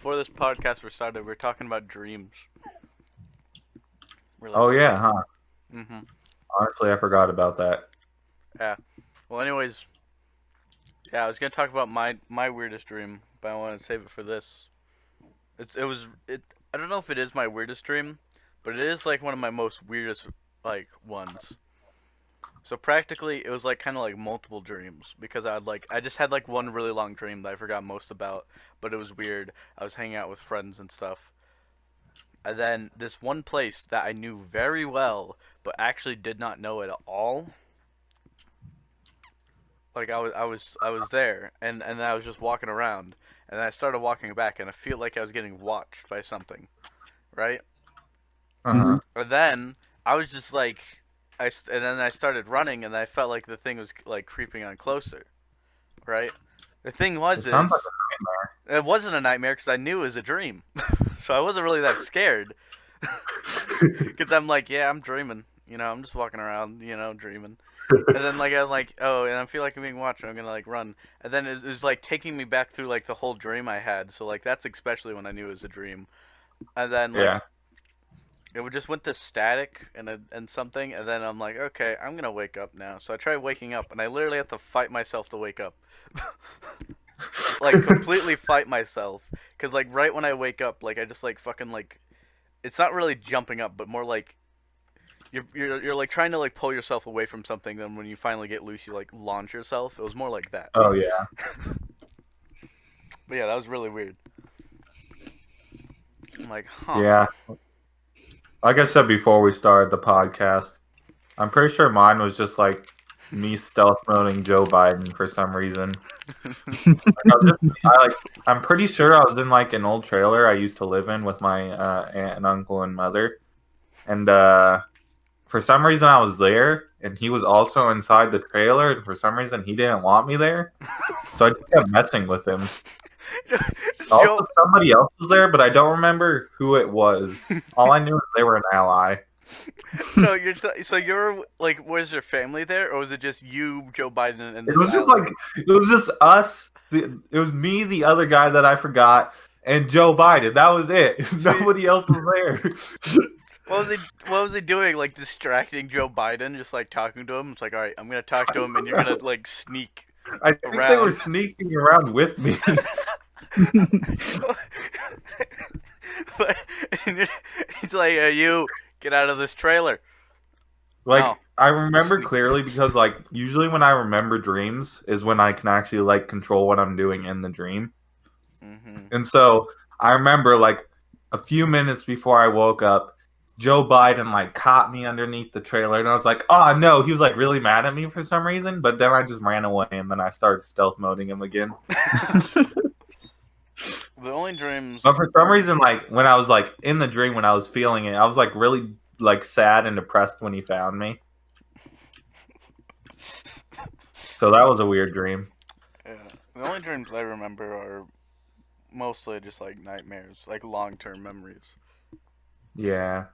Before this podcast was started, we were talking about dreams. We're like, Oh what? yeah, huh? Mm-hmm. Honestly, I forgot about that. Yeah. Well, anyways, yeah, I was gonna talk about my weirdest dream, but I want to save it for this. It. I don't know if it is my weirdest dream, but it is like one of my most weirdest like ones. So practically, it was like kind of like multiple dreams because I just had like one really long dream that I forgot most about, but it was weird. I was hanging out with friends and stuff. And then this one place that I knew very well, but actually did not know at all. Like I was there, and then I was just walking around, and then I started walking back, and I feel like I was getting watched by something, right? Uh huh. And then I was just like, and then I started running, and I felt like the thing was like creeping on closer, right? The thing It was sounds like is a it wasn't a nightmare because I knew it was a dream, so I wasn't really that scared. Because I'm like, yeah, I'm dreaming. I'm just walking around, dreaming. And then like I'm like, oh, and I feel like I'm being watched. I'm gonna like run, and then it was like taking me back through like the whole dream I had. So like that's especially when I knew it was a dream. And then like yeah. it would just went to static and something, and then I'm like, okay, I'm gonna wake up now. So I tried waking up, and I literally have to fight myself to wake up, like completely fight myself. Cause like right when I wake up, like I just like fucking like it's not really jumping up, but more like you're like trying to like pull yourself away from something. Then when you finally get loose, you like launch yourself. It was more like that. Oh yeah. But yeah, that was really weird. I'm like, huh? Yeah. Like I said before we started the podcast, I'm pretty sure mine was just like me stealth moding Joe Biden for some reason. I'm pretty sure I was in like an old trailer I used to live in with my aunt and uncle and mother, and for some reason I was there, and he was also inside the trailer, and for some reason he didn't want me there, so I just kept messing with him. Joe, Also, somebody else was there, but I don't remember who it was. All I knew is they were an ally. so you're like, was your family there, or was it just you, Joe Biden, and It this was just ally? like it was just us. It was me, the other guy that I forgot, and Joe Biden. That was it. So Nobody else was there. what was he doing? Like distracting Joe Biden, just like talking to him. It's like, all right, I'm gonna talk to him, and you're gonna like sneak I think they were around. sneaking around with me. But he's like, you get out of this trailer. Like No, I remember sneak. clearly because like usually when I remember dreams is when I can actually like control what I'm doing in the dream. Hmm. And so I remember like a few minutes before I woke up, Joe Biden like caught me underneath the trailer, and I was like, "Oh no!" He was like really mad at me for some reason, but then I just ran away, and then I started stealth moding him again. The only dreams. But for some reason, like when I was like in the dream, when I was feeling it, I was like really like sad and depressed when he found me. So that was a weird dream. Yeah, the only dreams I remember are mostly just like nightmares, like long-term memories. Yeah,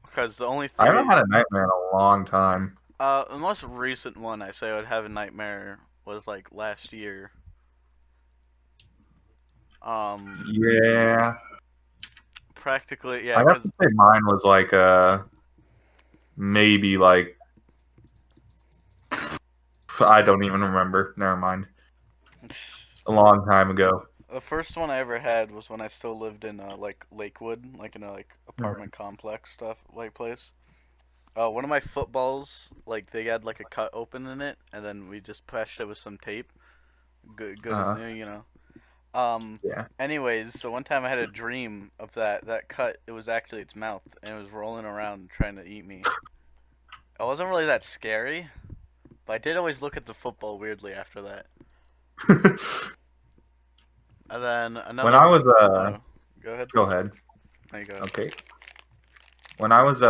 Because the only I haven't three, had a nightmare in a long time. the most recent one I say I would have a nightmare was like last year. Um, Yeah, Practically, yeah, I have because to say mine was like maybe like I don't even remember. Never mind. A long time ago. the first one I ever had was when I still lived in like Lakewood, like in a like Mhm. apartment complex stuff, like place. One of my footballs, like they had like a cut open in it, and then we just patched it with some tape. Good as Uh, new. Um. yeah. Anyways, so one time I had a dream of that cut. It was actually its mouth, and it was rolling around trying to eat me. It wasn't really that scary, but I did always look at the football weirdly after that. And then When another I one. was Go ahead. go ahead. There you go. Okay. When I was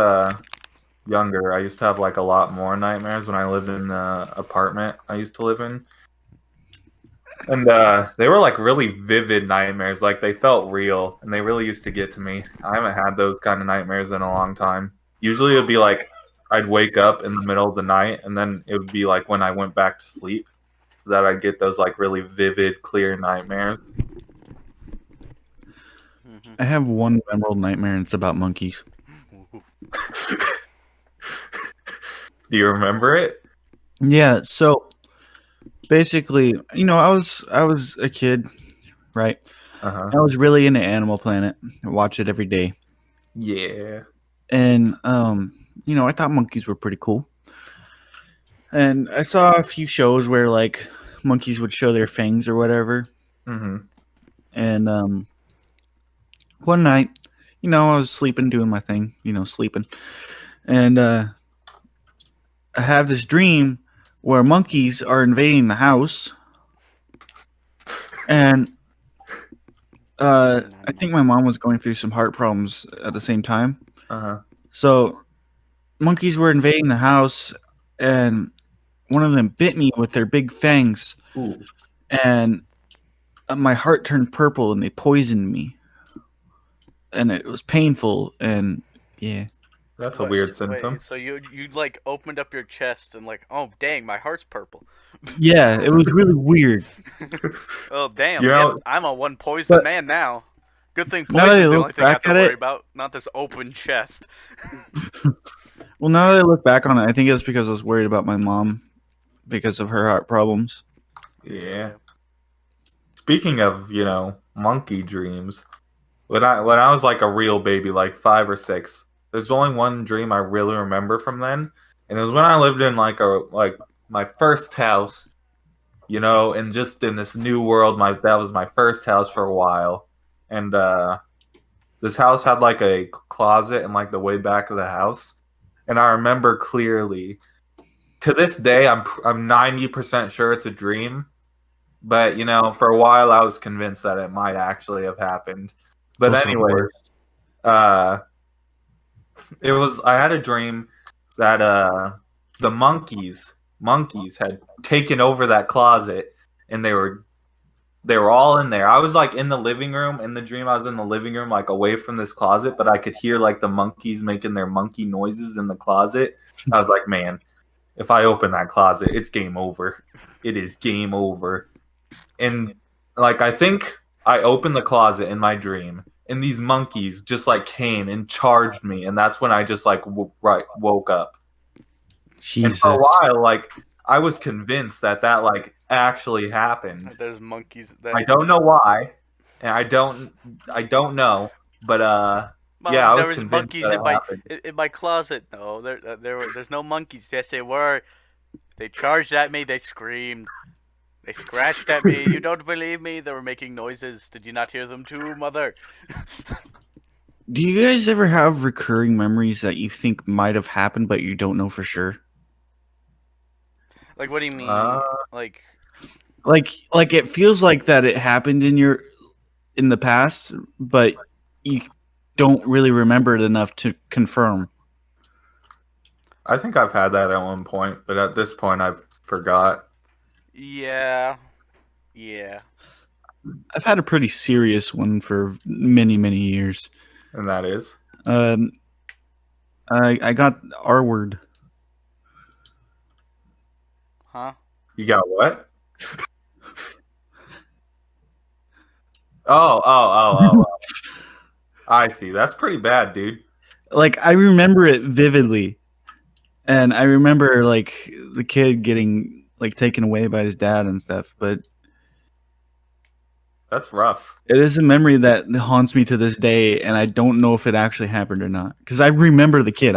younger, I used to have like a lot more nightmares when I lived in the apartment I used to live in. And they were like really vivid nightmares. Like they felt real and they really used to get to me. I haven't had those kind of nightmares in a long time. Usually it would be like I'd wake up in the middle of the night and then it would be like when I went back to sleep that I'd get those like really vivid, clear nightmares. Mhm. I have one memorable nightmare, and it's about monkeys. Do you remember it? Yeah, so basically, I was a kid, right? Uh huh. I was really into Animal Planet. I watch it every day, Yeah. and I thought monkeys were pretty cool. And I saw a few shows where like monkeys would show their fangs or whatever. Mm-hmm. And one night, I was sleeping, doing my thing, sleeping, and I have this dream where monkeys are invading the house, and I think my mom was going through some heart problems at the same time. Uh huh. So monkeys were invading the house, and one of them bit me with their big fangs, Ooh, and my heart turned purple, and they poisoned me, and it was painful, and yeah, that's a What? weird Wait. symptom. So you like opened up your chest and like, oh dang, my heart's purple. yeah, it was really weird. Oh damn. You Yep, know, I'm a one poisoned But man now. Good thing now that I poison's the look only thing I back have to at worry it, about, not this open chest. well, now that I look back on it, I think it's because I was worried about my mom because of her heart problems. yeah. Yeah. Speaking of, monkey dreams, when I was like a real baby, like 5 or 6, there's only one dream I really remember from then, and it was when I lived in like my first house, and just in this new world. My That was my first house for a while, and this house had like a closet in like the way back of the house, and I remember clearly. To this day, I'm 90% sure it's a dream, but for a while I was convinced that it might actually have happened. But Those are the anyway, worst. uh, I had a dream that the monkeys had taken over that closet, and they were all in there. I was like in the living room. In the dream, I was in the living room, like away from this closet, but I could hear like the monkeys making their monkey noises in the closet. I was like, man, if I open that closet, it's game over. It is game over. And like I think I opened the closet in my dream, and these monkeys just like came and charged me, and that's when I just like woke up. And for a Jesus. while, like I was convinced that like actually happened. There's monkeys I that. don't know why, and I don't know, but yeah, Mom, I there was was convinced monkeys that in it my happened. in my closet. No, there's no monkeys. Yes, they were. They charged at me. They screamed. They scratched at me. You don't believe me? They were making noises. Did you not hear them too, mother? Do you guys ever have recurring memories that you think might have happened but you don't know for sure? Like, what do you Uh, mean? Like, Like it feels like that it happened in the past, but you don't really remember it enough to confirm. I think I've had that at one point, but at this point, I've forgot, yeah, yeah. I've had a pretty serious one for many, many years. and that is Um, I got R word. Huh? you got what? Oh. I see. That's pretty bad, dude. Like I remember it vividly, and I remember like the kid getting like taken away by his dad and stuff. But That's rough. it is a memory that haunts me to this day, and I don't know if it actually happened or not. Because I remember the kid.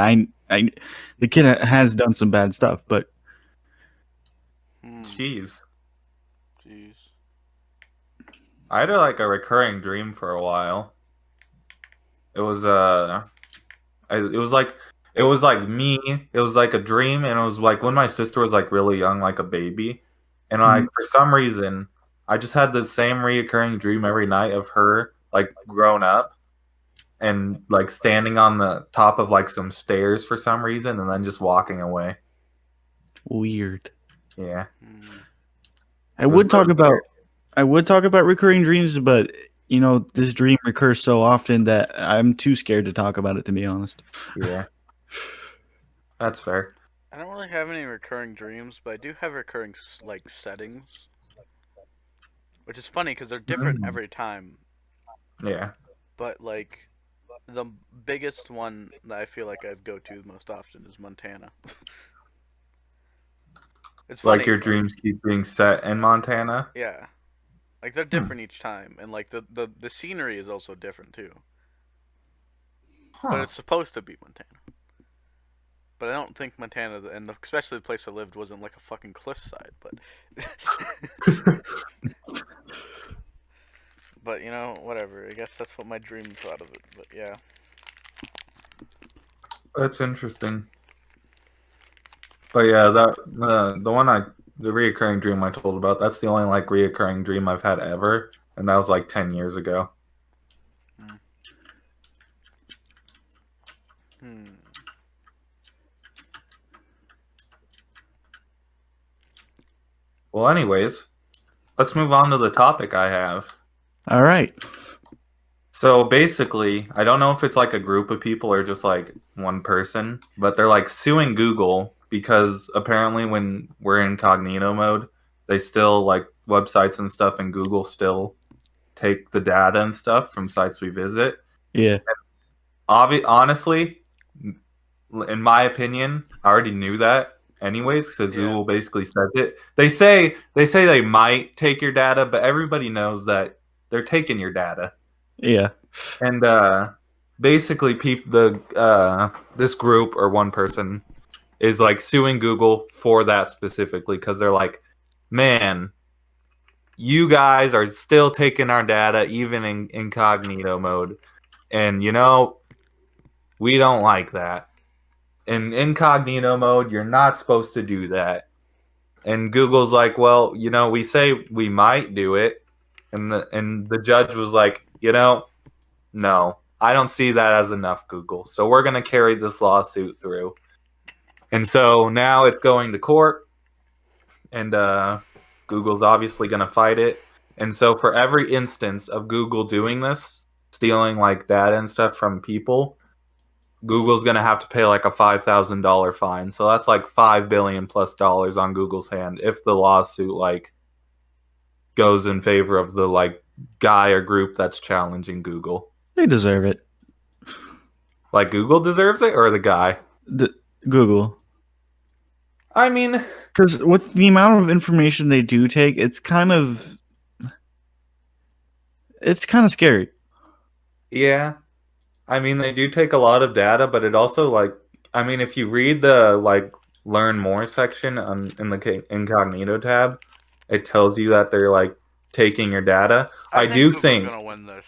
The kid has done some bad stuff, but Hmm. Jeez. Jeez. I had like a recurring dream for a while. It was it was like me. It was like a dream, and it was like when my sister was like really young, like a baby, and like Mhm. for some reason, I just had the same reoccurring dream every night of her like grown up and like standing on the top of like some stairs for some reason, and then just walking away. Weird. Yeah, Hmm. I it was would talk really about weird. I would talk about recurring dreams, but this dream recurs so often that I'm too scared to talk about it. To be honest. Yeah, that's fair. I don't really have any recurring dreams, but I do have recurring like settings, which is funny because they're different Mm. every time. Yeah. but like the biggest one that I feel like I go to most often is Montana. It's Like funny, your dreams keep being set in Montana. yeah. Like they're Hmm. different each time, and like the scenery is also different too. But Huh. it's supposed to be Montana. But I don't think Montana, and especially the place I lived, wasn't like a fucking cliffside. But, but you know, whatever. I guess that's what my dream thought of it. But yeah, That's interesting. But yeah, that the one the reoccurring dream I told about. That's the only like reoccurring dream I've had ever, and that was like 10 years ago. hmm. Hmm. Well, anyways, let's move on to the topic I have. All right. So basically, I don't know if it's like a group of people or just like one person, but they're like suing Google because apparently when we're in incognito mode, they still like websites and stuff, and Google still take the data and stuff from sites we visit. Yeah. Honestly, in my opinion, I already knew that anyways because Yeah. Google basically says it. They say they might take your data, but everybody knows that they're taking your data. Yeah. And basically, this group or one person is like suing Google for that specifically because they're like, man, you guys are still taking our data even in incognito mode, and we don't like that. In incognito mode, you're not supposed to do that. And Google's like, well, we say we might do it, and the judge was like, no, I don't see that as enough, Google. So we're going to carry this lawsuit through. And so now it's going to court, and Google's obviously going to fight it. And so for every instance of Google doing this, stealing like data and stuff from people, Google's going to have to pay like a $5,000 fine. So that's like $5 billion plus dollars on Google's hand if the lawsuit like goes in favor of the like guy or group that's challenging Google. They deserve it. Like Google deserves it or the guy? Google. I mean, Because with the amount of information they do take, it's kind of scary. yeah. I mean, they do take a lot of data, but it also like, I mean, if you read the like learn more section in the incognito tab, it tells you that they're like taking your data. I I think do Google's think gonna win this.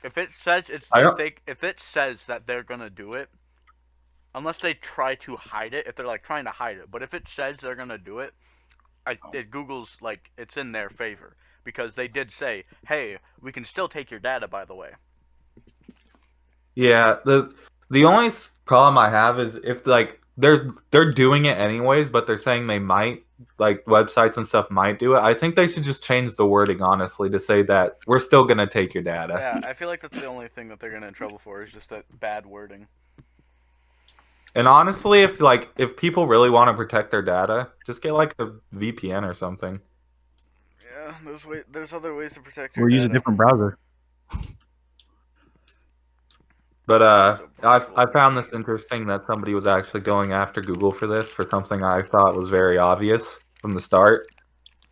If it says it's I don't. if it says that they're gonna do it, unless they try to hide it, if they're like trying to hide it, but if it says they're gonna do it, Google's like it's in their favor because they did say, "Hey, we can still take your data." By the way, Yeah, the only problem I have is if like they're doing it anyways, but they're saying they might like websites and stuff might do it. I think they should just change the wording honestly to say that we're still gonna take your data. yeah, I feel like that's the only thing that they're gonna in trouble for is just that bad wording. And honestly, if people really want to protect their data, just get like a VPN or something. Yeah, there's other ways to protect your Or use a data. different browser. But I found this interesting that somebody was actually going after Google for this for something I thought was very obvious from the start.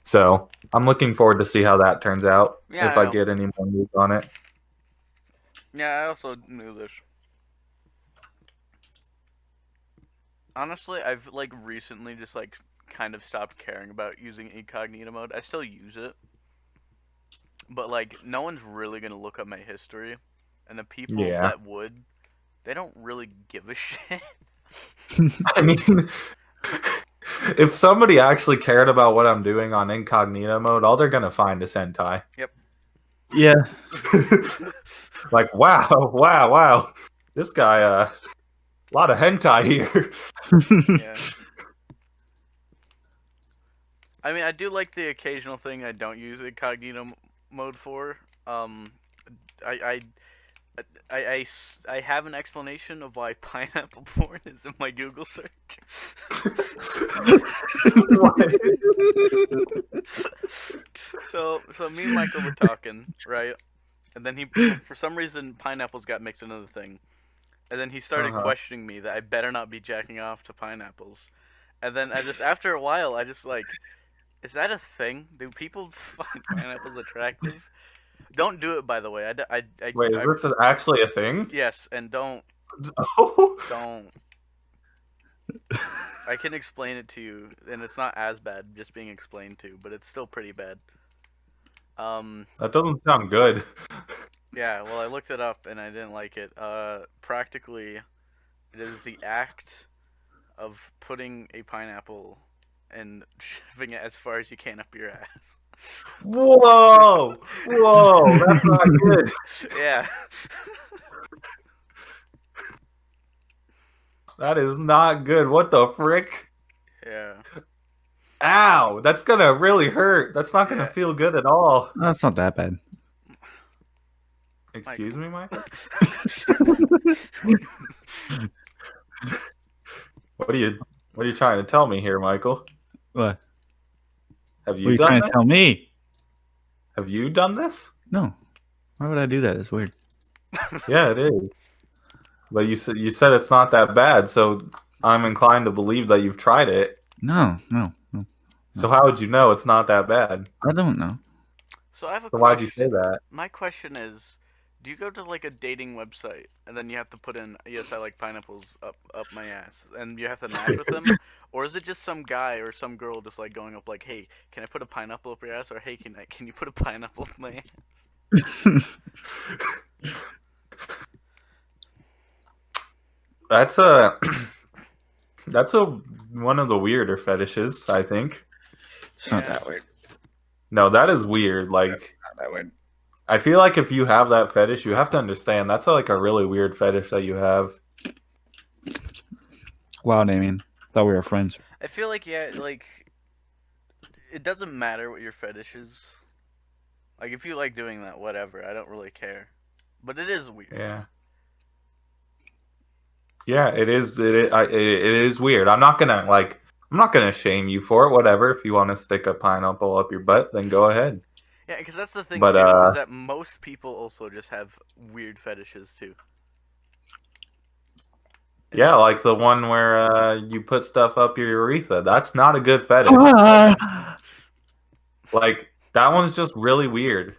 So I'm looking forward to see how that turns out Yeah, if I I know. get any more news on it. Yeah, I also knew this. Honestly, I've like recently just like kind of stopped caring about using incognito mode. I still use it, but like no one's really gonna look up my history, and the people Yeah. that would, they don't really give a shit. I mean, if somebody actually cared about what I'm doing on incognito mode, all they're gonna find is hentai. Yep. Yeah. Like, wow. This guy, a lot of hentai here. Yeah. I mean, I do like the occasional thing I don't use incognito mode for. I, I have an explanation of why pineapple porn is in my Google search. So me and Michael were talking, right? and then for some reason, pineapples got mixed into the thing, and then he started Uh-huh. questioning me that I better not be jacking off to pineapples, and then after a while, I just like, is that a thing? Do people find pineapples attractive? Don't do it, by the way. Wait, is this actually a thing? Yes, and don't. I can explain it to you, and it's not as bad just being explained to, but it's still pretty bad. That doesn't sound good. Yeah, well, I looked it up and I didn't like it. Practically, it is the act of putting a pineapple and shoving it as far as you can up your ass. Whoa! Whoa! That's not good. Yeah. That is not good. What the frick? Yeah. Ow! That's gonna really hurt. That's not gonna Yeah. feel good at all. That's not that bad. Excuse me, Michael? What are you trying to tell me here, Michael? What? Have What are you you done trying that? to tell me? Have you done this? No. Why would I do that? It's weird. Yeah, it is. But you said it's not that bad, so I'm inclined to believe that you've tried it. No. So how would you know it's not that bad? I don't know. So I have a So why'd you question. say that? My question is, do you go to like a dating website and then you have to put in, yes, I like pineapples up my ass, and you have to match with them, or is it just some guy or some girl just like going up like, hey, can I put a pineapple up your ass, or hey, can you put a pineapple up my ass? That's one of the weirder fetishes, I think. It's not Yeah. that weird. No, that is weird. Like, Not that weird. I feel like if you have that fetish, you have to understand that's like a really weird fetish that you have. Wow, Damien. Thought we were friends. I feel like, yeah, like, it doesn't matter what your fetish is. Like, if you like doing that, whatever, I don't really care. But it is weird. Yeah. Yeah, it is. It is weird. I'm not gonna shame you for it. Whatever. If you want to stick a pineapple up your butt, then go ahead. Yeah, because that's the thing, But, too, is that most people also just have weird fetishes, too. Yeah, like the one where you put stuff up your urethra. That's not a good fetish. Like, that one's just really weird.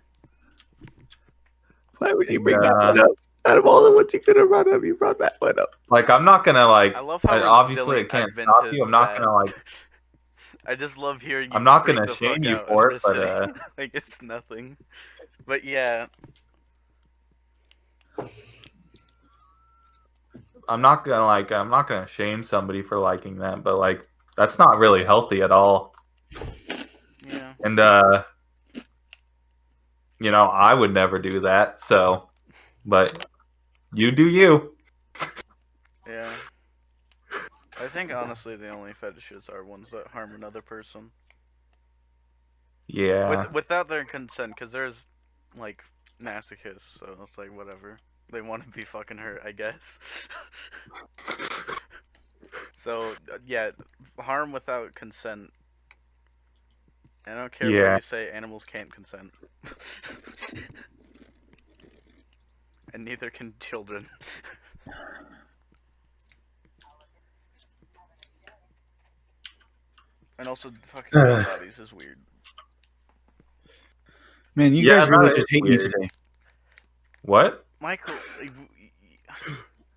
Why would you And, bring that one up? Out of all the ones you could have brought up, you brought that one up. Like, I'm not gonna I love how obviously it resilient can't I've been stop to you. I'm not that. gonna like. I just love hearing you. I'm not freak gonna the shame fuck you out for and it, just but say, like, it's nothing. But yeah, I'm not gonna shame somebody for liking that, but like that's not really healthy at all. yeah. And I would never do that. So, but you do you. Yeah. I think honestly the only fetishes are ones that harm another person. Yeah. Without their consent, because there's like masochists, so it's like whatever. They want to be fucking hurt, I guess. So yeah, harm without consent. I don't care Yeah. what you say, animals can't consent. And neither can children. And also, fucking dead bodies is weird. Man, you Yeah, guys really that just is hate me weird. today. What? Michael,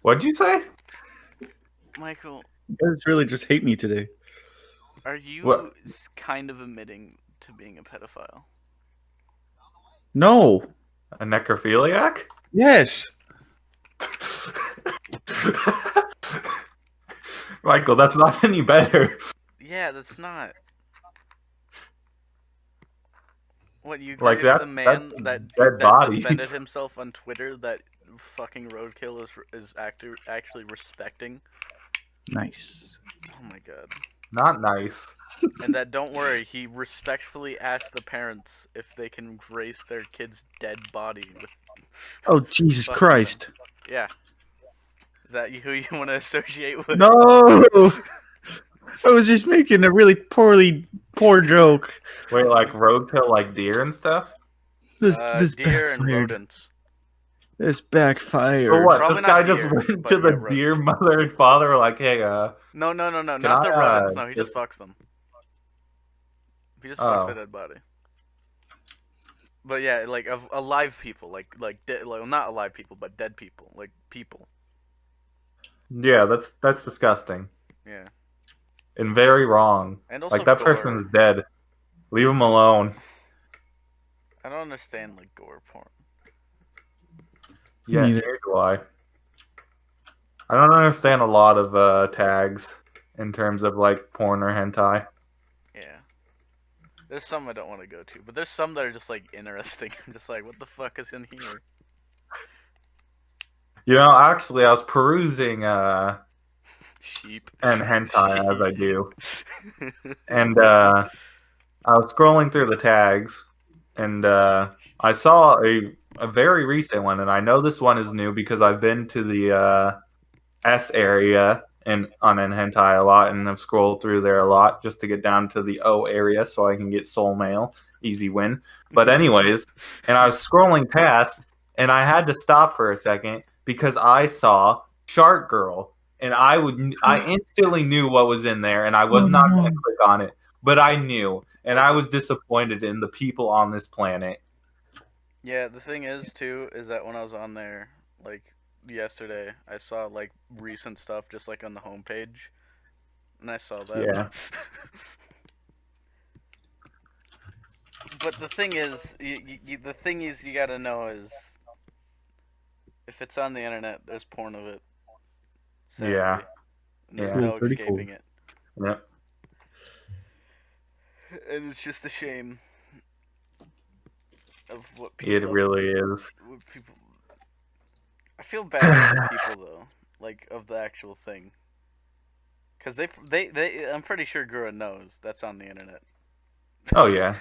What'd you say? Michael, You guys really just hate me today. are you What? kind of admitting to being a pedophile? No. A necrophiliac? Yes. Michael, that's not any better. Yeah, that's not. What, you agree Like with that- the man that's a that dead that body. defended himself on Twitter that fucking roadkill is actually respecting? Nice. Oh my god. Not nice. And that, don't worry, he respectfully asked the parents if they can grace their kid's dead body with. Oh, Jesus Fuck Christ. Yeah. Is that who you want to associate with? No. I was just making a really poor joke. Wait, like roadkill, like deer and stuff? This Deer and backfired. rodents. This backfired. So what? Probably This guy not just deer, went but to yeah, the deer rodents. mother and father, like, hey, No, can not I the rodents. No, he just just fucks them. He just fucks a oh dead body. But yeah, like of alive people, like dead, like not alive people, but dead people, like people. yeah, that's disgusting Yeah, and very wrong. and Like also that gore. person's dead. Leave him alone. I don't understand like gore porn. Me Yeah, neither. neither do I. I don't understand a lot of tags in terms of like porn or hentai. Yeah, there's some I don't want to go to, but there's some that are just like interesting. I'm just like, what the fuck is in here? You know, actually, I was perusing Sheep. and hentai as I Sheep. do, and I was scrolling through the tags, and I saw a very recent one, and I know this one is new because I've been to the S area and on an hentai a lot, and I've scrolled through there a lot just to get down to the O area so I can get soul mail. Easy win. But anyways, and I was scrolling past, and I had to stop for a second because I saw Shark Girl, and I instantly knew what was in there, and I was Oh not going to no. click on it, but I knew, and I Okay. was disappointed in the people on this planet. Yeah, the thing is too is that when I was on there like yesterday, I saw like recent stuff just like on the homepage, and I saw that. Yeah, But the thing is, the thing is, you gotta know is if it's on the internet, there's porn of it. yeah, Sadly, and there's yeah, Cool, no pretty cool. escaping it, yep. and it's just a shame of what It people have. really is. What people. I feel bad for the people though, like of the actual thing, because they. I'm pretty sure Gura knows that's on the internet. Oh yeah.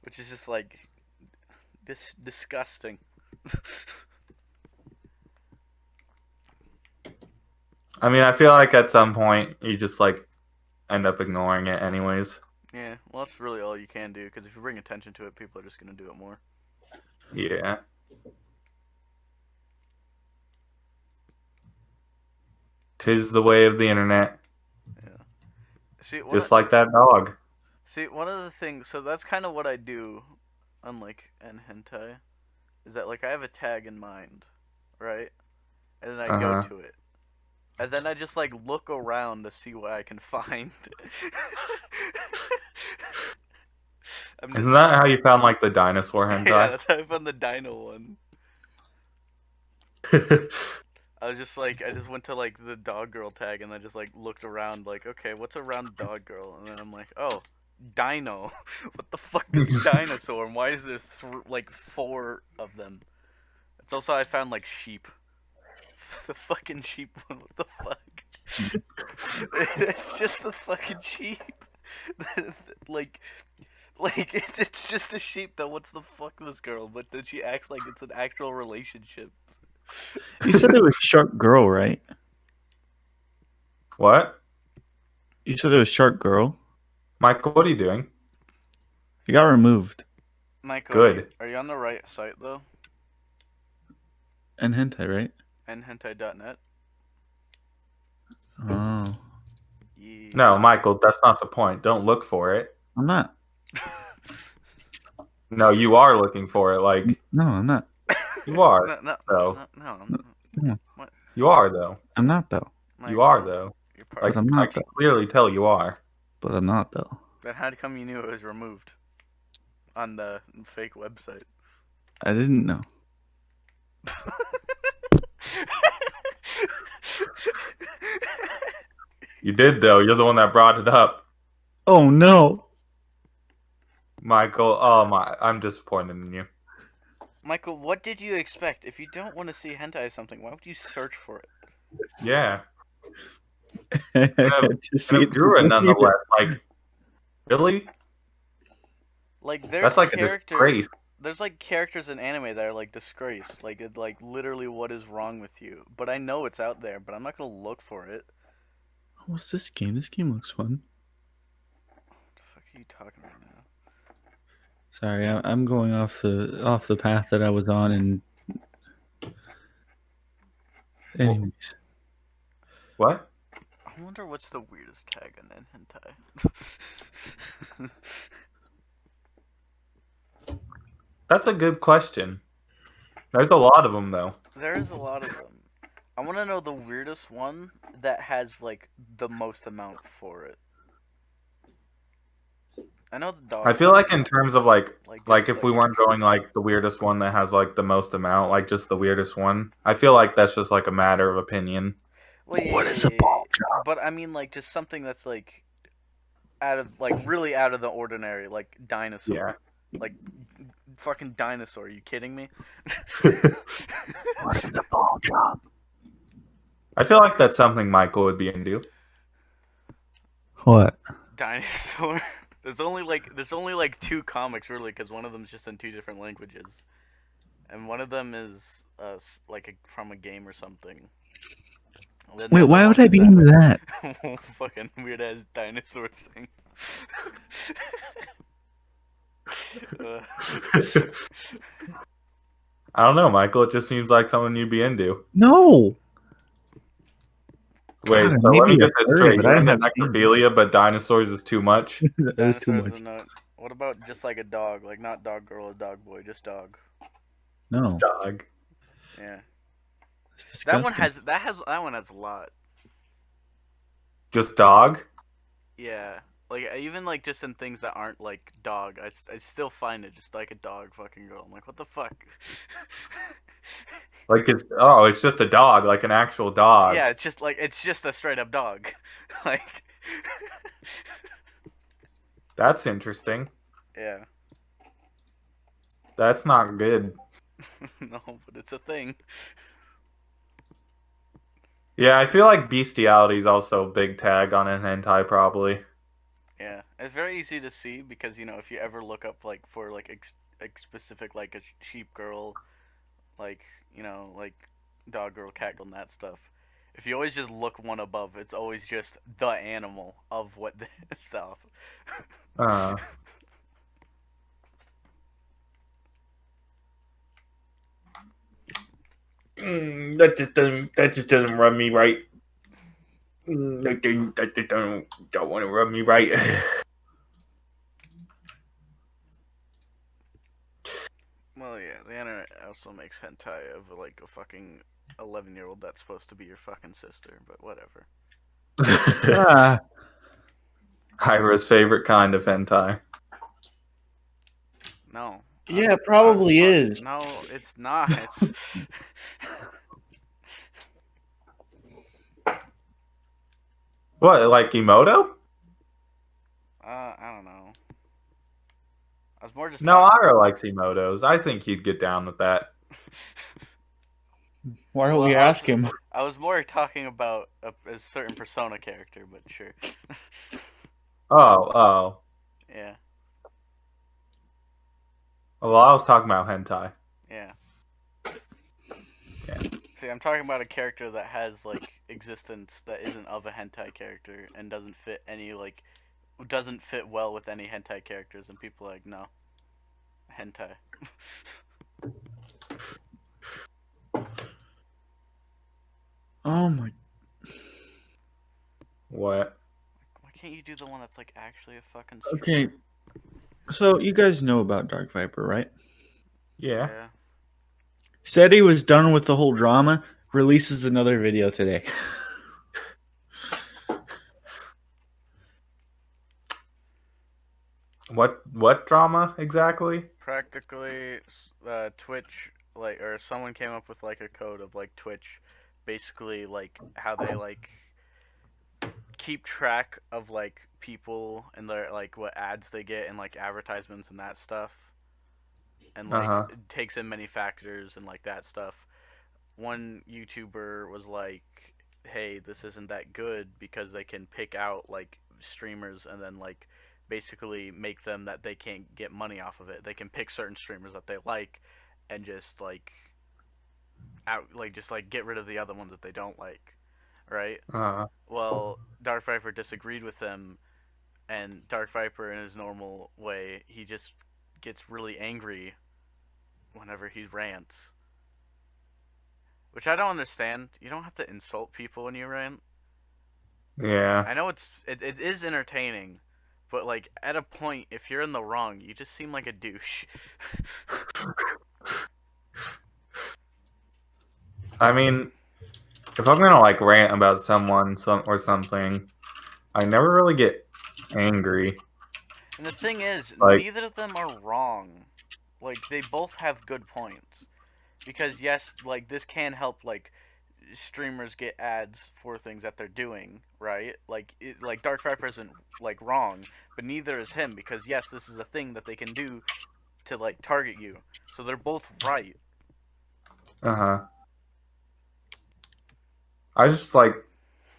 Which is just like disgusting. I mean, I feel like at some point you just like end up ignoring it anyways. Yeah, well, that's really all you can do because if you bring attention to it, people are just gonna do it more. Yeah. Tis the way of the internet. Yeah. See, Just like that dog. one of the things. So that's kind of what I do, unlike en hentai, is that like I have a tag in mind, right? And then I go Uh-huh. to it, and then I just like look around to see what I can find. I'm Isn't just that how you found like the dinosaur yeah, hentai? that's how I found the dino one. I was just like, I just went to like the dog girl tag and I just like looked around, like, okay, what's around dog girl? And then I'm like, oh, dino. What the fuck is dinosaur? And why is there like 4 of them? It's also I found like sheep. The fucking sheep one. What the fuck? It's just the fucking sheep. like, it's just a sheep that wants to fuck this girl, but then she acts like it's an actual relationship. You said it was Shark Girl, right? What? You said it was Shark Girl. Michael, what are you doing? It got removed. Michael, Good. are you on the right site though? And hentai, right? nhentai.net. Oh, Yeah. No, Michael, that's not the point. Don't look for it. I'm not. No, you are looking for it. Like, No, I'm not. you are, no, though. No, no, What? You are, though. I'm not though. You are, Michael, though. you're part But of I'm the I not can though. clearly tell you are. But I'm not though. Then how'd come you knew it was removed on the fake website? I didn't know. You did, though. You're the one that brought it up. Oh no. Michael, oh my, I'm disappointed in you. Michael, what did you expect? If you don't want to see hentai or something, why would you search for it? Yeah. To see it Drew it through. nonetheless. Like, really? Like, there's That's like a characters. disgrace. There's like characters in anime that are like disgrace. Like, it, like literally, what is wrong with you? But I know it's out there, but I'm not gonna look for it. What's this game? This game looks fun. What the fuck are you talking about now? Sorry, I'm going off the path that I was on, and Anyways, What? I wonder what's the weirdest tag on hentai. That's a good question. There's a lot of them though. There is a lot of them. I want to know the weirdest one that has like the most amount for it. I know the I dog feel one. like in terms of like Just if we weren't going like the weirdest one that has like the most amount, like just the weirdest one, I feel like that's just like a matter of opinion. well, yeah, what yeah, is a yeah, yeah. ball job? But I mean, like just something that's like out of like really out of the ordinary, like Yeah. dinosaur, like fucking dinosaur. Are you kidding me? What is a ball job? I feel like that's something Michael would be into. What? Dinosaur. There's only like two comics really, because one of them's just in two different languages, and one of them is like from a game or something. And then the Wait, other why would one I is be into that? fucking weird ass dinosaur thing. uh, I don't know, Michael. It just seems like something you'd be into. No. Wait, God, so let me maybe a get this furry, straight. but I You're don't into have skin. necrophilia, but dinosaurs is too much? That is too dinosaurs much. are not. What about just like a dog, like not dog girl or dog boy, just dog? No, Dog. Yeah, it's disgusting. that one has a lot. Just dog? Yeah, like even like just in things that aren't like dog, I still find it just like a dog fucking girl. I'm like, what the fuck? Like it's just a dog, like an actual dog. Yeah, it's just a straight up dog. Like, That's interesting. yeah, That's not good. no, but it's a thing. Yeah, I feel like bestiality is also a big tag on an hentai, probably. Yeah, it's very easy to see because if you ever look up like for like specific like a sheep girl, like like dog girl, cat girl, and that stuff. If you always just look one above, it's always just the animal of what this stuff. Uh, that just doesn't rub me right. That just don't want to rub me right. Well, yeah, the internet also makes hentai of like a fucking 11-year-old that's supposed to be your fucking sister, but whatever. Ah, Ira's favorite kind of hentai. No. yeah, it probably is. No, it's not. What, like Emoto? I don't know. I was more just No, Ira likes Emotos. I think he'd get down with that. Why don't Well, we ask him? I was more talking about a certain Persona character, but sure. Oh. Yeah, Well, I was talking about hentai. yeah. Yeah. See, I'm talking about a character that has like existence that isn't of a hentai character and doesn't fit well with any hentai characters, and people are like, no, hentai. Oh my. What? Why can't you do the one that's like actually a fucking Okay, so you guys know about Dark Viper, right? Yeah. Yeah. Said he was done with the whole drama. Releases another video today. What drama exactly? Practically, Twitch or someone came up with like a code of like Twitch, basically like how they like keep track of like people and their like what ads they get and like advertisements and that stuff, and like Uh-huh. it takes in many factors and like that stuff. One YouTuber was like, "Hey, this isn't that good because they can pick out like streamers and then like basically make them that they can't get money off of it. They can pick certain streamers that they like and just like get rid of the other ones that they don't like, right?" Uh-huh. Well, Dark Viper disagreed with him, and Dark Viper, in his normal way, he just gets really angry whenever he rants, which I don't understand. You don't have to insult people when you rant. Yeah. I know it is entertaining, but like at a point, if you're in the wrong, you just seem like a douche. I mean, if I'm gonna like rant about someone, or something, I never really get angry. And the thing is, Like, neither of them are wrong. Like they both have good points. Because yes, like this can help like streamers get ads for things that they're doing, right? Like Dark Viper isn't like wrong, but neither is him because yes, this is a thing that they can do to like target you. So they're both right. uh-huh. I just like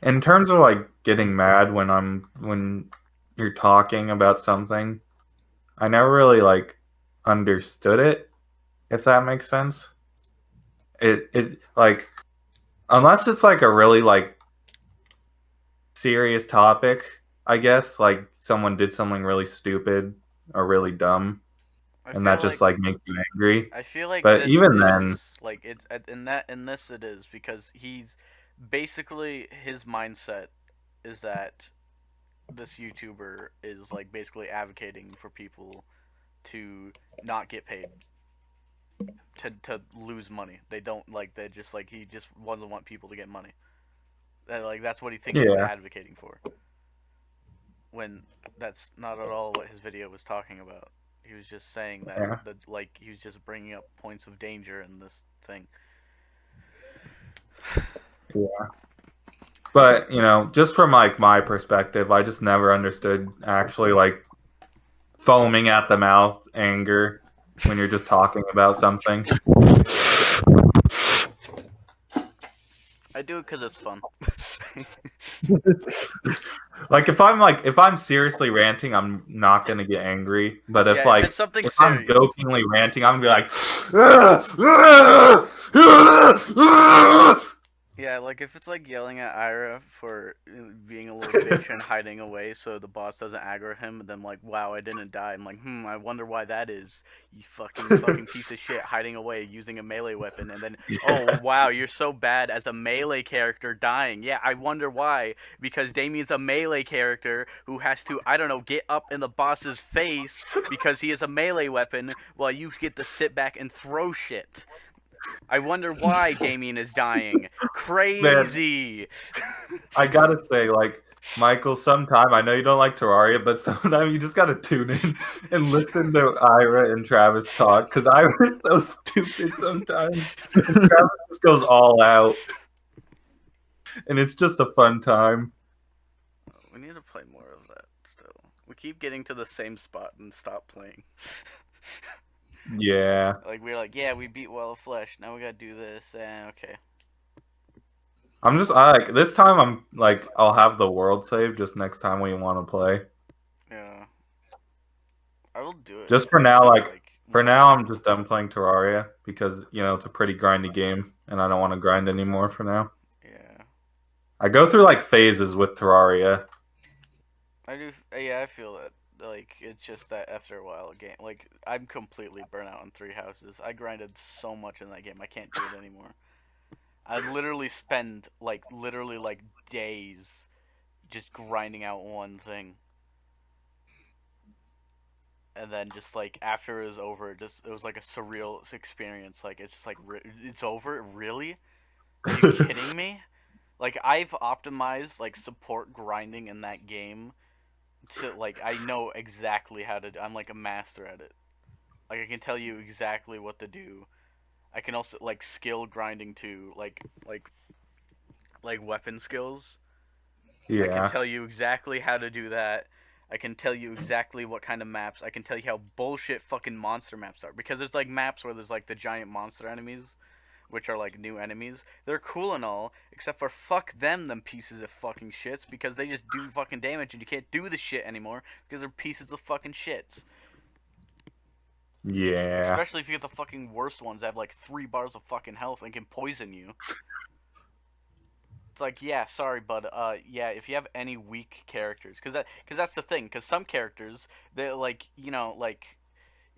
in terms of like getting mad when you're talking about something, I never really like understood it, if that makes sense. It like unless it's like a really like serious topic, I guess, like someone did something really stupid or really dumb I and that feel just like like makes you angry. I feel like But this even then, is like it's in this it is because he's basically his mindset is that this YouTuber is like basically advocating for people to not get paid to lose money. They don't like they just like he just doesn't want people to get money. Like that's what he thinks he's yeah, advocating for. When that's not at all what his video was talking about. He was just saying that yeah, like he was just bringing up points of danger in this thing. yeah. But, just from like my perspective, I just never understood actually like foaming at the mouth anger when you're just talking about something. I do it because it's fun. Like if I'm seriously ranting, I'm not gonna get angry. But Yeah, if it's something if I'm serious. jokingly ranting, I'm gonna be like, Yeah, like if it's like yelling at Ira for being a little bitch and hiding away so the boss doesn't aggro him, and then like, wow, I didn't die. I'm like, I wonder why that is. You fucking piece of shit hiding away using a melee weapon, and then oh yeah, wow, you're so bad as a melee character dying. Yeah, I wonder why. Because Damien's a melee character who has to, I don't know, get up in the boss's face because he is a melee weapon while you get to sit back and throw shit. I wonder why Damien is dying. man, Crazy. I gotta say, like, Michael, sometime I know you don't like Terraria, but sometimes you just gotta tune in and listen to Ira and Travis talk because Ira's so stupid sometimes, and Travis just goes all out, and it's just a fun time. We need to play more of that still. We keep getting to the same spot and stop playing. Yeah, Like we're like, yeah, we beat Well of Flesh. Now we gotta do this. Okay. I like this time. I'm like, I'll have the world save just next time we want to play. Yeah. I will do it Just if for it now, gets like like for more now, I'm fun. just done playing Terraria because it's a pretty grindy game, and I don't want to grind anymore for now. Yeah. I go through like phases with Terraria. I do. Yeah, I feel that. Like it's just that after a while, game like I'm completely burnt out in Three Houses. I grinded so much in that game. I can't do it anymore. I'd literally spend literally like days just grinding out one thing, and then just like after it was over, it was like a surreal experience. Like it's just like it's over, really? Are you kidding me? Like I've optimized like support grinding in that game to like I know exactly how to. I'm like a master at it. Like I can tell you exactly what to do. I can also like skill grinding too, like weapon skills. I can Yeah, tell you exactly how to do that. I can tell you exactly what kind of maps. I can tell you how bullshit fucking monster maps are. Because there's like maps where there's like the giant monster enemies, which are like new enemies. They're cool and all, except for fuck them pieces of fucking shits, because they just do fucking damage and you can't do the shit anymore because they're pieces of fucking shits. yeah, Especially if you get the fucking worst ones that have like 3 bars of fucking health and can poison you. It's like, yeah, sorry, bud. Yeah, if you have any weak characters, because that's the thing. Because some characters, they like,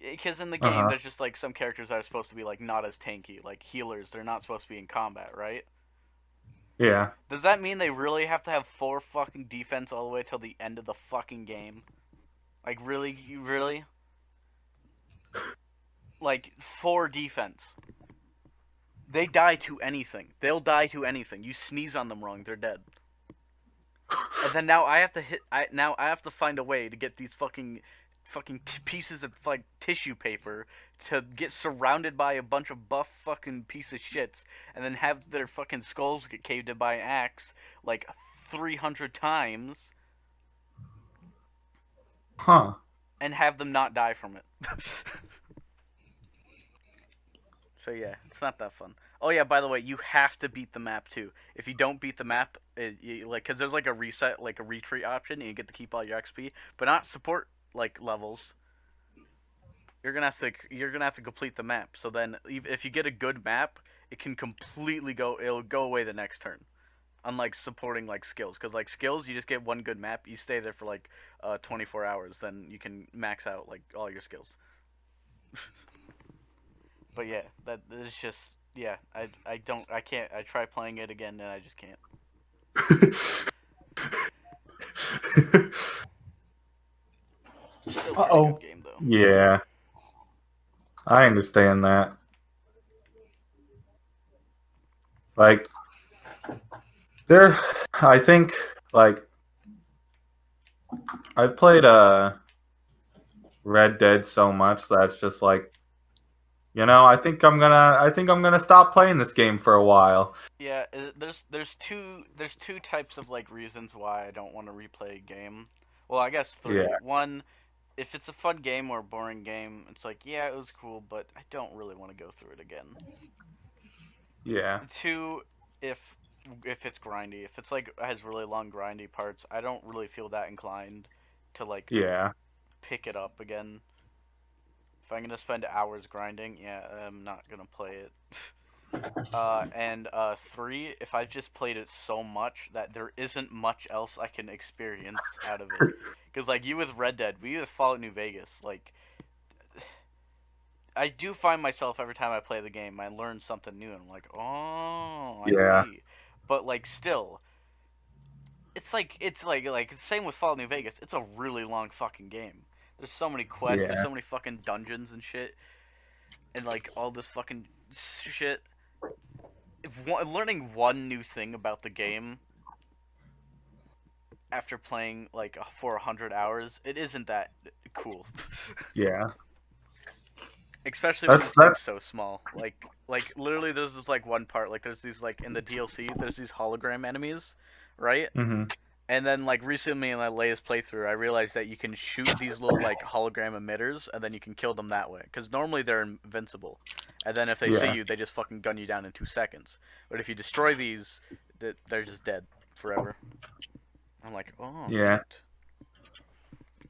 Because in the Uh game, huh. there's just like some characters that are supposed to be like not as tanky, like healers. They're not supposed to be in combat, right? Yeah. Does that mean they really have to have 4 fucking defense all the way till the end of the fucking game? Like really, really? Like 4 defense. They die to anything. They'll die to anything. You sneeze on them wrong, they're dead. And then now I have to now I have to find a way to get these fucking pieces of like tissue paper to get surrounded by a bunch of buff fucking piece of shits, and then have their fucking skulls get caved in by an axe like 300 times, Huh. and have them not die from it. So yeah, it's not that fun. Oh yeah, by the way, you have to beat the map too. If you don't beat the map, like, cause there's like a reset, like a retreat option, and you get to keep all your XP, but not support like levels. You're gonna have to complete the map. So then, if you get a good map, it can completely go. It'll go away the next turn. Unlike supporting like skills, because like skills, you just get one good map. You stay there for like 24 hours, then you can max out like all your skills. But yeah, that is just yeah. I can't. I try playing it again and I just can't. Still pretty good Uh-oh. game though. Yeah, I understand that. Like there, I think like I've played Red Dead so much that it's just like, I think I'm gonna stop playing this game for a while. Yeah, there's two types of like reasons why I don't want to replay a game. Well, I guess three. Yeah, One, if it's a fun game or a boring game, it's like yeah, it was cool, but I don't really want to go through it again. yeah, Two, if if it's grindy, if it's like has really long grindy parts, I don't really feel that inclined to like yeah. pick it up again. If I'm gonna spend hours grinding, yeah, I'm not gonna play it. And three, if I've just played it so much that there isn't much else I can experience out of it. Because like you with Red Dead, we with Fallout New Vegas, like I do find myself every time I play the game, I learn something new, and I'm like, oh, I Yeah, see. But like still, it's like same with Fallout New Vegas. It's a really long fucking game. There's so many quests, there's yeah, so many fucking dungeons and shit, and like all this fucking shit. Learning one new thing about the game after playing like for 100 hours, it isn't that cool. yeah. Especially when the That's thing's so small. Like literally, there's this like one part. Like there's these like in the DLC, there's these hologram enemies, right? hmm And then like recently in my latest playthrough, I realized that you can shoot these little like hologram emitters, and then you can kill them that way. Because normally they're invincible, and then if they see yeah, you, they just fucking gun you down in 2 seconds. But if you destroy these, they're just dead forever. I'm like, oh, yeah. neat.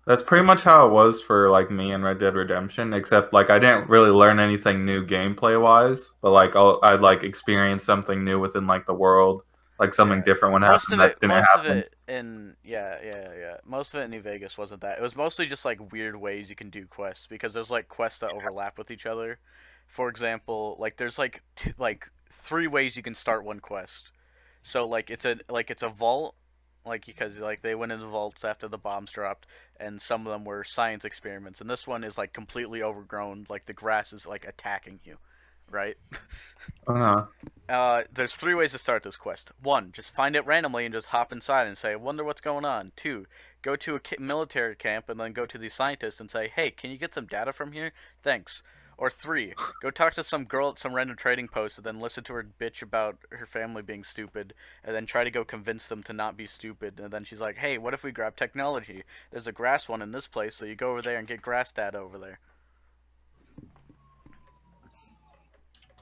That's pretty much how it was for like me and Red Dead Redemption, except like I didn't really learn anything new gameplay wise, but like I'd like experience something new within like the world, like something Yeah, different would most happen of that it, didn't most of happen. it in yeah. Most of it in New Vegas wasn't that. It was mostly just like weird ways you can do quests because there's like quests that overlap with each other. For example, like there's like like 3 ways you can start one quest. So like it's a vault, like because like they went into vaults after the bombs dropped, and some of them were science experiments, and this one is like completely overgrown, like the grass is like attacking you, right? Uh-huh. There's 3 ways to start this quest. One, just find it randomly and just hop inside and say, "Wonder what's going on." Two, go to a military camp and then go to the scientist and say, "Hey, can you get some data from here? Thanks." Or three, go talk to some girl at some random trading post and then listen to her bitch about her family being stupid, and then try to go convince them to not be stupid. And then she's like, "Hey, what if we grab technology? There's a grass one in this place, so you go over there and get grass data over there."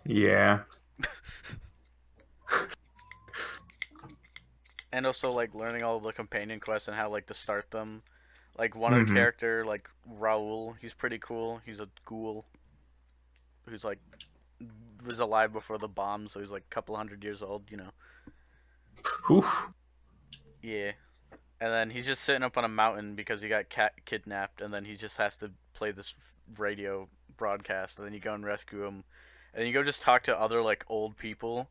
Yeah. And also like learning all of the companion quests and how like to start them. Like one of the hmm character, like Raul, he's pretty cool. He's a ghoul who's like was alive before the bomb, so he's like a couple 100 years old. Oof. Yeah. And then he's just sitting up on a mountain because he got kidnapped, and then he just has to play this radio broadcast, and then you go and rescue him, and then you go just talk to other like old people,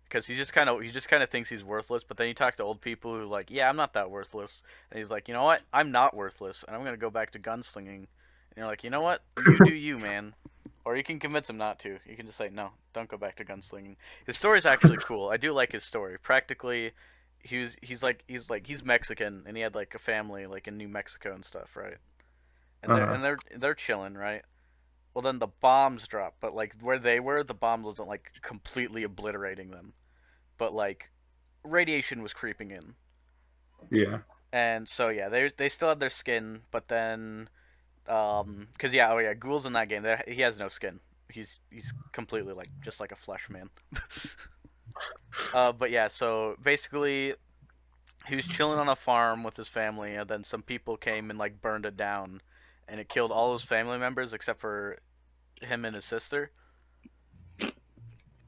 because he just kind of thinks he's worthless. But then you talk to old people who like, yeah, I'm not that worthless, and he's like, you know what, I'm not worthless, and I'm gonna go back to gunslinging. And you're like, you know what, you do you, man. Or you can convince him not to. You can just say, no, don't go back to gunslinging. His story's actually cool. I do like his story. Practically, he's Mexican, and he had like a family like in New Mexico and stuff, right? And they're Uh-huh. and they're they're chilling, right? Well, then the bombs drop, but like where they were, the bomb wasn't like completely obliterating them, but like radiation was creeping in, Yeah. and so yeah, they still had their skin, but then cause yeah, oh yeah, Ghoul's in that game. He has no skin. He's completely like just like a flesh man. But yeah, so basically he was chilling on a farm with his family, and then some people came and like burned it down, and it killed all his family members except for him and his sister.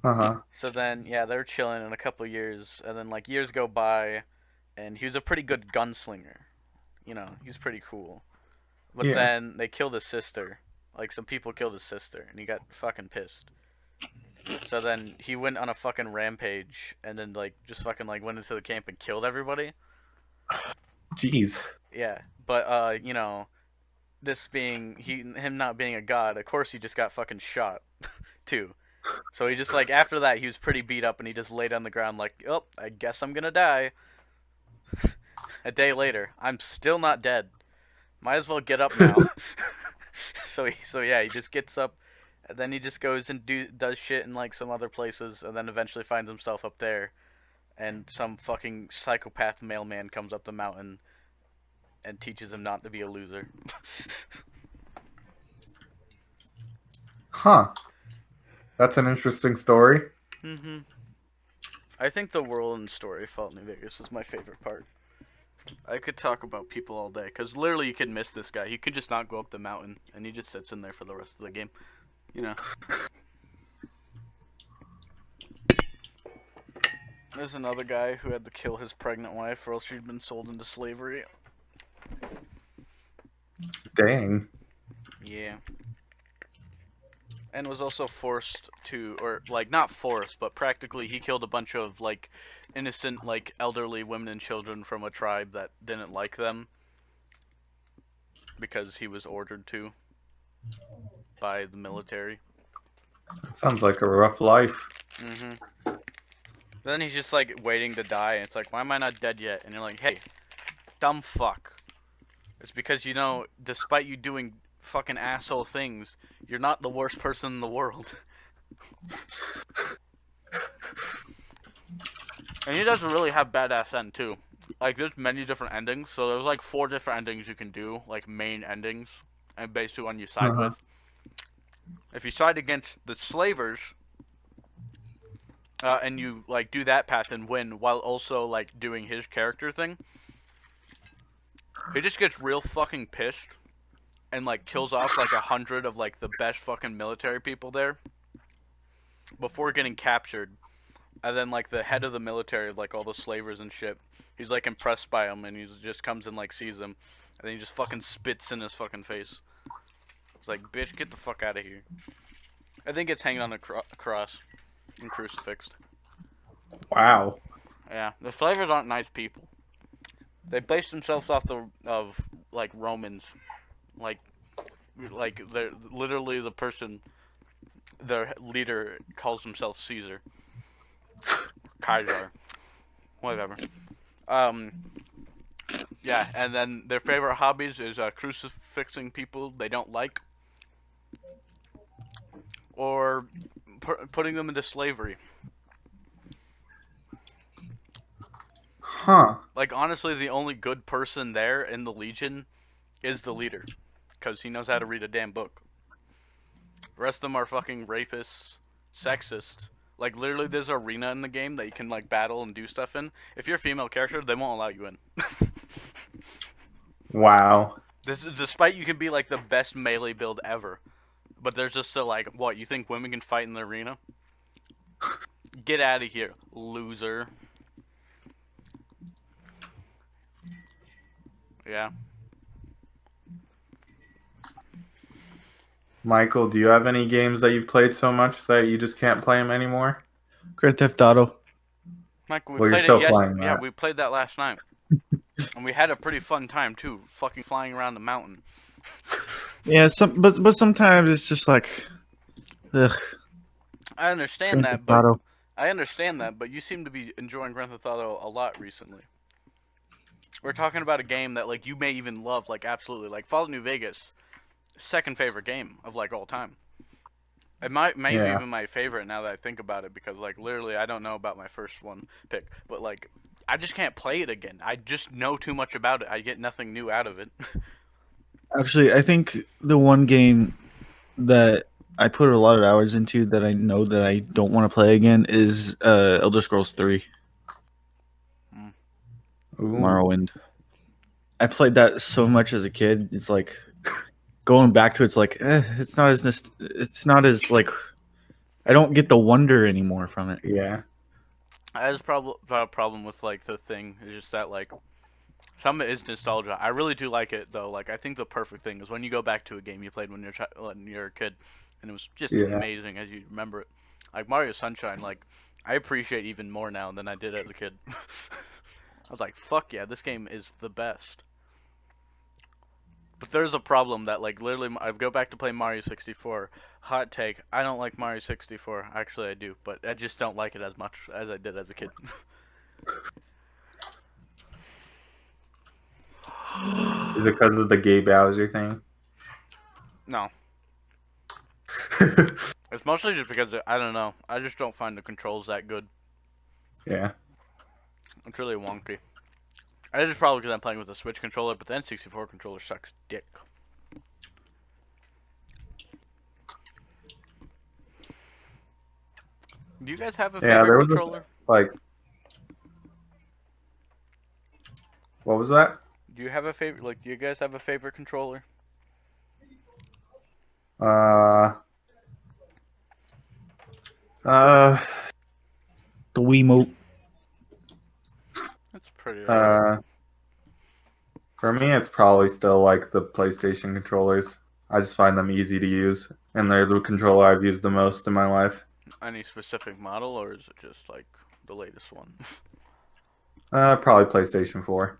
Uh-huh. So then, yeah, they're chilling in a couple of years, and then like years go by, and he was a pretty good gunslinger. You know, he's pretty cool. But Yeah. then they killed his sister. Like some people killed his sister, and he got fucking pissed. So then he went on a fucking rampage, and then like just fucking like went into the camp and killed everybody. Jeez. Yeah, but you know, this being him not being a god, of course he just got fucking shot, too. So he just like after that he was pretty beat up, and he just laid on the ground like, oh, I guess I'm gonna die. A day later, I'm still not dead. Might as well get up now. So yeah, he just gets up, and then he just goes and does shit in like some other places, and then eventually finds himself up there, and some fucking psychopath mailman comes up the mountain and teaches him not to be a loser. Huh. That's an interesting story. Mm-hmm. I think the world and story of Fallout New Vegas is my favorite part. I could talk about people all day, because literally you could miss this guy. He could just not go up the mountain, and he just sits in there for the rest of the game. You know. There's another guy who had to kill his pregnant wife, or else she'd been sold into slavery. Dang. Yeah. And was also forced to, or like not forced, but practically he killed a bunch of like innocent, like elderly women and children from a tribe that didn't like them because he was ordered to by the military. Sounds like a rough life. Mm-hmm. Then he's just like waiting to die, and it's like, why am I not dead yet? And you're like, hey, dumb fuck. It's because, you know, despite you doing fucking asshole things, you're not the worst person in the world. And he doesn't really have badass end too. Like there's many different endings, so there's like 4 different endings you can do, like main endings, and based on you side Uh-huh. with. If you side against the slavers, and you like do that path and win while also like doing his character thing, he just gets real fucking pissed and like kills off like 100 of like the best fucking military people there before getting captured. And then like the head of the military, like all the slavers and shit, he's like impressed by him, and he just comes and like sees him, and then he just fucking spits in his fucking face. It's like, bitch, get the fuck out of here. I think it's hanging on a cross and crucifixed. Wow. Yeah, the slavers aren't nice people. They base themselves off of like Romans, like they're literally the person, their leader calls himself Caesar, Kaiser, whatever. Um, yeah, and then their favorite hobbies is crucifixing people they don't like, or putting them into slavery. Huh. Like honestly, the only good person there in the Legion is the leader, because he knows how to read a damn book. The rest of them are fucking rapists, sexist. Like literally, there's an arena in the game that you can like battle and do stuff in. If you're a female character, they won't allow you in. Wow. Despite you can be like the best melee build ever, but there's just so like, what, you think women can fight in the arena? Get out of here, loser. Yeah. Michael, do you have any games that you've played so much that you just can't play them anymore? Grand Theft Auto. Michael, we Well, you're played it. still Yes, playing yeah, that. we played that last night, and we had a pretty fun time too. Fucking flying around the mountain. Yeah, but sometimes it's just like, ugh, I understand Grand Theft that, but Auto. you seem to be enjoying Grand Theft Auto a lot recently. We're talking about a game that like you may even love, like absolutely, like Fallout New Vegas, second favorite game of like all time. It might maybe Yeah. even my favorite now that I think about it, because like literally I don't know about my first one pick, but like I just can't play it again. I just know too much about it. I get nothing new out of it. Actually, I think the one game that I put a lot of hours into that I know that I don't want to play again is Elder Scrolls 3, Ooh. Morrowind. I played that so much as a kid. It's like going back to it's like it's not as it's not as like I don't get the wonder anymore from it. Yeah. I have a problem with like the thing is just that like some of it is nostalgia. I really do like it though. Like I think the perfect thing is when you go back to a game you played when you're a kid, and it was just Yeah. amazing as you remember it. Like Mario Sunshine, like I appreciate even more now than I did as a kid. I was like, fuck yeah, this game is the best. But there's a problem that like literally I go back to play Mario 64. Hot take, I don't like Mario 64. Actually, I do, but I just don't like it as much as I did as a kid. Is it because of the gay Bowser thing? No, it's mostly just because I don't know. I just don't find the controls that good. Yeah. It's really wonky. I just probably because I'm playing with a Switch controller, but the N64 controller sucks dick. Do you guys have a Yeah, favorite there was controller? like, what was that? Do you have a favorite? Like, do you guys have a favorite controller? Uh, uh, The Wiimote. That's pretty alright. uh, for me, it's probably still like the PlayStation controllers. I just find them easy to use, and they're the controller I've used the most in my life. Any specific model, or is it just like the latest one? Probably PlayStation 4.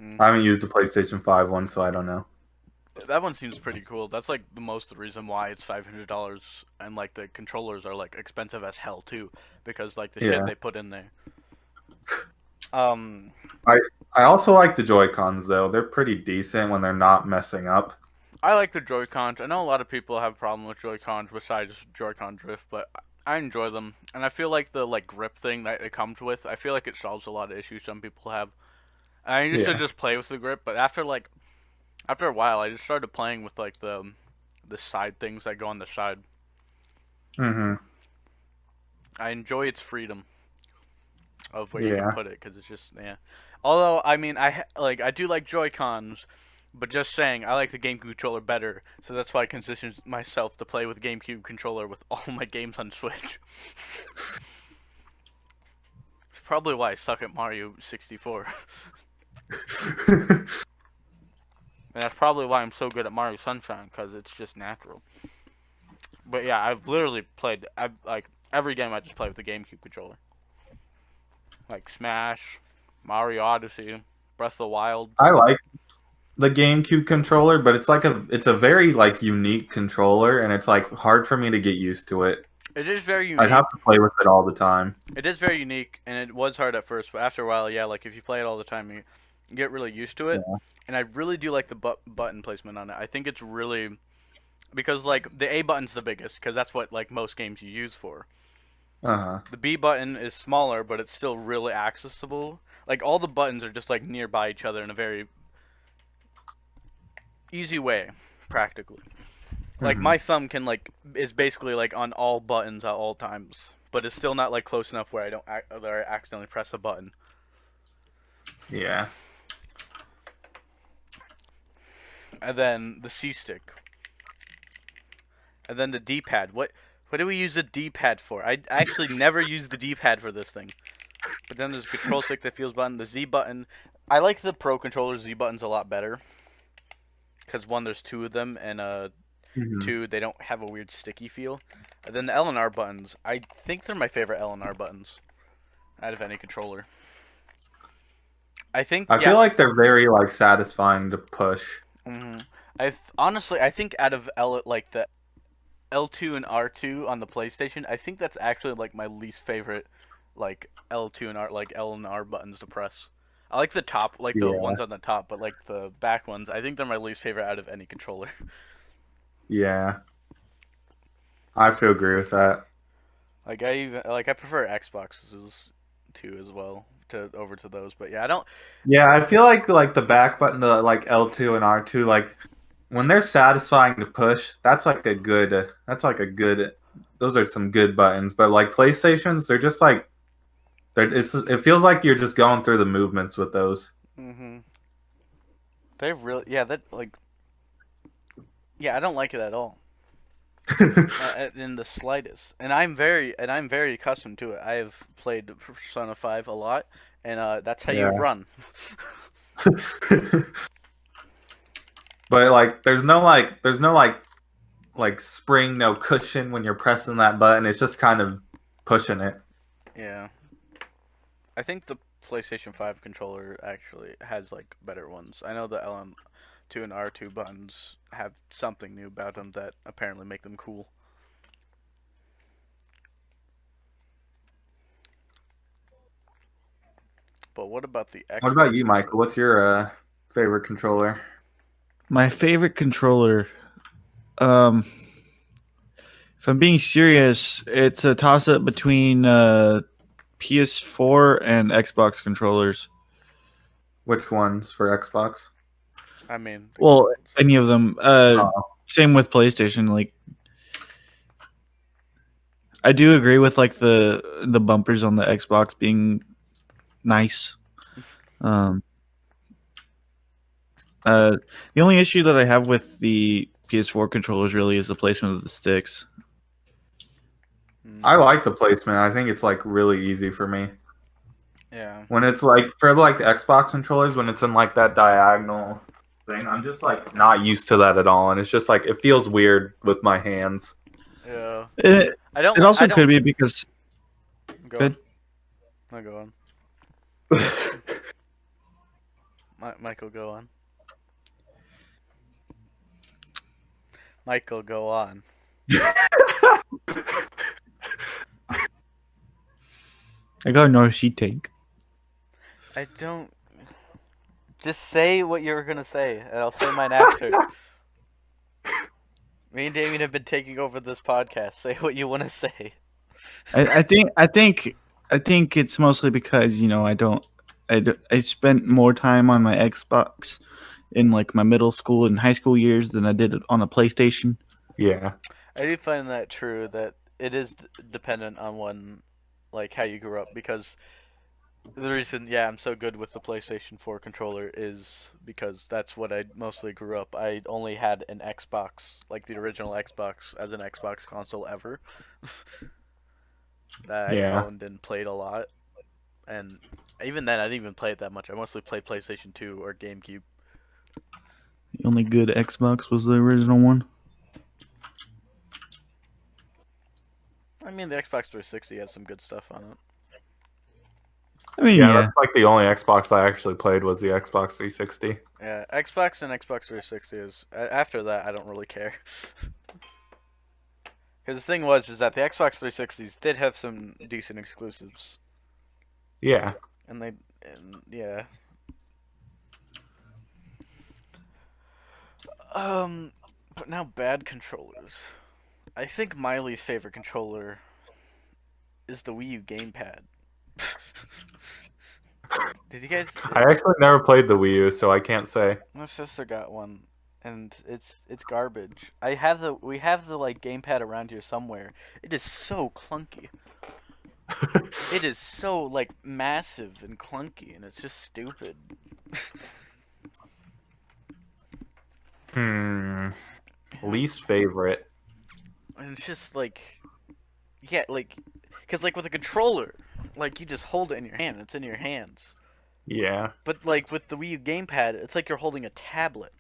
Mm. I haven't used the PlayStation 5 one, so I don't know. That one seems pretty cool. That's like the most the reason why it's $500, and like the controllers are like expensive as hell too, because like the shit Yeah. they put in there. Um, I also like the Joy-Cons though. They're pretty decent when they're not messing up. I like the Joy-Cons. I know a lot of people have a problem with Joy-Cons besides Joy-Con drift, but I enjoy them, and I feel like the like grip thing that it comes with, I feel like it solves a lot of issues some people have. I used to Yeah. just play with the grip, but after a while, I just started playing with like the side things that go on the side. Mm-hmm. I enjoy its freedom of where you can Yeah. put it, because it's just yeah. Although I mean I do like Joy Cons, but just saying I like the GameCube controller better, so that's why I conditioned myself to play with GameCube controller with all my games on Switch. It's probably why I suck at Mario 64, and that's probably why I'm so good at Mario Sunshine, because it's just natural. But yeah, I've literally played I've like every game I just play with the GameCube controller, like Smash, Mario Odyssey, Breath of the Wild. I like the GameCube controller, but it's a very like unique controller, and it's like hard for me to get used to it. It is very I'd unique. have to play with it all the time. It is very unique, and it was hard at first, but after a while, yeah, like if you play it all the time, you get really used to it. Yeah. And I really do like the button placement on it. I think it's really because like the A button's the biggest, because that's what like most games you use for. Uh-huh. The B button is smaller, but it's still really accessible. Like all the buttons are just like nearby each other in a very easy way, practically. Like Mhm. my thumb can like is basically like on all buttons at all times, but it's still not like close enough where I accidentally press a button. Yeah. And then the C stick, and then the D pad. What do we use the D pad for? I actually never used the D pad for this thing. But then there's a control stick that feels button, the Z button. I like the Pro controller Z buttons a lot better, because one, there's two of them, and Mhm. Two, they don't have a weird sticky feel. And then the L and R buttons, I think they're my favorite L and R buttons out of any controller. I think, I yeah. feel like they're very like satisfying to push. I honestly, I think out of L like the L2 and R2 on the PlayStation, I think that's actually like my least favorite, like L2 and R, like L and R buttons to press. I like the top, like the Yeah, ones on the top, but like the back ones, I think they're my least favorite out of any controller. yeah, I have to agree with that. Like I prefer Xboxes too as well to over to those, but yeah, I don't. Yeah, I feel like the back button, the like L2 and R2, like when they're satisfying to push, that's like a good. Those are some good buttons. But like PlayStations, they're just like it feels like you're just going through the movements with those. Mhm. They're really yeah that like yeah I don't like it at all. In the slightest. And I'm very accustomed to it. I have played Persona 5 a lot, and that's how you Yeah. run. But like there's no like spring, no cushion when you're pressing that button. It's just kind of pushing it. Yeah. I think the PlayStation 5 controller actually has like better ones. I know the LM2 and R2 buttons have something new about them that apparently make them cool. But what about the What about Xbox you, Michael? controller? What's your favorite controller? My favorite controller. Um, if I'm being serious, it's a toss up between PS4 and Xbox controllers. Which ones for Xbox? I mean, the good Well, ones. any of them. Oh, Same with PlayStation. Like, I do agree with like the bumpers on the Xbox being nice. Um, the only issue that I have with the PS4 controllers really is the placement of the sticks. I Mm, like the placement. I think it's like really easy for me. yeah. When it's like for like the Xbox controllers, when it's in like that diagonal thing, I'm just like not used to that at all, and it's just like it feels weird with my hands. Yeah. It, I don't it like. I also don't. could be because Go on. good. No, go on. Michael, go on. Michael, go on. I got no sheet tank. I don't. Just say what you were gonna say, and I'll say mine after. Me and Damien have been taking over this podcast. Say what you want to say. I think it's mostly because I spent more time on my Xbox in like my middle school and high school years than I did on a PlayStation. Yeah, I do find that true. That it is dependent on one, like how you grew up. Because the reason, yeah, I'm so good with the PlayStation 4 controller is because that's what I mostly grew up. I only had an Xbox, like the original Xbox, as an Xbox console ever that I yeah. owned and played a lot. And even then, I didn't even play it that much. I mostly played PlayStation 2 or GameCube. The only good Xbox was the original one. I mean, the Xbox 360 has some good stuff on it. I mean, Yeah, yeah. that's like the only Xbox I actually played was the Xbox 360. Yeah, Xbox and Xbox 360 is. After that, I don't really care. Because the thing is that the Xbox 360s did have some decent exclusives, Yeah, and yeah. But now bad controllers. I think Miley's favorite controller is the Wii U gamepad. Did you guys? I actually never played the Wii U, so I can't say. My sister got one, and it's garbage. We have the like gamepad around here somewhere. It is so clunky. It is so like massive and clunky, and it's just stupid. Hmm. Like, Least favorite. and it's just like, yeah, like, cause like with a controller, like you just hold it in your hand. It's in your hands. Yeah. But like with the Wii U gamepad, it's like you're holding a tablet.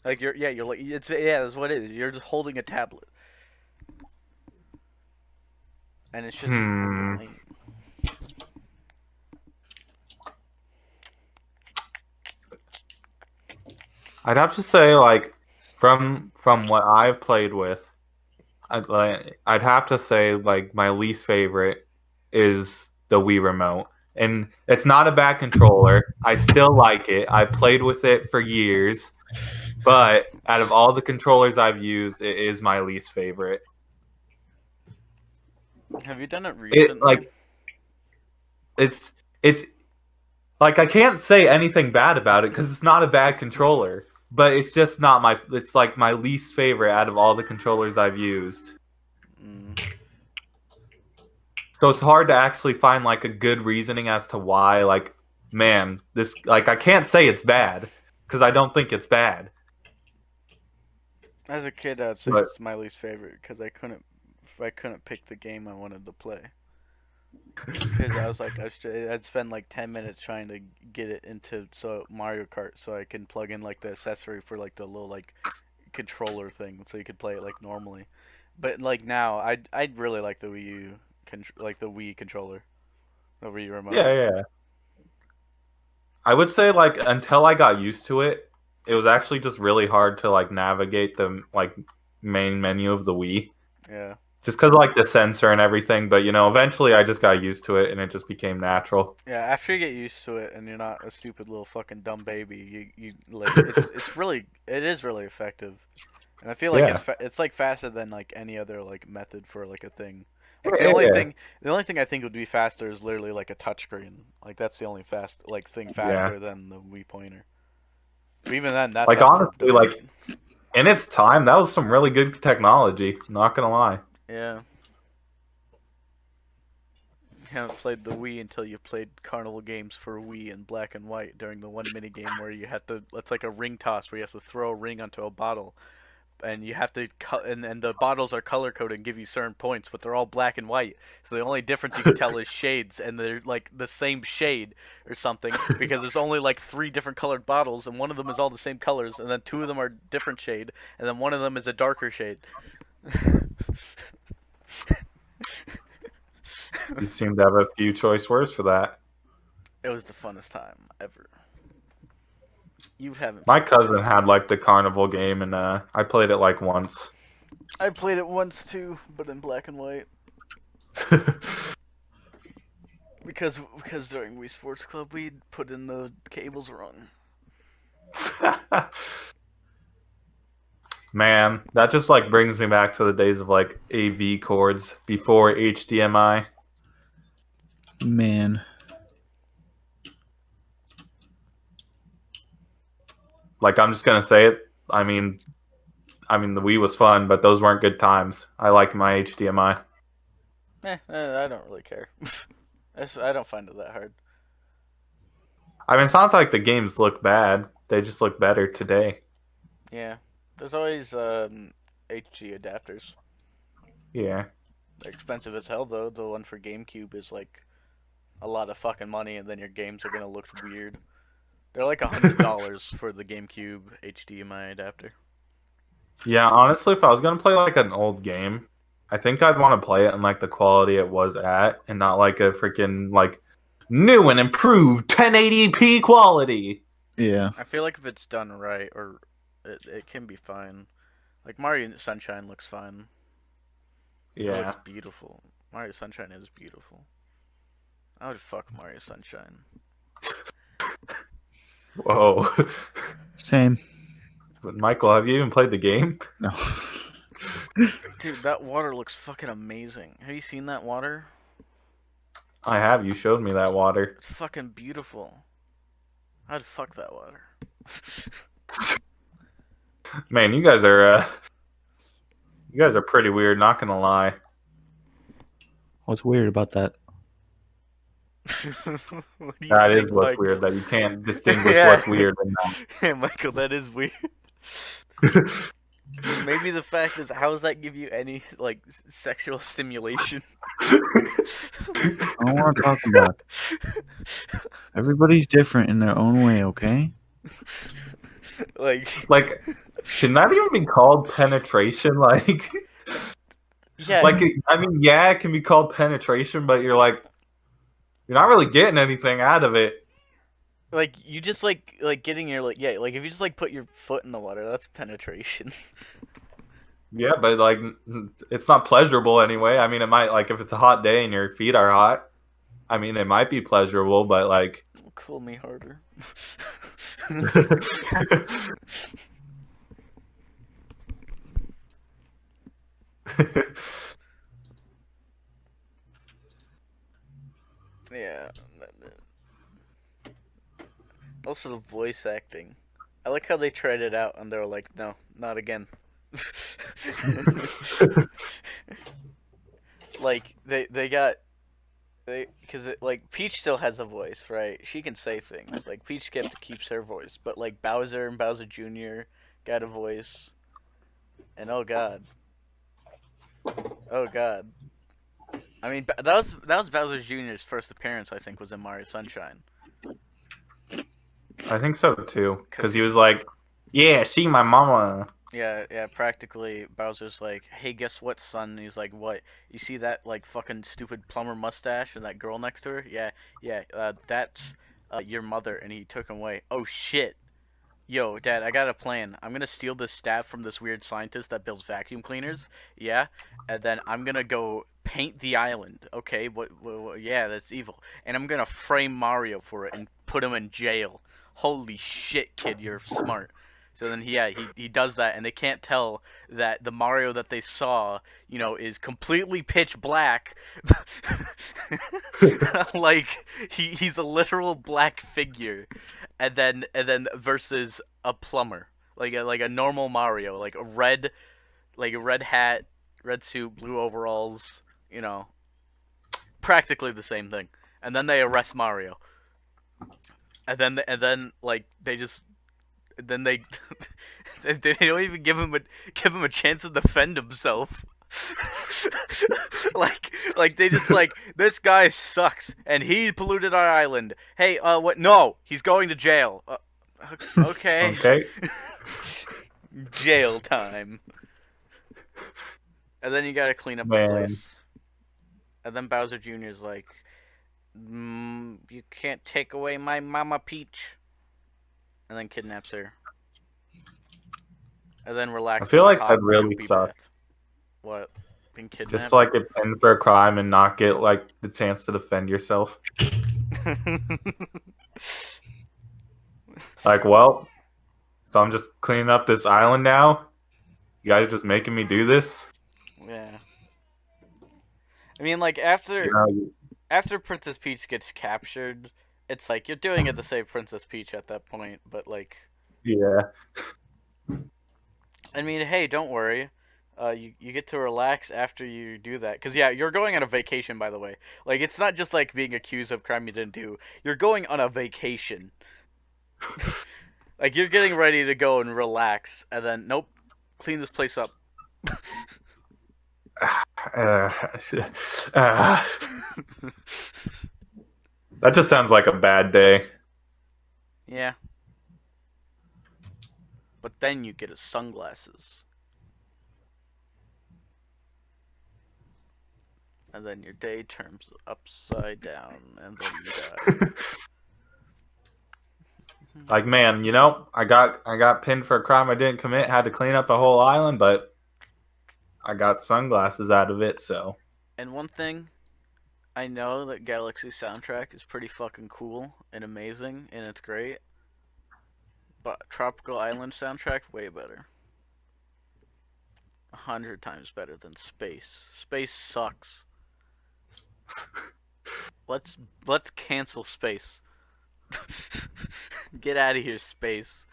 Like you're like that's what it is. You're just holding a tablet, and it's just super Hmm. lame. I'd have to say, like, from what I've played with, I'd have to say like my least favorite is the Wii remote. And it's not a bad controller. I still like it. I played with it for years, but out of all the controllers I've used, it is my least favorite. Have you done it It recently? like it's like I can't say anything bad about it because it's not a bad controller, but it's just not my. It's like my least favorite out of all the controllers I've used. Mm. So it's hard to actually find like a good reasoning as to why. Like, man, this like I can't say it's bad because I don't think it's bad. As a kid, I'd say But it's my least favorite because I couldn't pick the game I wanted to play. Because I was like, I'd spend like 10 minutes trying to get it into Mario Kart so I can plug in like the accessory for like the little like controller thing so you could play it like normally. But like now, I'd really like the Wii U, like the Wii controller, the Wii remote. yeah, yeah, I would say like until I got used to it, it was actually just really hard to like navigate the like main menu of the Wii. Yeah. Just because like the sensor and everything, but eventually I just got used to it and it just became natural. Yeah, after you get used to it and you're not a stupid little fucking dumb baby, you like it is really effective. And I feel like Yeah, it's like faster than like any other like method for like a thing. Like yeah, yeah, the only thing I think would be faster is literally like a touchscreen. Like that's the only thing yeah. faster than the Wii pointer. But even then, that's Like up for honestly, debate. like in its time, that was some really good technology. Not gonna lie. Yeah. You haven't played the Wii until you played Carnival Games for Wii in black and white during the one mini game where you have to. It's like a ring toss where you have to throw a ring onto a bottle, and you have to and the bottles are color coded and give you certain points, but they're all black and white. So the only difference you can tell is shades, and they're like the same shade or something because there's only like three different colored bottles, and one of them is all the same colors, and then two of them are different shade, and then one of them is a darker shade. You seem to have a few choice words for that. It was the funnest time ever. You haven't My played it cousin yet. had like the carnival game, and I played it like once. I played it once too, but in black and white. Because during Wii Sports Club we'd put in the cables wrong. Man, that just like brings me back to the days of like AV cords before HDMI. Man, Like I'm just gonna say it. I mean the Wii was fun, but those weren't good times. I like my HDMI. I don't really care. I don't find it that hard. I mean, it's not like the games look bad; they just look better today. Yeah, there's always HG adapters. Yeah, They're expensive as hell though. The one for GameCube is like a lot of fucking money, and then your games are gonna look weird. They're like $100 for the GameCube HDMI adapter. yeah. Honestly, if I was gonna play like an old game, I think I'd want to play it in like the quality it was at, and not like a freaking like new and improved 1080p quality. yeah, I feel like if it's done right, or it can be fine. Like Mario Sunshine looks fine. It looks Yeah. beautiful. Mario Sunshine is beautiful. I would fuck Mario Sunshine. Whoa. same. But Michael, have you even played the game? No, Dude, that water looks fucking amazing. Have you seen that water? I have. You showed me that water. It's fucking beautiful. I'd fuck that water. Man, you guys are pretty weird. Not gonna lie. what's weird about that? What do you That is think, what's Michael? weird. That you can't distinguish Yeah. what's weird and Yeah, Michael, that is weird. not. Maybe the fact is, how does that give you any like sexual stimulation? I don't want to talk about it. Everybody's different in their own way, okay? Like, can that even be called penetration? Like, yeah, like I mean, yeah, it can be called penetration, but you're not really getting anything out of it. like you just like getting your like yeah like if you just like put your foot in the water, that's penetration. Yeah, but like, it's not pleasurable anyway. I mean, it might like if it's a hot day and your feet are hot. I mean, it might be pleasurable, but like, Cool me harder. Yeah. Also the voice acting. I like how they tried it out and they were like, no, not again. Like they got they because like Peach still has a voice, right? She can say things. Like Peach keeps her voice, but like Bowser and Bowser Jr. got a voice, and oh god. I mean, that was Bowser Jr.'s first appearance. I think was in Mario Sunshine. I think so too, because Cause he was like, "Yeah, see my mama." yeah, practically Bowser's like, hey, guess what, son? And he's like, what? You see that like fucking stupid plumber mustache and that girl next to her? Yeah, that's your mother. And he took him away. Oh shit. Yo, Dad, I got a plan. I'm gonna steal this staff from this weird scientist that builds vacuum cleaners. Yeah, and then I'm gonna go paint the island. Okay, what? Yeah, that's evil. And I'm gonna frame Mario for it and put him in jail. Holy shit, kid, you're smart. So then, yeah, he does that, and they can't tell that the Mario that they saw, is completely pitch black. Like he's a literal black figure, and then versus a plumber, like a normal Mario, like a red hat, red suit, blue overalls, practically the same thing. And then they arrest Mario, and then like they just then they they don't even give him a chance to defend himself. like they just like, this guy sucks and he polluted our island. Hey, what? No, he's going to jail. Okay. Okay, Jail time. And then you gotta clean up the man. place. And then Bowser Jr.'s like, you can't take away my Mama Peach. And then kidnaps her. And then I relaxed in feel a like hot that really goopy sucks. bath. What? Being Just kidnapped? to, like get pinned for a crime and not get like the chance to defend yourself. Like, well, so I'm just cleaning up this island now. You guys just making me do this. Yeah. I mean, like You after know? after Princess Peach gets captured, it's like you're doing it to save Princess Peach at that point. But like, Yeah. I mean, hey, don't worry. You get to relax after you do that. Because, yeah, you're going on a vacation, by the way. Like, it's not just like being accused of crime you didn't do. You're going on a vacation. Like, you're getting ready to go and relax, and then, nope, clean this place up. Uh, uh, that just sounds like a bad day. Yeah. But then you get his sunglasses. And then your day turns upside down, and then you die. Like, man, I got pinned for a crime I didn't commit. Had to clean up the whole island, but I got sunglasses out of it. So And one thing, I know that Galaxy soundtrack is pretty fucking cool and amazing, and it's great. But Tropical Island soundtrack, way better. 100 times better than Space. Space sucks. Let's let's cancel Space. Get out of here, Space.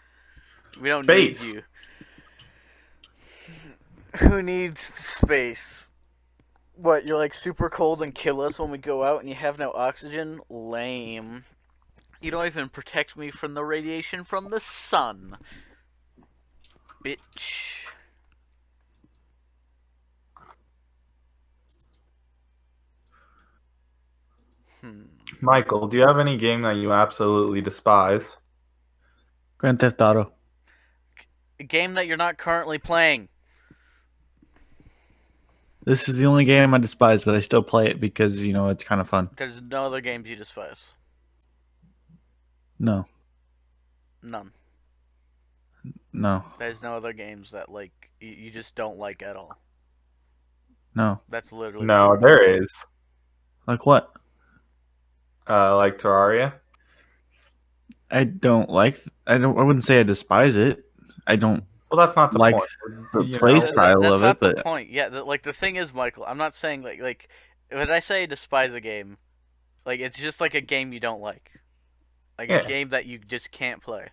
We don't need space. you. Who needs space? What, you're like super cold and kill us when we go out and you have no oxygen? Lame. You don't even protect me from the radiation from the sun. Bitch. Michael, do you have any game that you absolutely despise? Grand Theft Auto. A game that you're not currently playing. This is the only game I despise, but I still play it because it's kind of fun. There's no other games you despise. No, None. no, There's no other games that like you just don't like at all. no. That's literally No, true. there is. Like what? Like Terraria. I don't like. I wouldn't say I despise it. I don't Well, that's not the like point. the You play know, style That's of not it, the but point. Yeah, the thing is, Michael, I'm not saying like when I say despise a game, like it's just like a game you don't like a yeah. game that you just can't play.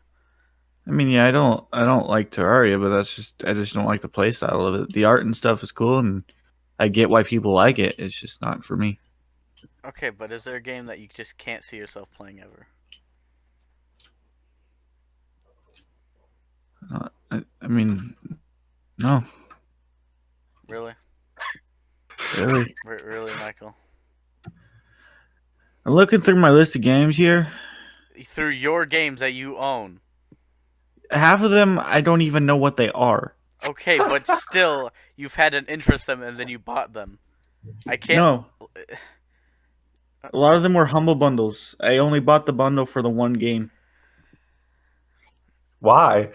I mean, yeah, I don't like Terraria, but I just don't like the play style of it. The art and stuff is cool, and I get why people like it. It's just not for me. Okay, but is there a game that you just can't see yourself playing ever? I mean, no, Really, really. really, Michael? I'm looking through my list of games here. Through your games that you own. Half of them I don't even know what they are. Okay, but still, you've had an interest in them and then you bought them. I can't. No, a lot of them were humble bundles. I only bought the bundle for the one game. Why?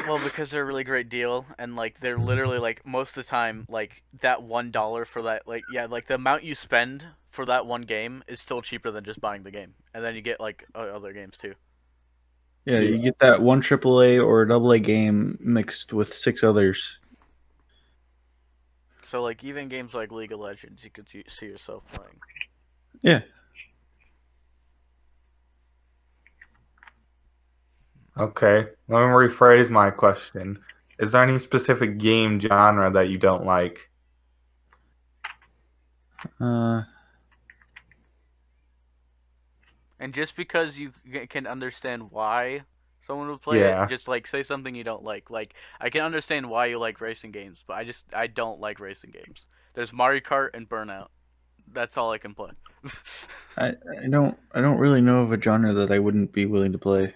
Well, because they're a really great deal, and like they're literally like most of the time like that $1 for that like the amount you spend for that one game is still cheaper than just buying the game, and then you get like other games too. Yeah, you get that one AAA or AA game mixed with 6 others. So like even games like League of Legends, you could see yourself playing. Yeah. Okay, let me rephrase my question. Is there any specific game genre that you don't like? Uh, And just because you can understand why someone would play Yeah. it, just like say something you don't like. Like I can understand why you like racing games, but I don't like racing games. There's Mario Kart and Burnout. That's all I can play. I don't really know of a genre that I wouldn't be willing to play.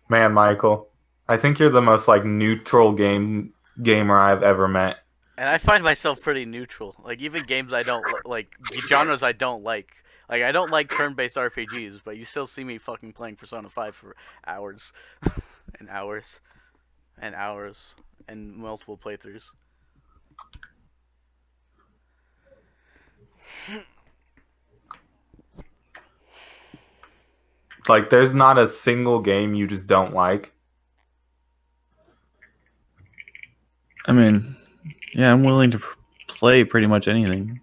Man, Michael, I think you're the most like neutral gamer I've ever met. And I find myself pretty neutral. Like even games I don't like, genres I don't like. Like I don't like turn-based RPGs, but you still see me fucking playing Persona 5 for hours and hours and hours and multiple playthroughs. Like, there's not a single game you just don't like. I mean, yeah, I'm willing to play pretty much anything.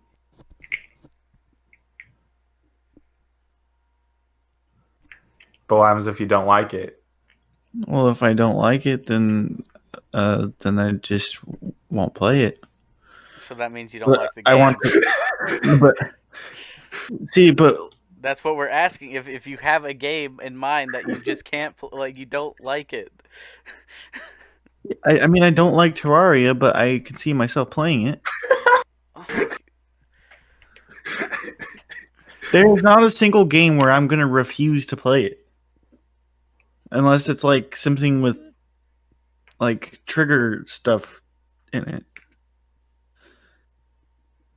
But what happens if you don't like it? Well, if I don't like it, then I just won't play it. So that means you don't like the game. I want to, but see, but That's what we're asking. If you have a game in mind that you just can't like, you don't like it. I mean, I don't like Terraria, but I can see myself playing it. There is not a single game where I'm going to refuse to play it. Unless it's like something with like trigger stuff in it.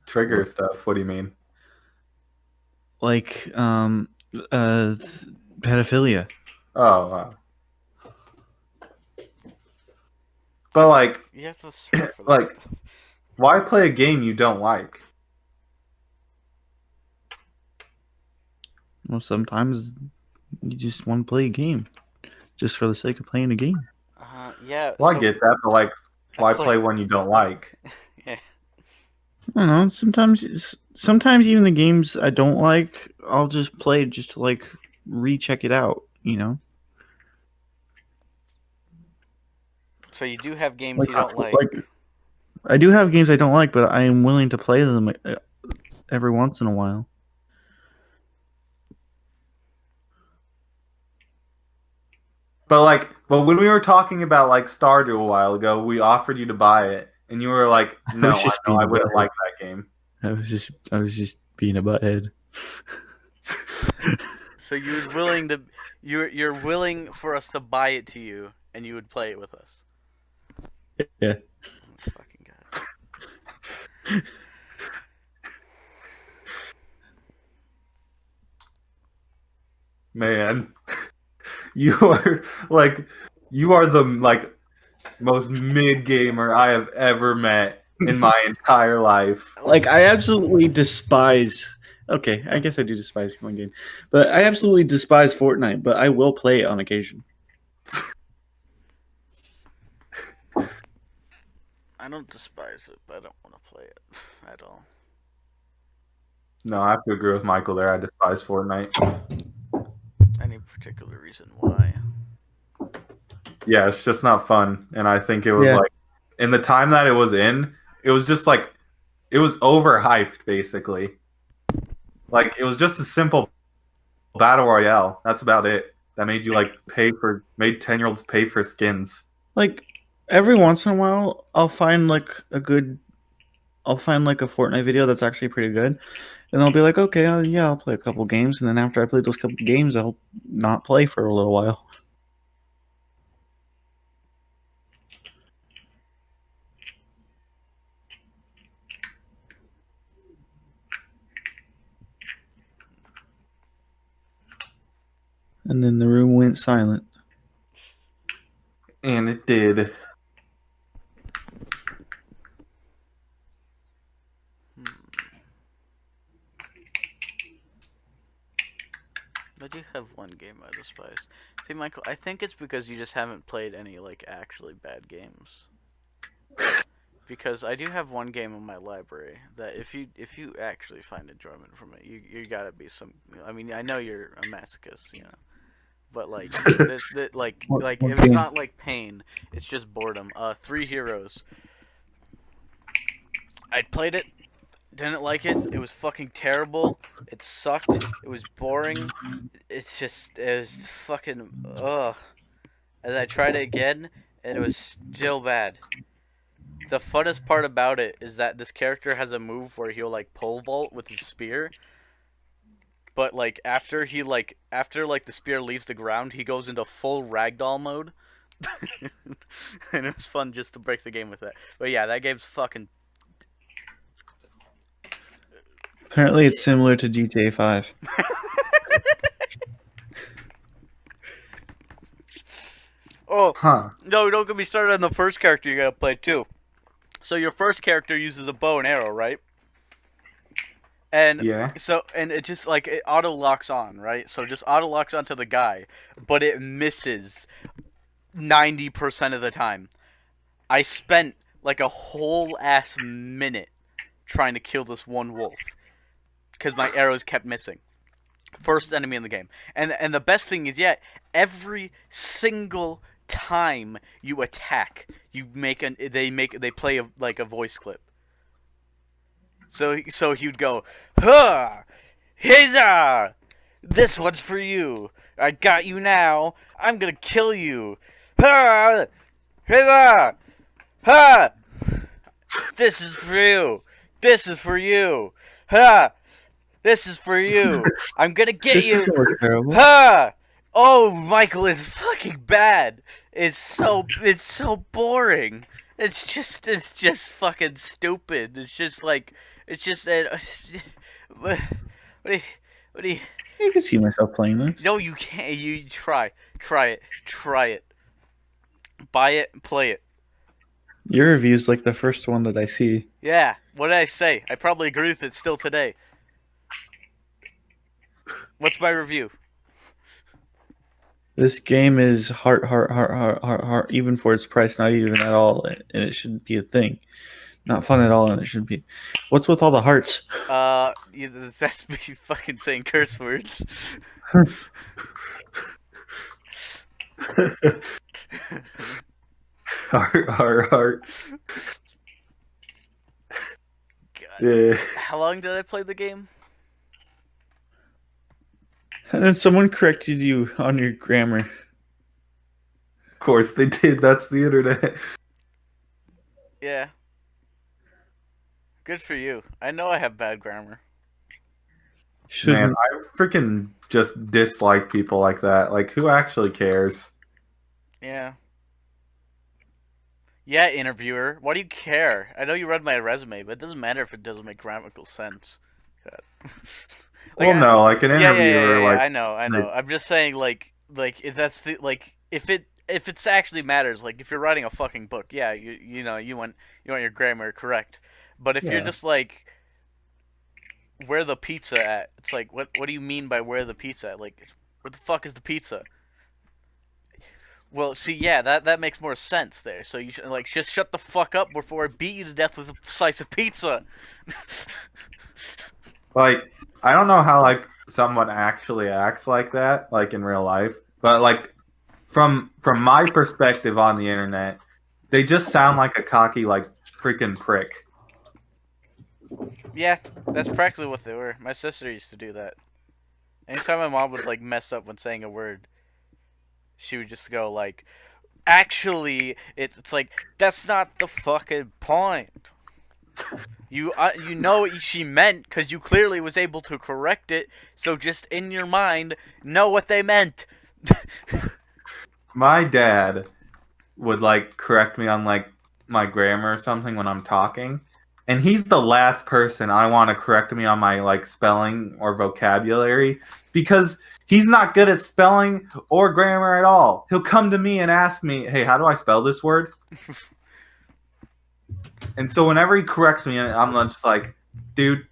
Trigger stuff. What do you mean? Like pedophilia. Oh, wow. But like, You have to swear for like, this stuff. why play a game you don't like? Well, sometimes you just want to play a game just for the sake of playing a game. Yeah. Well, so I get that, but like, why play- play one you don't like? Yeah. I don't know. Sometimes even the games I don't like, I'll just play just to like recheck it out. You know, So you do have games you don't like. I do have games I don't like, but I am willing to play them every once in a while. But when we were talking about like Stardew a while ago, we offered you to buy it, and you were like, "No, was just I know I being a wouldn't butthead. like that game." I was just being a butthead. So you would willing to you're willing for us to buy it to you, and you would play it with us. Yeah. Oh my fucking god. Man, you are like you are the most mid gamer I have ever met in my entire life. Like I absolutely despise. Okay, I guess I do despise one game, but I absolutely despise Fortnite. But I will play it on occasion. I don't despise it, but I don't want to play it at all. No, I have to agree with Michael there. I despise Fortnite. Any particular reason why? Yeah, it's just not fun. And I think it was Yeah. like in the time that it was in, it was just like it was overhyped basically. Like it was just a simple battle royale. That's about it. That made you like made 10-year-olds pay for skins. Like every once in a while, I'll find like a Fortnite video that's actually pretty good, and I'll be like, okay, I'll play a couple games, and then after I play those couple games, I'll not play for a little while. And then the room went silent. And it did. I do have one game I despise. See, Michael, I think it's because you just haven't played any like actually bad games. Because I do have one game in my library that if you actually find enjoyment from it, you gotta be some. I mean, I know you're a masochist, you know, but like What if it's game? not like pain, it's just boredom. Three Heroes. I played it, didn't like it. It was fucking terrible. It sucked. It was boring. It was fucking ugh. And I tried it again, and it was still bad. The funnest part about it is that this character has a move where he'll like pole vault with his spear, but like after the spear leaves the ground, he goes into full ragdoll mode. And it was fun just to break the game with that. But yeah, that game's fucking. Apparently, it's similar to GTA 5. Oh Huh. no! Don't get me started on the first character you gotta play too. So your first character uses a bow and arrow, right? And Yeah. and it just like it auto locks on, right? So just auto locks onto the guy, but it misses 90% of the time. I spent like a whole ass minute trying to kill this one wolf because my arrows kept missing. First enemy in the game, and the best thing is yet every single time you attack, they play like a voice clip. So he'd go, "Huh, Haza, this one's for you. I got you now. I'm gonna kill you. Huh, Haza, huh, this is for you. This is for you. Huh, this is for you. I'm gonna get This you. doesn't look terrible. Huh." Oh, Michael is fucking bad. It's so boring. It's just fucking stupid. It's just like it's just what do you, what do you I can see myself playing this. no you can't you try it buy it play it. Your review's like the first one that I see. Yeah, what did I say? I probably agree with it still today. What's my review? This game is heart, even for its price, not even at all, and it shouldn't be a thing. Not fun at all, and it shouldn't be. What's with all the hearts? That's me fucking saying curse words. Heart. God. Yeah. How long did I play the game? And then someone corrected you on your grammar. Of course they did. That's the internet. Yeah. Good for you. I know I have bad grammar. Man, Shouldn't. I freaking just dislike people like that. Like, who actually cares? Yeah. Yeah, interviewer. Why do you care? I know you read my resume, but it doesn't matter if it doesn't make grammatical sense. God. like, Well, no, like an yeah. interviewer, like, I know. I'm just saying, like if that's the like if it's actually matters, like if you're writing a fucking book, yeah, you know you want your grammar correct, but if you're yeah. just like where the pizza at, it's like what do you mean by where the pizza at? Like where the fuck is the pizza? Well, see, yeah, that makes more sense there. So you should like just shut the fuck up before I beat you to death with a slice of pizza. Like, I don't know how like someone actually acts like that, like in real life, but like from my perspective on the internet, they just sound like a cocky like freaking prick. Yeah, that's practically what they were. My sister used to do that. Anytime my mom would like mess up when saying a word, she would just go like, "Actually, it's like that's not the fucking point. You know what she meant because you clearly was able to correct it. So just in your mind, know what they meant." My dad would like correct me on like my grammar or something when I'm talking, and he's the last person I want to correct me on my like spelling or vocabulary because he's not good at spelling or grammar at all. He'll come to me and ask me, "Hey, how do I spell this word?" And so whenever he corrects me, I'm just like, "Dude,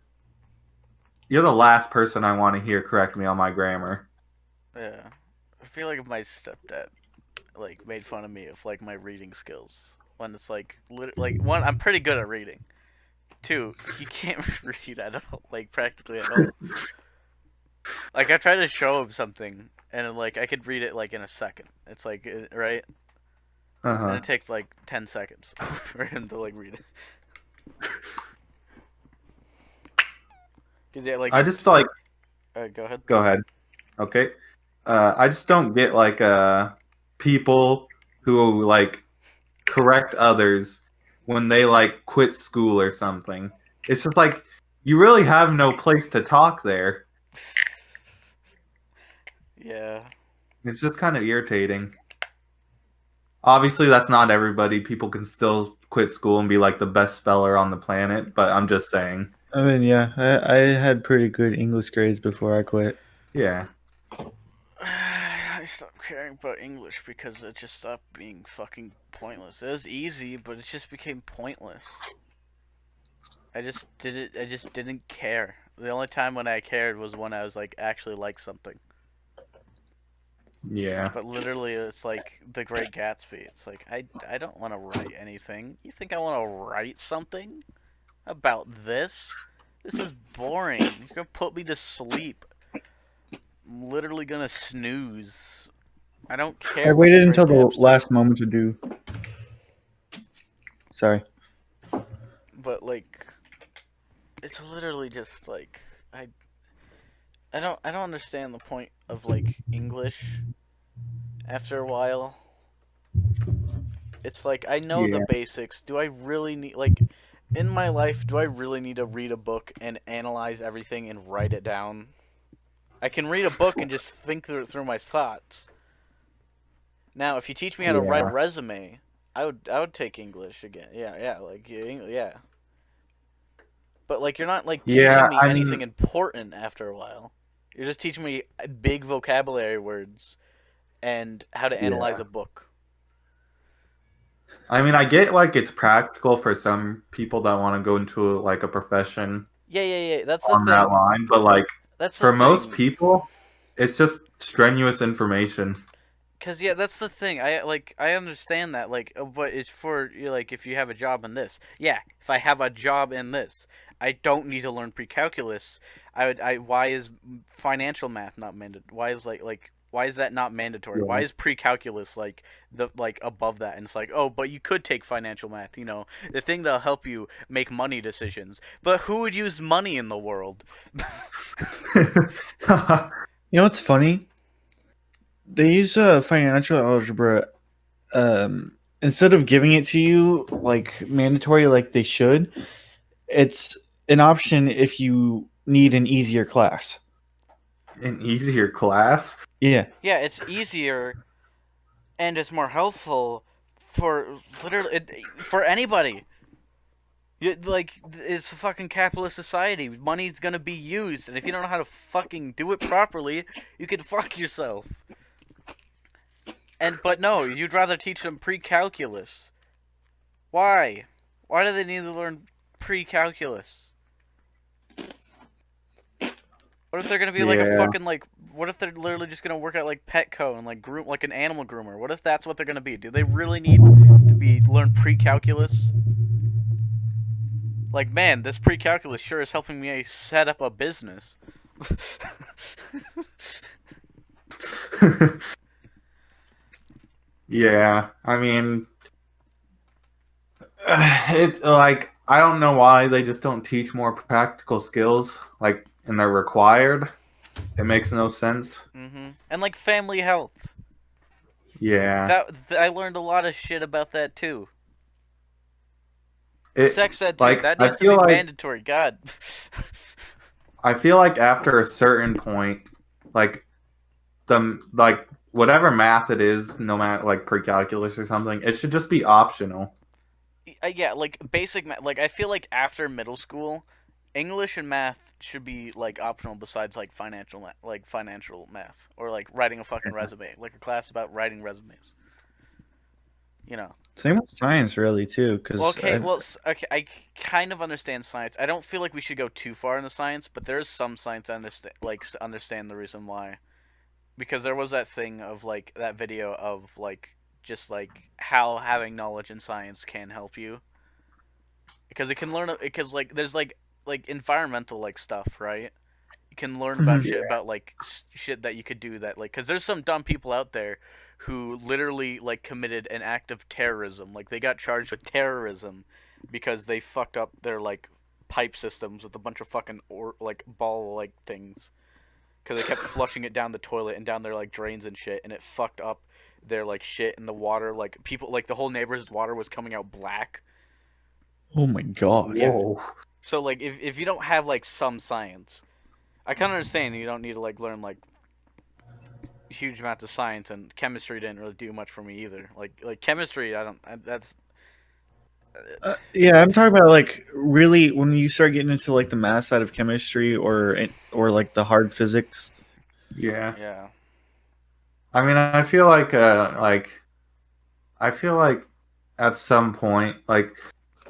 you're the last person I want to hear correct me on my grammar." Yeah, I feel like if my stepdad like made fun of me of like my reading skills when it's like like one, I'm pretty good at reading. Two, he can't read at all, like practically at all. Like I try to show him something and like I could read it like in a second. It's like right, Uh and huh. it takes like 10 seconds for him to like read it. Cause yeah, like I it's. just like Go ahead. go ahead. Okay. I just don't get like people who like correct others when they like quit school or something. It's just like you really have no place to talk there. Yeah. It's just kind of irritating. Obviously, that's not everybody. People can still quit school and be like the best speller on the planet, but I'm just saying. I mean, yeah, I had pretty good English grades before I quit. Yeah. I stopped caring about English because it just stopped being fucking pointless. It was easy, but it just became pointless. I just did it. I just didn't care. The only time when I cared was when I was like actually like something. Yeah. But literally, it's like The Great Gatsby. It's like I don't want to write anything. You think I want to write something about this? This is boring. You're gonna put me to sleep. I'm literally gonna snooze. I don't I care what The waited Great until the Gatsby. last moment to do. Sorry. But like, it's literally just like I don't understand the point of like English after a while. It's like I know the Yeah. basics. Do I really need like in my life do I really need to read a book and analyze everything and write it down? I can read a book and just think through my thoughts. Now, if you teach me how to write a Yeah. resume, I would take English again. Yeah, like yeah. But like you're not like Yeah. teaching me I anything mean, important after a while. You're just teaching me big vocabulary words and how to analyze yeah. a book. I mean, I get like it's practical for some people that want to go into like a profession Yeah. That's the on that thing. line, but like That's the for most thing. people, it's just strenuous information. Cause yeah, that's the thing. I understand that but it's for like if you have a job in this. Yeah, if I have a job in this, I don't need to learn pre-calculus. I why is financial math not mandated? Why is why is that not mandatory? Why Yeah. is pre-calculus like the like above that? And it's like, "Oh, but you could take financial math, the thing that'll help you make money decisions." But who would use money in the world? You know what's funny? They use financial algebra instead of giving it to you like mandatory like they should. It's an option if you need an easier class. An easier class? Yeah. Yeah, it's easier and it's more helpful for literally for anybody. Like, it's a fucking capitalist society. Money's gonna be used, and if you don't know how to fucking do it properly, you can fuck yourself. But no, you'd rather teach them pre-calculus. Why? Why do they need to learn pre-calculus? What if they're gonna be like a Yeah. fucking like? What if they're literally just gonna work at like Petco and like groom like an animal groomer? What if that's what they're gonna be? Do they really need to be learn pre-calculus? Like, man, this pre-calculus sure is helping me set up a business. Yeah, I mean, it's like I don't know why they just don't teach more practical skills, like, and they're required. It makes no sense. And like family health. Yeah, I learned a lot of shit about that too. it Sex ed too. like That I needs to feel be like mandatory. God. I feel like after a certain point, like like whatever math it is, no matter like pre-calculus or something, it should just be optional. Yeah, like basic math. Like I feel like after middle school, English and math should be like optional. Besides like financial math or like writing a fucking resume, like a class about writing resumes. You know. Same with science, really, too. Because Okay. I kind of understand science. I don't feel like we should go too far into science, but there's some science I understand. Like understand the reason why, because there was that thing of like that video of like just like how having knowledge in science can help you because it can learn because like there's like environmental like stuff, right? You can learn about shit about like shit that you could do that like because there's some dumb people out there who literally like committed an act of terrorism, like they got charged with terrorism because they fucked up their like pipe systems with a bunch of fucking or like ball like things because they kept flushing it down the toilet and down their like drains and shit, and it fucked up their like shit in the water. Like people, like the whole neighbor's water was coming out black. oh my god. Yeah. Whoa. So like, if you don't have like some science, I kind of understand you don't need to like learn like huge amounts of science, and chemistry didn't really do much for me either. Like chemistry, that's Yeah, I'm talking about like really when you start getting into like the math side of chemistry or like the hard physics. Yeah. yeah. I mean, I feel like at some point, like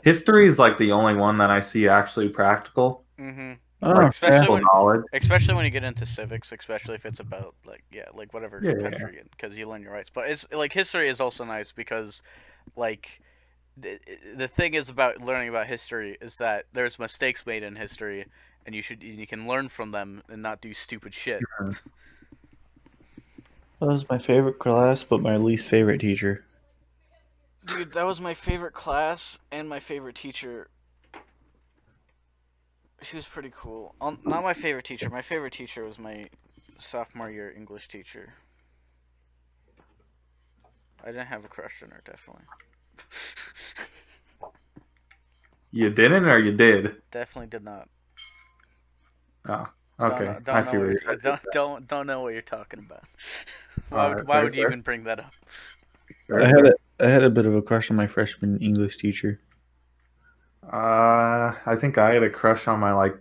history is like the only one that I see actually practical, Mhm. like Oh yeah. Especially practical when knowledge. especially when you get into civics, especially if it's about like yeah, like whatever Yeah, yeah. country, because you learn your rights. But it's like history is also nice because like the thing is about learning about history is that there's mistakes made in history, and you can learn from them and not do stupid shit. That was my favorite class, but my least favorite teacher. Dude, that was my favorite class and my favorite teacher. She was pretty cool. Not my favorite teacher. My favorite teacher was my sophomore year English teacher. I didn't have a crush on her, definitely. You didn't or you did? Definitely did not. Oh, okay. Don't I know see where you're at. don't know what you're talking about. All right, Why fair, would you sir. even bring that up? Fair, I had sir. I had a bit of a crush on my freshman English teacher. I think I had a crush on my like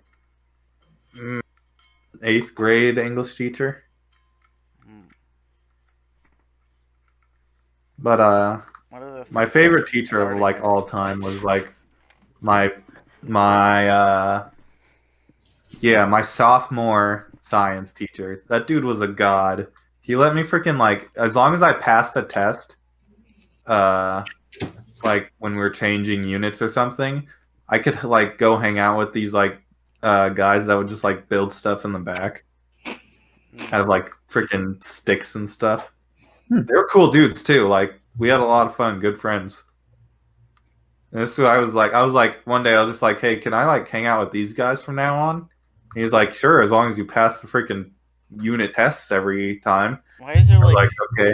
mm, eighth grade English teacher, Hmm. but What are the my things favorite teacher of already like named? all time was like my my yeah, my sophomore science teacher. That dude was a god. He let me freaking like as long as I passed a test, uh like when we were changing units or something, I could like go hang out with these like guys that would just like build stuff in the back out of like freaking sticks and stuff. Hmm. They were cool dudes too. Like we had a lot of fun, good friends. And this is what I was like one day I was just like, hey, can I like hang out with these guys from now on? And he's like, sure, as long as you pass the freaking unit tests every time. Why is there I was like like,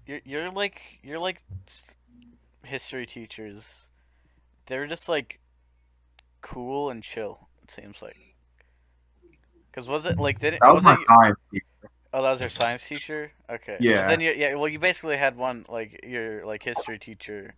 okay. you're like history teachers? They're just like cool and chill. It seems like Cause was it like didn't That was was my it? science teacher. Oh, that was your science teacher. Okay, but Yeah. then yeah, well, you basically had one like your like history teacher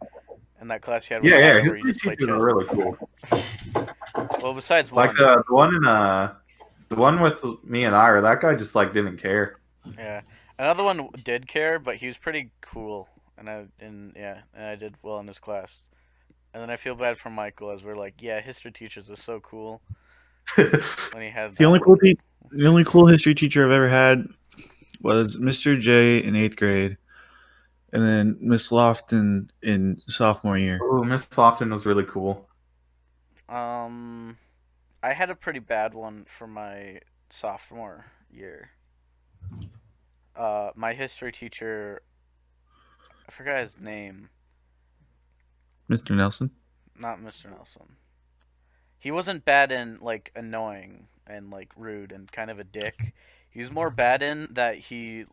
in that class you had with Yeah, yeah. Ira where you History just played teachers are chess. really cool. Well, besides Like one, the one in the one with me and Ira, that guy just like didn't care. yeah, another one did care, but he was pretty cool, and I did well in his class. And then I feel bad for Michael as we're like, yeah, history teachers are so cool when he had The only that. cool the only cool history teacher I've ever had was Mr. J in 8th grade, and then Miss Lofton in sophomore year. Oh, Miss Lofton was really cool. Um, I had a pretty bad one for my sophomore year. My history teacher, I forgot his name. Mr. Nelson. Not Mr. Nelson. He wasn't bad in like annoying and like rude and kind of a dick. He was more bad in that he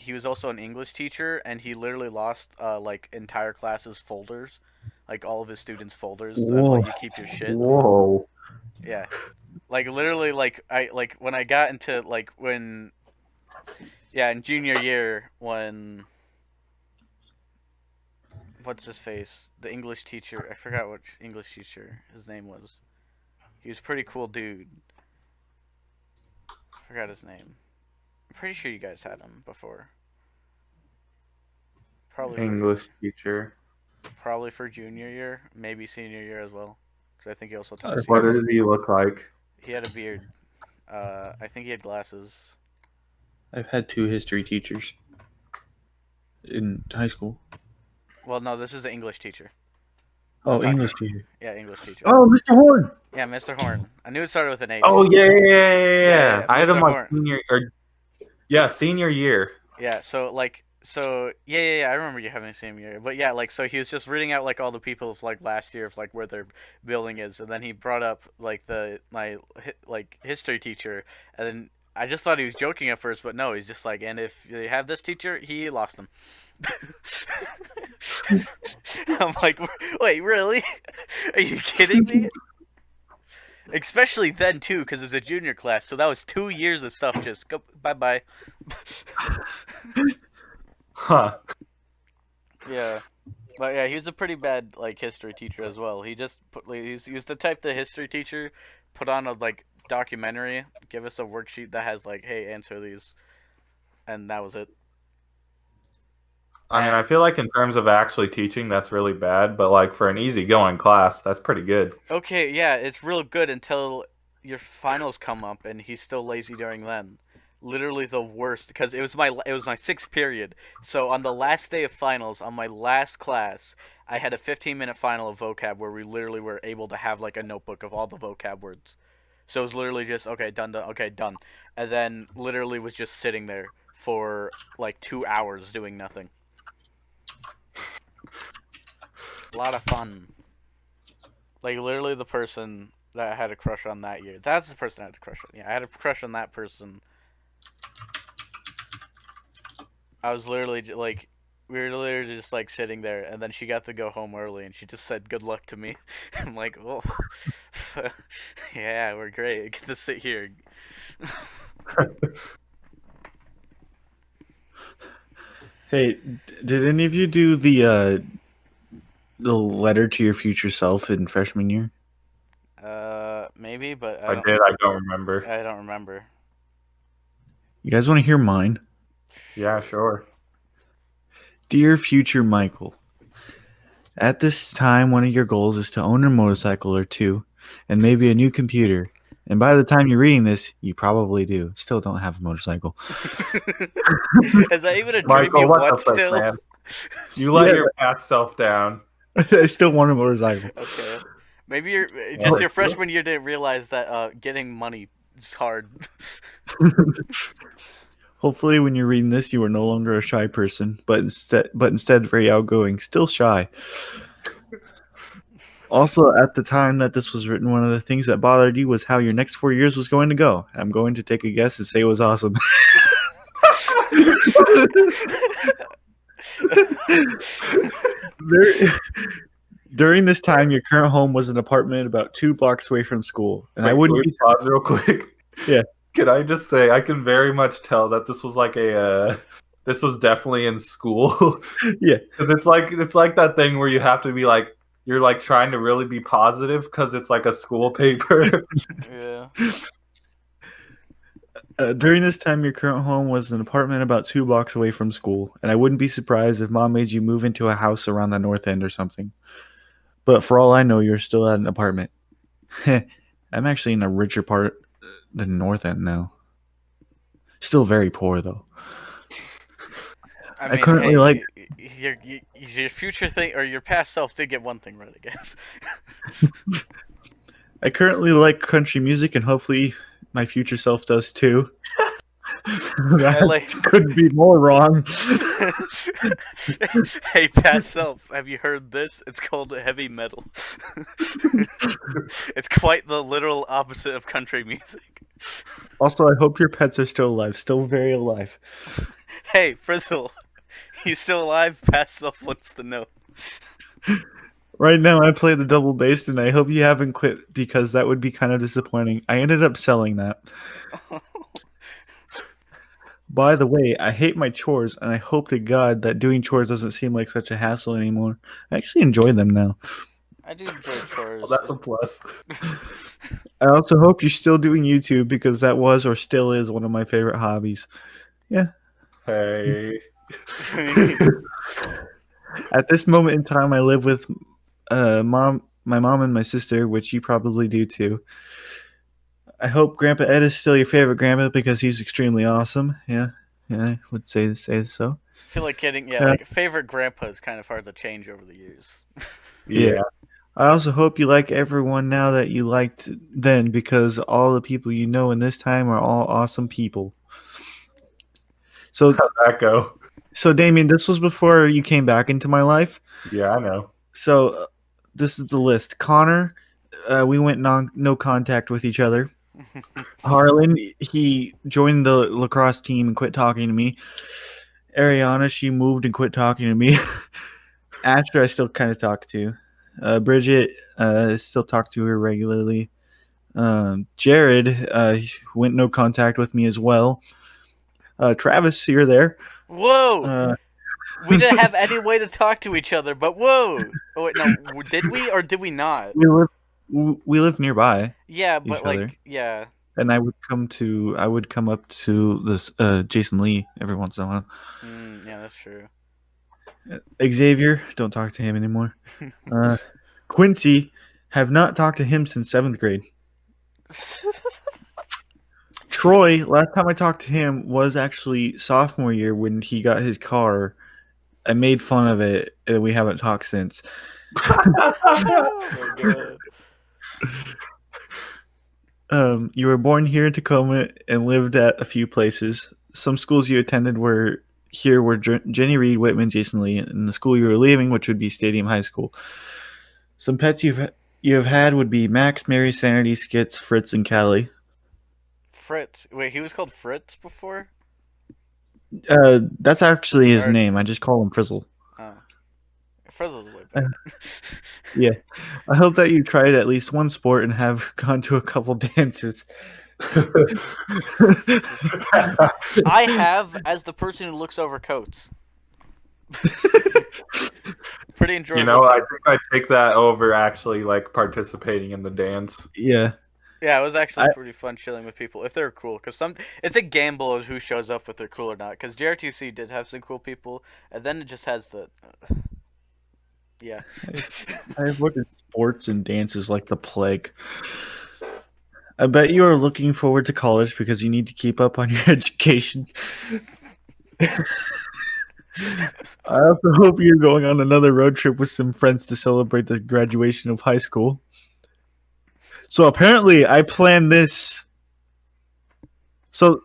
was also an English teacher and he literally lost like entire classes folders, like all of his students folders that Whoa. let you keep your shit. Whoa. Yeah. Like literally like when I got into like when yeah, in junior year when what's his face? The English teacher. I forgot which English teacher his name was. He was a pretty cool dude. Forgot his name. I'm pretty sure you guys had him before. Probably English teacher. probably for junior year, maybe senior year as well. Because I think he also taught What seniors. does he look like? He had a beard. I think he had glasses. I've had 2 history teachers in high school. Well, no, this is an English teacher. Oh, English teacher. Yeah, English teacher. Oh, Mr. Horn. Yeah, Mr. Horn. I knew it started with an H. Oh yeah. I had Mr. him like Horn. senior year. Yeah, yeah, I remember you having the same year. But yeah, like so he was just reading out like all the people of like last year of like where their building is, and then he brought up like my history teacher, and then I just thought he was joking at first, but no, he's just like, and if you have this teacher, he lost him. I'm like, wait, really? Are you kidding me? Especially then too, because it was a junior class, so that was 2 years of stuff. Just go bye bye. Huh. Yeah, but yeah, he was a pretty bad like history teacher as well. He just put like, he was the type the history teacher put on a like documentary, give us a worksheet that has like, hey, answer these, and that was it. I mean, I feel like in terms of actually teaching, that's really bad. But like for an easygoing class, that's pretty good. Okay, yeah, it's real good until your finals come up and he's still lazy during then. Literally the worst because it was my sixth period. So on the last day of finals, on my last class, I had a 15-minute final of vocab where we literally were able to have like a notebook of all the vocab words. So it was literally just okay, done, done, okay, done, and then literally was just sitting there for like 2 hours doing nothing. A lot of fun. Like literally the person that I had a crush on that year. That's the person I had a crush on. Yeah, I had a crush on that person. I was literally like, we were literally just like sitting there, and then she got to go home early, and she just said good luck to me. I'm like, well, yeah, we're great. I get to sit here. Hey, did any of you do the letter to your future self in freshman year? Maybe, but If I did, I don't remember. I don't remember. You guys want to hear mine? Yeah, sure. Dear future Michael, at this time, one of your goals is to own a motorcycle or 2, and maybe a new computer. And by the time you're reading this, you probably do. Still don't have a motorcycle. Is that even a dream Michael, you what the want fuck, still? man? You let Yeah. your past self down. I still want a motorcycle. Okay. Maybe you're just Yeah. your freshman year didn't realize that getting money is hard. Hopefully, when you're reading this, you are no longer a shy person, but instead very outgoing, still shy. Also, at the time that this was written, one of the things that bothered you was how your next 4 years was going to go. I'm going to take a guess and say it was awesome. During this time, your current home was an apartment about 2 blocks away from school, and I Wait, wouldn't can be we pause real quick? Yeah. Can I just say I can very much tell that this was like this was definitely in school. Yeah. Because it's like that thing where you have to be like you're like trying to really be positive because it's like a school paper. Yeah. During this time, your current home was an apartment about 2 blocks away from school, and I wouldn't be surprised if mom made you move into a house around the north end or something. But for all I know, you're still at an apartment. I'm actually in a richer part than north end now. Still very poor though. I I mean, currently like your future thing or your past self did get one thing right, I guess. I currently like country music, and hopefully my future self does too. That like- could be more wrong. Hey, past self, have you heard this? It's called heavy metal. It's quite the literal opposite of country music. Also, I hope your pets are still alive, still very alive. Hey, Frizzle, you still alive? Past self wants to know. Right now, I play the double bass, and I hope you haven't quit because that would be kind of disappointing. I ended up selling that. By the way, I hate my chores, and I hope to God that doing chores doesn't seem like such a hassle anymore. I actually enjoy them now. I do enjoy chores. Well, that's a plus. I also hope you're still doing YouTube because that was or still is one of my favorite hobbies. Hey. At this moment in time, I live with my mom and my sister, which you probably do too. I hope Grandpa Ed is still your favorite grandpa because he's extremely awesome. Yeah, I would say so. I feel like getting Yeah. like favorite grandpa is kind of hard to change over the years. Yeah. I also hope you like everyone now that you liked then because all the people you know in this time are all awesome people. So, How'd that go? Damien, this was before you came back into my life. Yeah, I know. So, this is the list. Connor, we went no contact with each other. Harlan, he joined the lacrosse team and quit talking to me. Ariana, she moved and quit talking to me. Asher, I still kind of talk to. Bridget, still talk to her regularly. Jared went no contact with me as well. Travis, you're there. Whoa! We didn't have any way to talk to each other, but whoa! Oh wait, no, did we or did we not? We live nearby. Yeah, but each like, other. yeah. And I would come up to this Jason Lee every once in a while. Yeah, that's true. Xavier, don't talk to him anymore. Quincy, have not talked to him since 7th grade. Troy, last time I talked to him was actually sophomore year when he got his car. I made fun of it, and we haven't talked since. Oh my god. You were born here in Tacoma and lived at a few places. Some schools you attended were Jenny Reed, Whitman, Jason Lee, and the school you were leaving, which would be Stadium High School. Some pets you have had would be Max, Mary, Sanity, Skits, Fritz, and Callie. Fritz. Wait, he was called Fritz before? That's actually his name. I just call him Frizzle. Oh. Frizzle's way better. Yeah. I hope that you tried at least one sport and have gone to a couple dances. I have, as the person who looks over coats. Pretty enjoyable. You know, I think I take that over actually like participating in the dance. Yeah. Yeah, it was actually pretty fun chilling with people if they're cool. Cause it's a gamble of who shows up if they're cool or not. Cause JRTC did have some cool people, and then it just has the. Yeah. I avoided sports and dances like the plague. I bet you are looking forward to college because you need to keep up on your education. I also hope you're going on another road trip with some friends to celebrate the graduation of high school. So apparently I planned this. So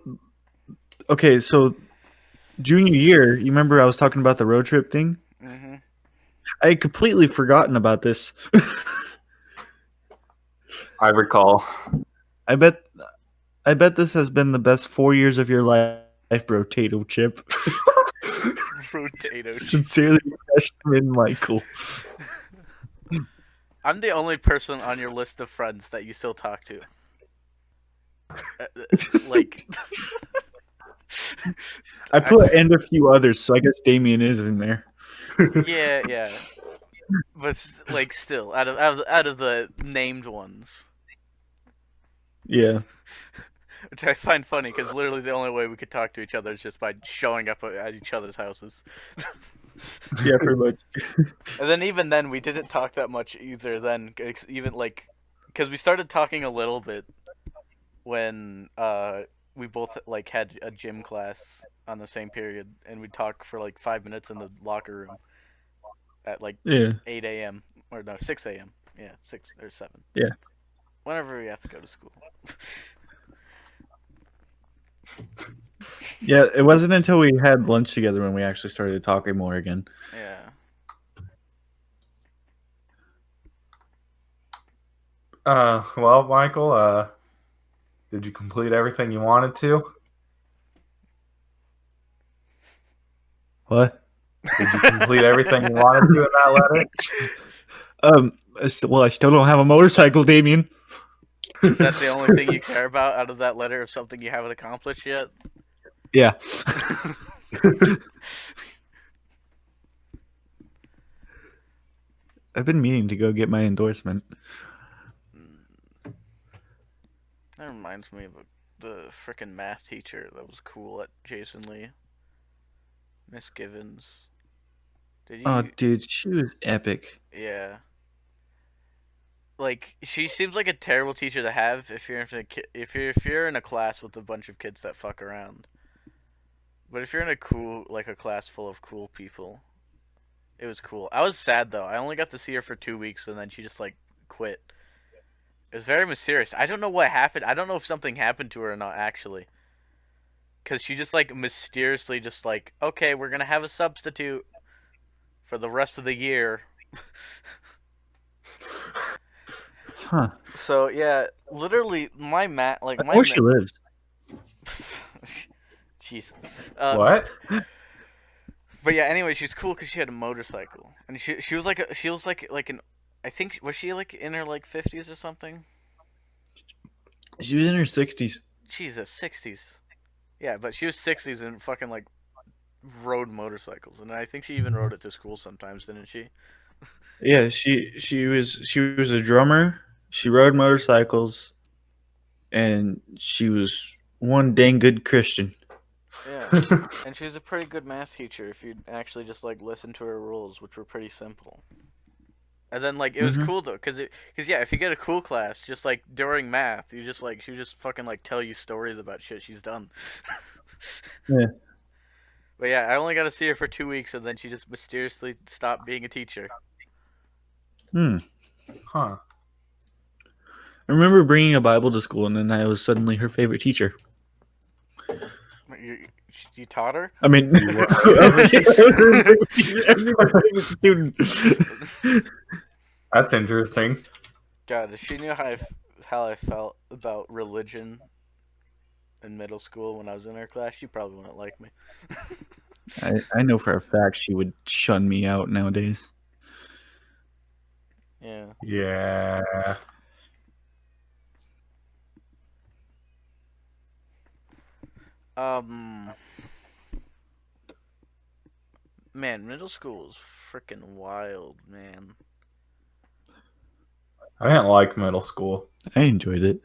junior year, you remember I was talking about the road trip thing? Mm-hmm. I had completely forgotten about this. I recall. I bet this has been the best 4 years of your life, Potato Chip. Potato chip. Sincerely, freshman Michael. I'm the only person on your list of friends that you still talk to. like I I put and a few others, so I guess Damien is in there. yeah, yeah, but like still out of the named ones, Yeah, which I find funny because literally the only way we could talk to each other is just by showing up at each other's houses. yeah, pretty much. And then even then we didn't talk that much either. Then even like because we started talking a little bit when we both like had a gym class on the same period, and we'd talk for like 5 minutes in the locker room at like Yeah, 8 a.m. or no 6 a.m. Yeah, 6 or 7. yeah, Whenever we have to go to school. yeah. It wasn't until we had lunch together when we actually started talking more again. Yeah. Well, Michael, did you complete everything you wanted to? What? Did you complete everything you wanted to in that letter? Well, I still don't have a motorcycle, Damien. Is that the only thing you care about out of that letter of something you haven't accomplished yet? Yeah. I've been meaning to go get my endorsement. That reminds me of the frickin' math teacher that was cool at Jason Lee. Miss Givens. Did Oh, you? dude, she was epic. Yeah. Like she seems like a terrible teacher to have if you're in a class with a bunch of kids that fuck around. But if you're in a class full of cool people, it was cool. I was sad though. I only got to see her for 2 weeks and then she just like quit. It was very mysterious. I don't know what happened. I don't know if something happened to her or not actually. Cause she just like mysteriously just like, okay, we're gonna have a substitute for the rest of the year. Huh. So yeah, literally my mat like I know my where she lives. jeez. What? But yeah, anyway, she's cool because she had a motorcycle, and she was like an I think was she like in her like 50s or something? She was in her 60s. Jesus, 60s. Yeah, but she was 60s and fucking like rode motorcycles, and I think she even rode it to school sometimes, didn't she? Yeah, she was a drummer. She rode motorcycles, and she was one dang good Christian. Yeah, and she was a pretty good math teacher if you actually just like listen to her rules, which were pretty simple. And then like it was Mm-hmm. cool though, cause yeah, if you get a cool class, just like during math, you just like she would just fucking like tell you stories about shit she's done. Yeah. But yeah, I only got to see her for 2 weeks, and then she just mysteriously stopped being a teacher. Hmm. Huh. I remember bringing a Bible to school, and then I was suddenly her favorite teacher. You, you taught her? I mean, You were- every student. That's interesting. God, if she knew how I felt about religion in middle school when I was in her class, she probably wouldn't like me. I know for a fact she would shun me out nowadays. Yeah. Yeah. Um. Man, middle school is freaking wild, man. I didn't like middle school. I enjoyed it.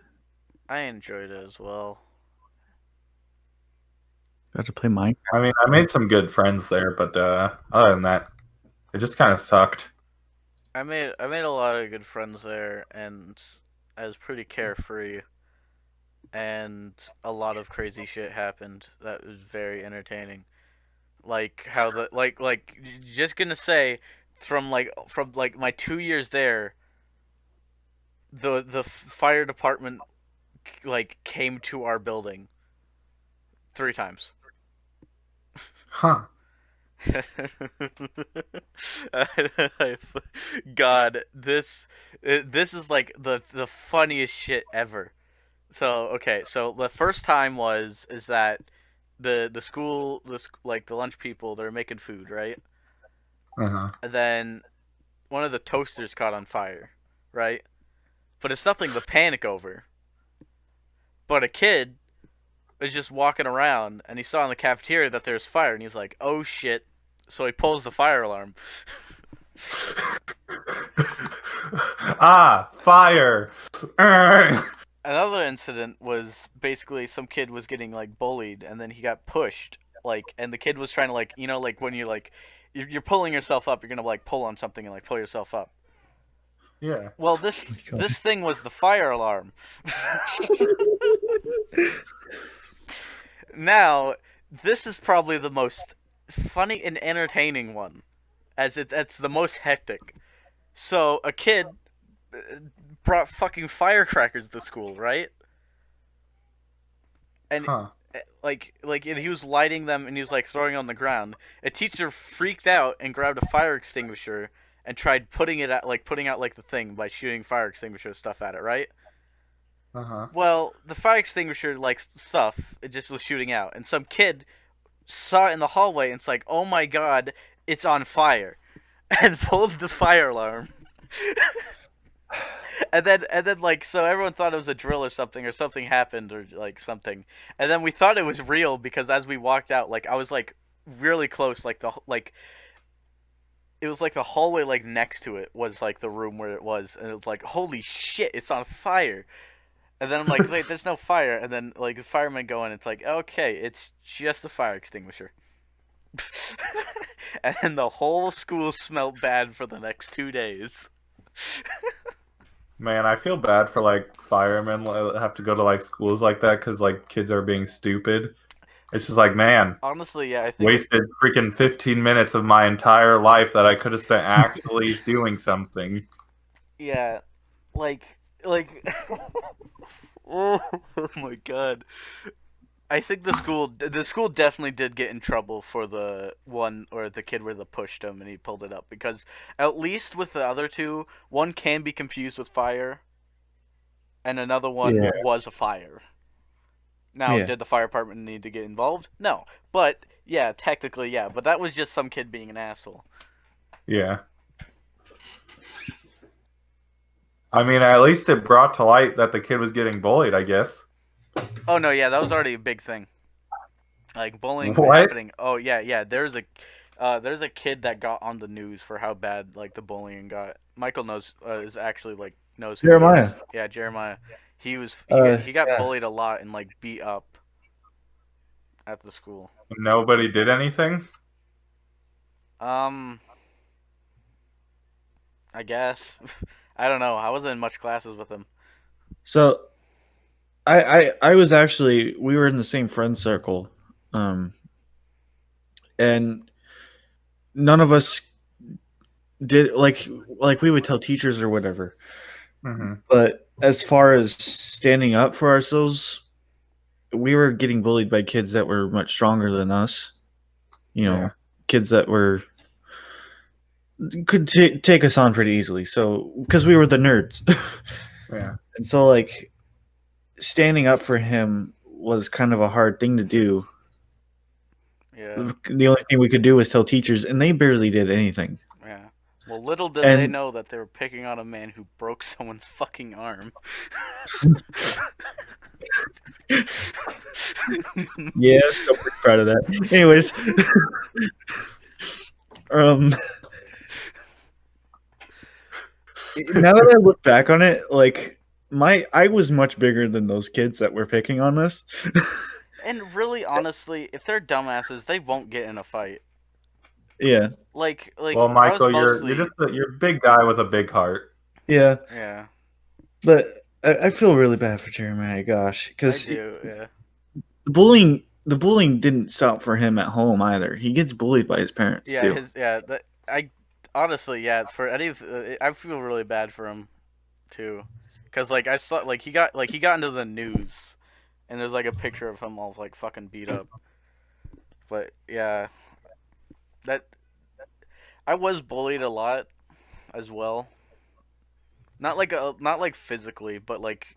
I enjoyed it as well. Got to play Minecraft. I mean, I made some good friends there, but other than that, it just kind of sucked. I made a lot of good friends there, and I was pretty carefree. And a lot of crazy shit happened that was very entertaining. Like how the just gonna say from like my 2 years there, the fire department like came to our building 3 times. Huh. God, this is like the funniest shit ever. So okay, so the first time is that the school like the lunch people they're making food, right? Uh-huh. And then one of the toasters caught on fire, right? But it's nothing to panic over. But a kid was just walking around and he saw in the cafeteria that there's fire and he's like, "Oh shit!" So he pulls the fire alarm. Ah, fire! Another incident was basically some kid was getting like bullied and then he got pushed, like, and the kid was trying to, like, like when you're like you're pulling yourself up, you're gonna like pull on something and like pull yourself up. Yeah. Well, this thing was the fire alarm. Now, this is probably the most funny and entertaining one, as it's the most hectic. So a kid brought fucking firecrackers to school, right? And Huh. and he was lighting them and he was like throwing it on the ground. A teacher freaked out and grabbed a fire extinguisher and tried putting out like the thing by shooting fire extinguisher stuff at it, right? Uh huh. Well, the fire extinguisher like stuff it just was shooting out, and some kid saw it in the hallway and it's like, "Oh my god, it's on fire." And pulled the fire alarm. And then like, so everyone thought it was a drill or something happened or like something. And then we thought it was real because as we walked out, like I was like really close, like it was like the hallway like next to it was like the room where it was, and it was like, "Holy shit, it's on fire." And then I'm like, "Wait, there's no fire." And then like the firemen go in, it's like, "Okay, it's just the fire extinguisher." And then the whole school smelled bad for the next 2 days. Man, I feel bad for like firemen that have to go to like schools like that because like kids are being stupid. It's just like, man, Honestly, yeah, I think wasted freaking 15 minutes of my entire life that I could have spent actually doing something. yeah, like oh my god. I think the school definitely did get in trouble for the one or the kid where they pushed him and he pulled it up, because at least with the other two, one can be confused with fire and another one Yeah. was a fire. Now, Yeah. did the fire department need to get involved? No. But yeah, technically yeah, but that was just some kid being an asshole. Yeah. I mean, at least it brought to light that the kid was getting bullied, I guess. Oh no, yeah, that was already a big thing. Like bullying What? happening. Oh yeah, yeah. There's a kid that got on the news for how bad like the bullying got. Michael knows is actually like knows who he Jeremiah. is. Yeah, Jeremiah. He got Yeah. bullied a lot and like beat up at the school. Nobody did anything? Um, I guess. I don't know. I wasn't in much classes with him. So I was actually we were in the same friend circle, um, and none of us did like we would tell teachers or whatever. Mm-hmm. But as far as standing up for ourselves, we were getting bullied by kids that were much stronger than us. You know, Yeah. kids that were could take us on pretty easily. So because we were the nerds, Yeah. and so like standing up for him was kind of a hard thing to do. Yeah, The only thing we could do was tell teachers, and they barely did anything. yeah. Well, little did they And know that they were picking on a man who broke someone's fucking arm. yeah, so pretty proud of that. Anyways, um, now that I look back on it, like I was much bigger than those kids that were picking on us. And really, honestly, if they're dumbasses, they won't get in a fight. Yeah, Well, I was Michael, you're mostly just you're a big guy with a big heart. yeah, yeah. but I feel really bad for Jeremiah. Gosh, I because do, yeah. the bullying didn't stop for him at home either. He gets bullied by his parents Yeah, too. I honestly, yeah, for I feel really bad for him too, because like I saw like he got into the news, and there's like a picture of him all like fucking beat up. But yeah, that I was bullied a lot as well. Not like physically, but like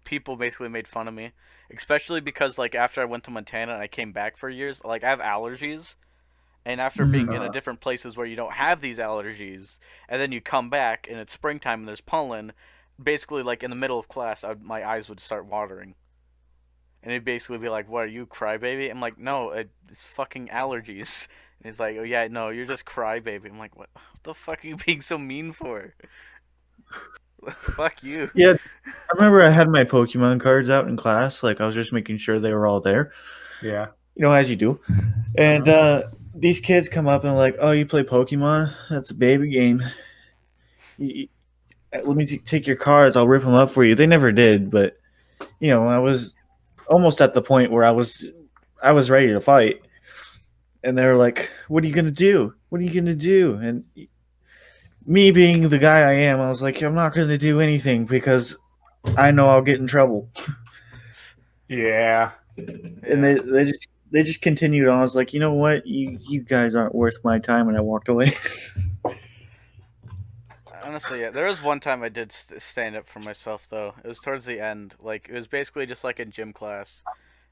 people basically made fun of me, especially because like after I went to Montana and I came back for years, like I have allergies. And after being Mhm. in a different places where you don't have these allergies, and then you come back and it's springtime and there's pollen, basically like in the middle of class, my eyes would start watering. and he'd basically be like, "What are you, crybaby?" I'm like, "No, it's fucking allergies." And he's like, "Oh yeah, no, you're just crybaby." I'm like, What the fuck are you being so mean for? Fuck you." Yeah, I remember I had my Pokemon cards out in class. Like I was just making sure they were all there. Yeah. As you do. And Uh-huh. these kids come up and are like, "Oh, you play Pokemon? That's a baby game. You, let me take your cards. I'll rip them up for you." They never did, but I was almost at the point where I was ready to fight, and they were like, "What are you gonna do? What are you gonna do?" And me being the guy I am, I was like, "I'm not gonna do anything because I know I'll get in trouble." Yeah. And Yeah. they just continued on. I was like, "You know what? You guys aren't worth my time," and I walked away. Honestly, yeah. There was one time I did stand up for myself though. It was towards the end. Like it was basically just like in gym class,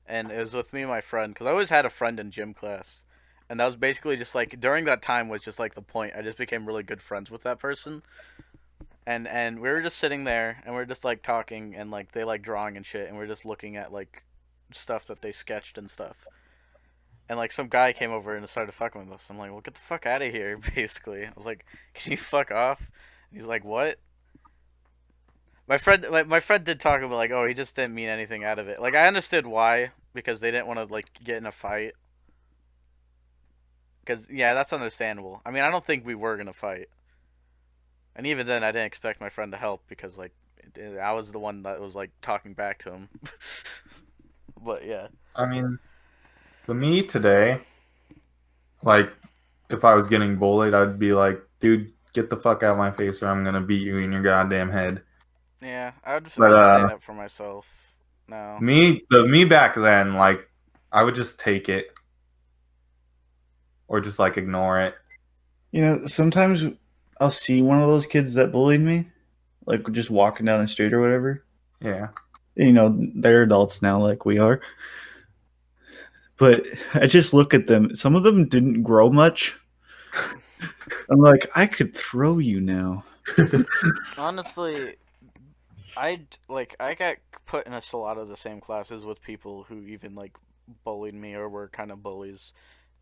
and it was with me and my friend because I always had a friend in gym class, and that was basically just like during that time was just like the point. I just became really good friends with that person, and we were just sitting there and we are just like talking and like they like drawing and shit, and we are just looking at like stuff that they sketched and stuff. And like some guy came over and started fucking with us. I'm like, well, get the fuck out of here, basically. I was like, can you fuck off? And he's like, what? My friend did talk about like, oh, he just didn't mean anything out of it. Like I understood why because they didn't want to like get in a fight. Because yeah, that's understandable. I mean, I don't think we were gonna fight, and even then, I didn't expect my friend to help because like I was the one that was like talking back to him. But yeah, I mean, the me today, like, if I was getting bullied, I'd be like, dude, get the fuck out of my face or I'm gonna beat you in your goddamn head. yeah, But I'd stand up for myself. No, the me back then, like, I would just take it or just like ignore it. Sometimes I'll see one of those kids that bullied me, like just walking down the street or whatever. Yeah. They're adults now, like we are. But I just look at them. Some of them didn't grow much. I'm like, I could throw you now. honestly, I got put in a lot of the same classes with people who even like bullied me or were kind of bullies,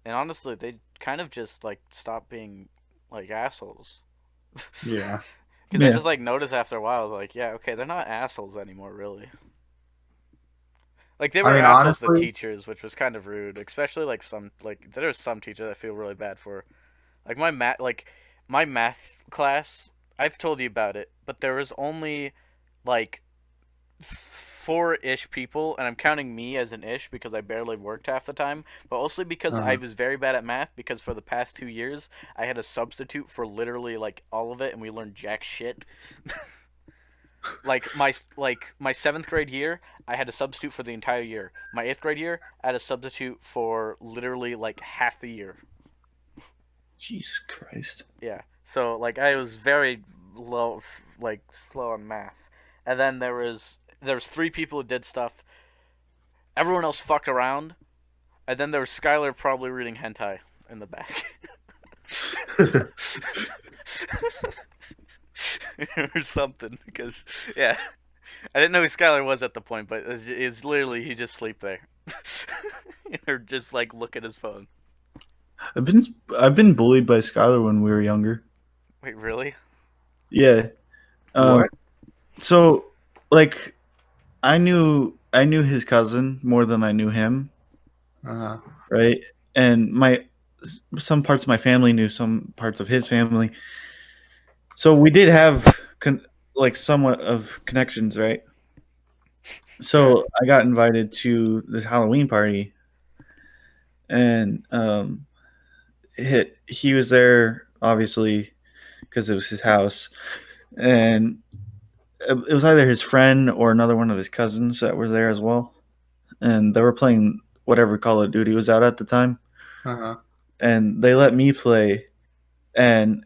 and honestly, they kind of just like stopped being like assholes. Yeah. Because I Yeah. just like noticed after a while, like, yeah, okay, they're not assholes anymore, really. Like they I were mean, assholes to honestly, teachers, which was kind of rude. Especially like there's some teachers I feel really bad for. Like my math class. I've told you about it, but there was only like four-ish people, and I'm counting me as an ish because I barely worked half the time, but also because I uh, was very bad at math because for the past 2 years I had a substitute for literally like all of it, and we learned jack shit. Like my seventh grade year, I had a substitute for the entire year. My eighth grade year, I had a substitute for literally like half the year. Jesus Christ. Yeah. So like I was very low, like slow on math, and then there was three people who did stuff. Everyone else fucked around, and then there was Skylar probably reading hentai in the back. Or something because yeah, I didn't know who Skylar was at the point, but it's literally he just sleep there, or just like look at his phone. I've been I've been bullied by Skylar when we were younger. Wait, really? Yeah. Um. what? So, like, I knew his cousin more than I knew him, Uh, right? And my some parts of my family knew some parts of his family, so we did have like somewhat of connections, right? Yeah. So I got invited to this Halloween party, and he was there obviously because it was his house, and it was either his friend or another one of his cousins that were there as well, and they were playing whatever Call of Duty was out at the time, uh, and they let me play, and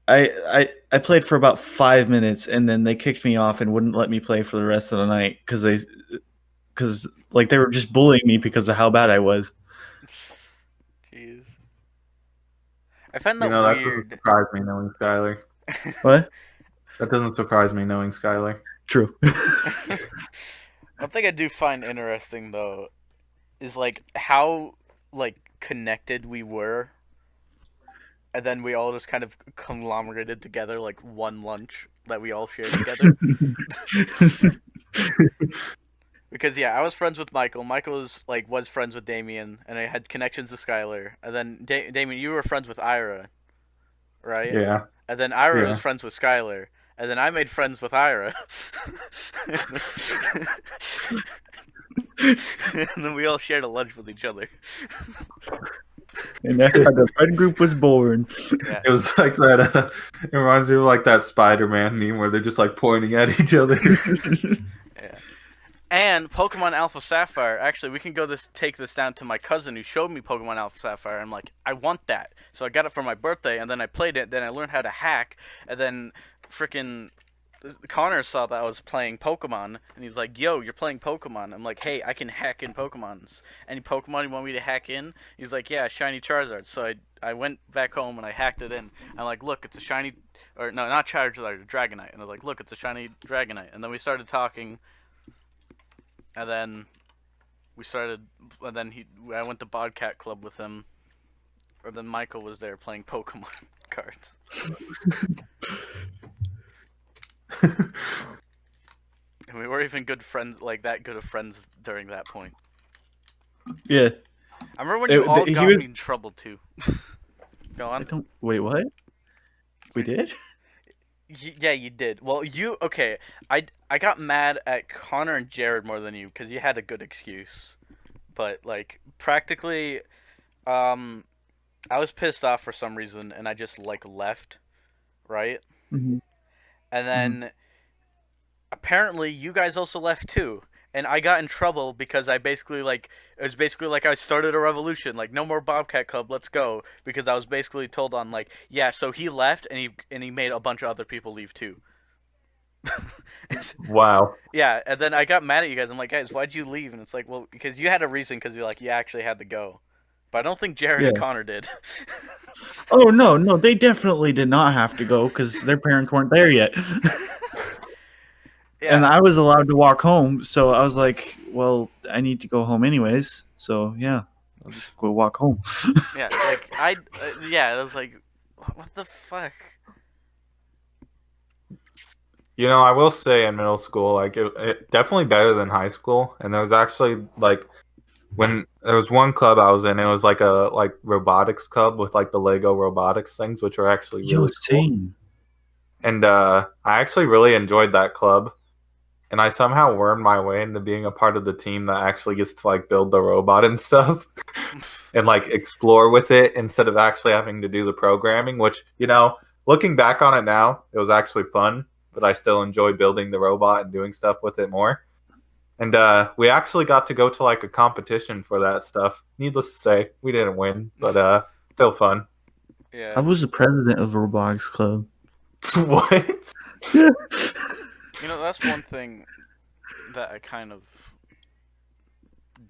I played for about 5 minutes, and then they kicked me off and wouldn't let me play for the rest of the night because like they were just bullying me because of how bad I was. Jeez. I find you that know, that doesn't weird. surprise me knowing Skylar. What? That doesn't surprise me knowing Skylar. True. One thing I do find interesting though is like how like connected we were, and then we all just kind of conglomerated together like one lunch that we all shared together. Because yeah, I was friends with Michael. Michael was friends with Damien, and I had connections to Skylar. And then Damien, you were friends with Ira, right? Yeah, And then Ira was yeah. friends with Skylar. And then I made friends with Ira. And then we all shared a lunch with each other. And that's how the friend group was born. Yeah. It was like that. It reminds me of like that Spider-Man meme where they're just like pointing at each other. Yeah. And Pokemon Alpha Sapphire. Actually, we can take this down to my cousin who showed me Pokemon Alpha Sapphire. I'm like, I want that. So I got it for my birthday, and then I played it. Then I learned how to hack, and then freaking Connor saw that I was playing Pokemon, and he's like, "Yo, you're playing Pokemon." I'm like, "Hey, I can hack in Pokemons. Any Pokemon you want me to hack in?" He's like, "Yeah, shiny Charizard." So I went back home and I hacked it in. I'm like, "Look, it's a shiny, or no, not Charizard, a Dragonite." And I was like, "Look, it's a shiny Dragonite." And then we started talking, and then I went to Bodcat Club with him, or then Michael was there playing Pokemon cards. And we were even good friends, like that good of friends during that point. Yeah. I remember when you all got me in trouble too. Go I on. don't. Wait, what? We did? Yeah, you did. Well, okay. I got mad at Connor and Jared more than you because you had a good excuse. But like practically, I was pissed off for some reason and I just like left, right? Mm-hmm. And then apparently you guys also left too. And I got in trouble because I basically like it was basically like I started a revolution, like no more Bobcat Club, let's go. Because I was basically told on like, yeah, so he left and he made a bunch of other people leave too. Wow. Yeah, and then I got mad at you guys. I'm like, guys, why'd you leave? And it's like, well, because you had a reason, because you're like, you actually had to go. But I don't think Jared Yeah. and Connor did. Oh no, they definitely did not have to go because their parents weren't there yet. Yeah. And I was allowed to walk home, so I was like, well, I need to go home anyways. So yeah, I'll just go walk home. Yeah, like I was like, what the fuck? You know, I will say in middle school, like it definitely better than high school. And there was actually like when there was one club I was in, it was like a robotics club with like the Lego robotics things, which are actually Yo, really cool. same. And I actually really enjoyed that club. And I somehow wormed my way into being a part of the team that actually gets to like build the robot and stuff and like explore with it instead of actually having to do the programming, which, you know, looking back on it now, it was actually fun, but I still enjoy building the robot and doing stuff with it more. And we actually got to go to like a competition for that stuff. Needless to say, we didn't win, but still fun. Yeah. I was the president of the robotics club. What? You know, that's one thing that I kind of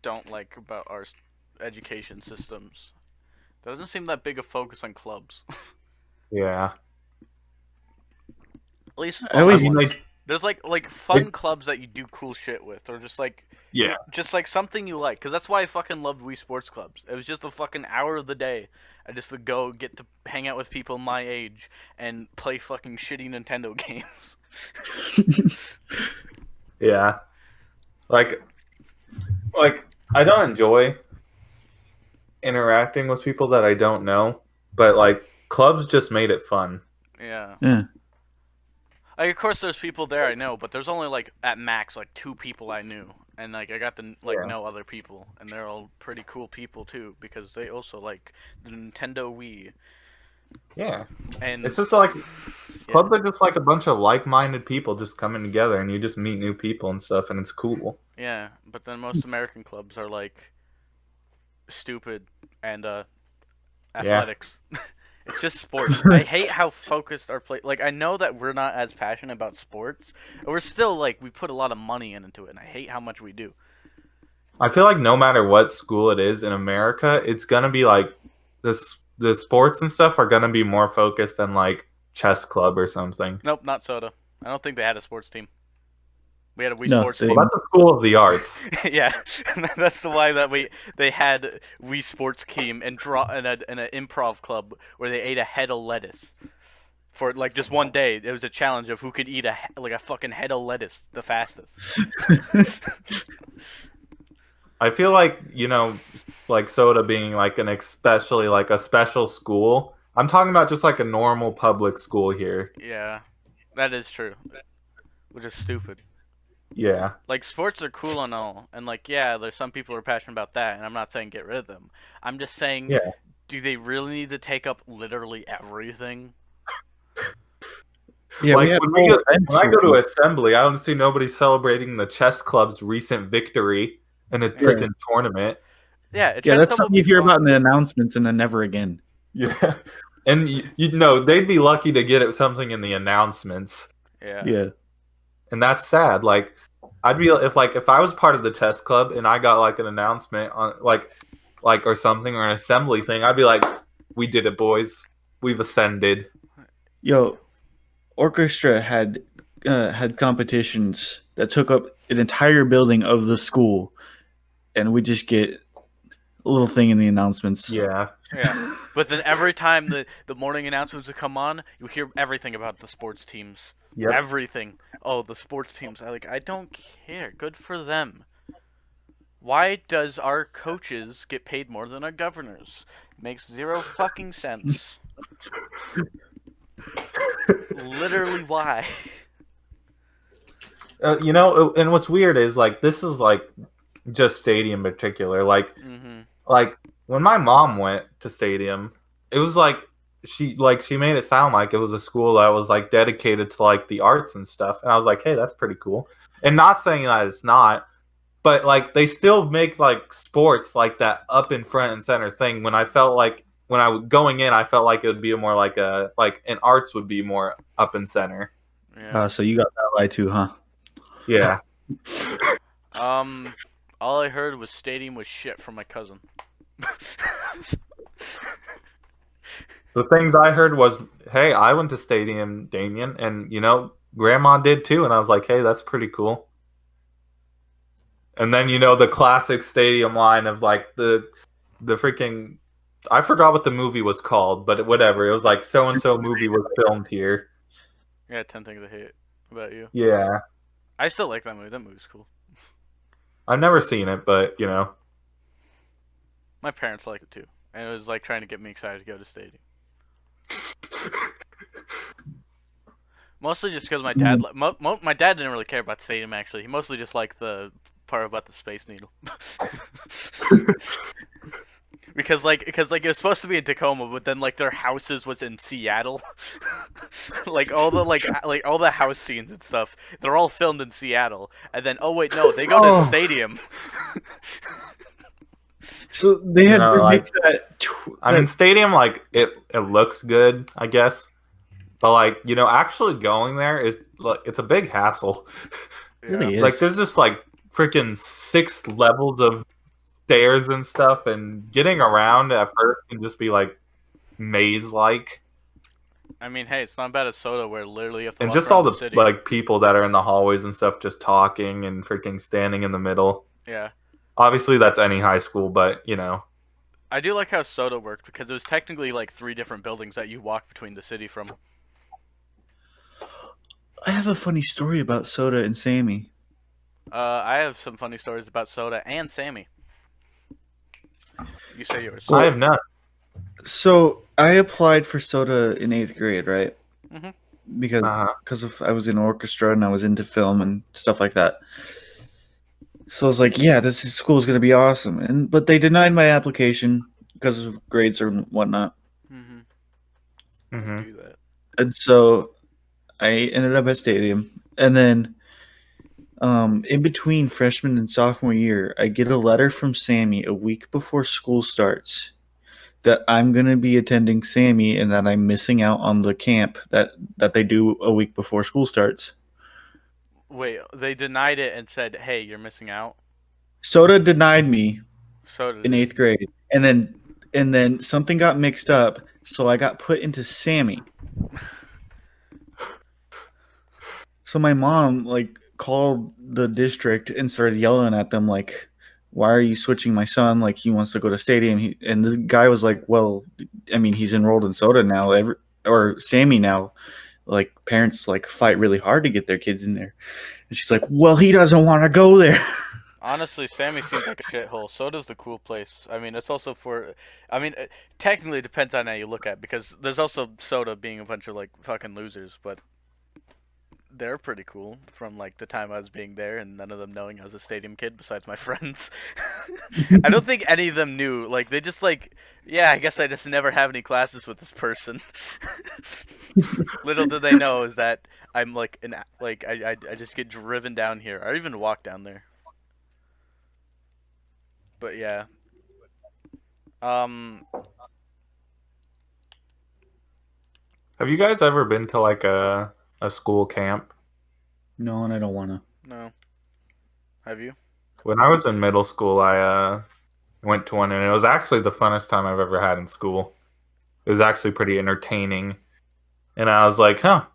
don't like about our education systems. There doesn't seem that big a focus on clubs. Yeah. At least I fun always- ones. like- There's like fun clubs that you do cool shit with, or just like Yeah. just like something you like. Because that's why I fucking loved Wii Sports Clubs. It was just a fucking hour of the day. I just would go get to hang out with people my age and play fucking shitty Nintendo games. Yeah. Like I don't enjoy interacting with people that I don't know, but like clubs just made it fun. Yeah. Yeah. Like, of course, there's people there I know, but there's only like at max like 2 people I knew, and like I got to like Yeah. know other people, and they're all pretty cool people too because they also like the Nintendo Wii. Yeah. And It's just like clubs are just like a bunch of like-minded people just coming together and you just meet new people and stuff and it's cool. yeah, but then most American clubs are like stupid and athletics. It's just sports. I hate how focused our play. Like I know that we're not as passionate about sports, but we're still like we put a lot of money into it, and I hate how much we do. I feel like no matter what school it is in America, it's gonna be like the sports and stuff are gonna be more focused than like chess club or something. Nope, not Soda. I don't think they had a sports team. We had a Wii No, Sports they Well, team. that's a school of the arts. Yeah, that's the why that they had Wii Sports team and an improv club where they ate a head of lettuce for like just one day. It was a challenge of who could eat a fucking head of lettuce the fastest. I feel like, like Soda being like especially like a special school. I'm talking about just like a normal public school here. Yeah, that is true, which is stupid. Yeah. Like sports are cool and all, and like yeah, there's some people who are passionate about that, and I'm not saying get rid of them. I'm just saying, Yeah. do they really need to take up literally everything? yeah, we Like had when whole events when I go for to it. assembly, I don't see nobody celebrating the chess club's recent victory in a Yeah. freaking tournament. Yeah, a Yeah, chess that's club would something be you hear about in fun. the announcements, and then never again. Yeah. And you know, they'd be lucky to get it something in the announcements. Yeah. Yeah, And that's sad. Like I'd be if I was part of the chess club and I got like an announcement on like or something or an assembly thing, I'd be like, "We did it, boys. We've ascended." yo, orchestra had competitions that took up an entire building of the school, and we just get a little thing in the announcements. Yeah. Yeah. But then every time the morning announcements would come on, you hear everything about the sports teams. Yep. Everything. Oh, the sports teams. I don't care. Good for them. Why does our coaches get paid more than our governors? Makes zero fucking sense. Literally why? And what's weird is like this is like just Stadium in particular. Mhm. Like when my mom went to Stadium, it was like she made it sound like it was a school that was like dedicated to like the arts and stuff. And I was like, hey, that's pretty cool. And not saying that it's not, but like they still make like sports like that up in front and center thing. When I felt like when I was going in, I felt like it would be more like an arts would be more up and center. Yeah. So you got that lie too, huh? Yeah. All I heard was Stadium was shit from my cousin. The things I heard was, hey, I went to Stadium, Damien, and Grandma did too, and I was like, hey, that's pretty cool. And then the classic Stadium line of like the freaking, I forgot what the movie was called, but whatever. It was like so and so movie was filmed here. Yeah, 10 Things I Hate About You. Yeah, I still like that movie. That movie's cool. I've never seen it, but My parents like it too, and it was like trying to get me excited to go to Stadium. Mostly just because my dad, my dad didn't really care about Stadium. Actually, he mostly just liked the part about the Space Needle. because it was supposed to be in Tacoma, but then like their houses was in Seattle. like all the like all the house scenes and stuff, they're all filmed in Seattle. And then they go to Stadium. So they had to like, make that. I mean, Stadium, like it looks good, I guess, but like actually going there is like it's a big hassle. It really is. Like there's just like freaking 6 levels of stairs and stuff, and getting around at first can just be like maze like. I mean, hey, it's not bad as Soda, where literally you have to And walk just around all the the city. like people that are in the hallways and stuff just talking and freaking standing in the middle. Yeah. Obviously that's any high school, but I do like how Soda worked because it was technically like 3 different buildings that you walk between the city from. I have a funny story about Soda and Sammy. I have some funny stories about Soda and Sammy. You say yours. I have none. So I applied for Soda in 8th grade, right? Mhm. Because I was in orchestra and I was into film and stuff like that. So I was like, yeah, this school is going to be awesome. But they denied my application because of grades or whatnot. Mhm. Do that. And so I ended up at Stadium. And then in between freshman and sophomore year, I get a letter from Sammy a week before school starts that I'm going to be attending Sammy and that I'm missing out on the camp that they do a week before school starts. Wait, they denied it and said, "Hey, you're missing out." Soda denied me Soda in 8th grade. And then something got mixed up, so I got put into Sammy. So my mom called the district and started yelling at them like, "Why are you switching my son? Like he wants to go to stadium." And the guy was like, "Well, I mean, he's enrolled in Soda now, or Sammy now. Like parents like fight really hard to get their kids in there." And she's like, "Well, he doesn't want to go there." Honestly, Sammy seems like a shithole. So does the cool place. I mean, it's also for. I mean, it technically depends on how you look at it, because there's also Soda being a bunch of like fucking losers, but they're pretty cool from like the time I was being there, and none of them knowing I was a stadium kid besides my friends. I don't think any of them knew. Like they just like, yeah, I guess I just never have any classes with this person. Little did they know is that I'm like I just get driven down here. I even walk down there. But yeah. Um Have you guys ever been to like a school camp? No, and I don't want to. no. Have you? When I was in middle school, I went to one, and it was actually the funnest time I've ever had in school. It was actually pretty entertaining, and I was like, "Huh,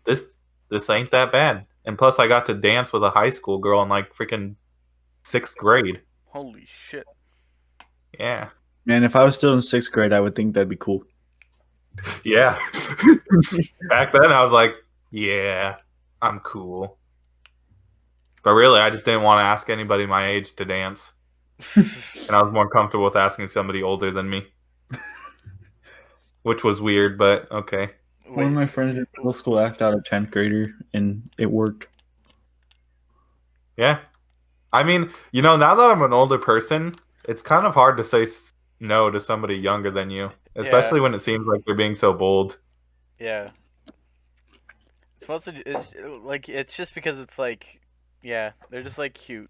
this ain't that bad." And plus, I got to dance with a high school girl in like freaking 6th grade. Holy shit. Yeah, Man, if I was still in 6th grade, I would think that'd be cool. yeah. Back then, I was like, "Yeah, I'm cool." But really, I just didn't want to ask anybody my age to dance, and I was more comfortable with asking somebody older than me, which was weird, but okay. One of Wait, my friends in middle school asked out a 10th grader, and it worked. Yeah. I mean, now that I'm an older person, it's kind of hard to say no to somebody younger than you, yeah, especially when it seems like they're being so bold. yeah. It's mostly it's like it's just because it's like yeah, they're just like cute.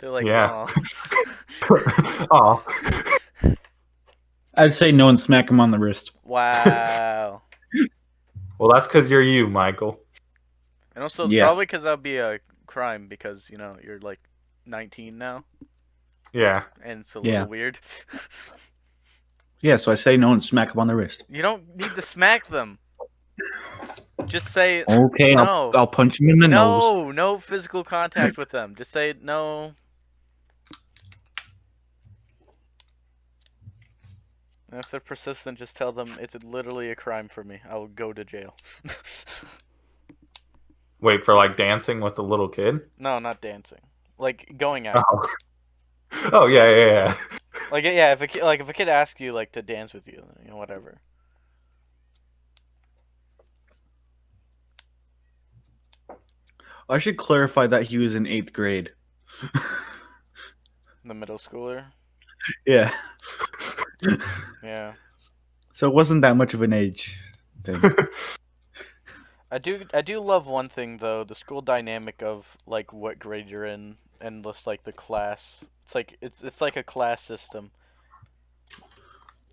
They're like, Yeah. oh. Oh. I'd say no and smack him on the wrist. Wow. Well, that's because you're you, Michael. And also Yeah. probably because that'd be a crime because you're like 19 now Yeah. and it's a Yeah. little weird. Yeah, so I say no and smack him on the wrist. You don't need to smack them. Just say Okay, no. I'll punch him in the nose. No, no physical contact with them. Just say no. And if they're persistent, just tell them it's literally a crime for me. I will go to jail. Wait, for like dancing with a little kid? No, not dancing. Like going out. Oh. Oh, yeah. Like yeah, if a kid asks you like to dance with you, whatever. I should clarify that he was in 8th grade. The middle schooler. Yeah. Yeah. So it wasn't that much of an age thing. I do love one thing though, the school dynamic of like what grade you're in and just like the class. It's like a class system.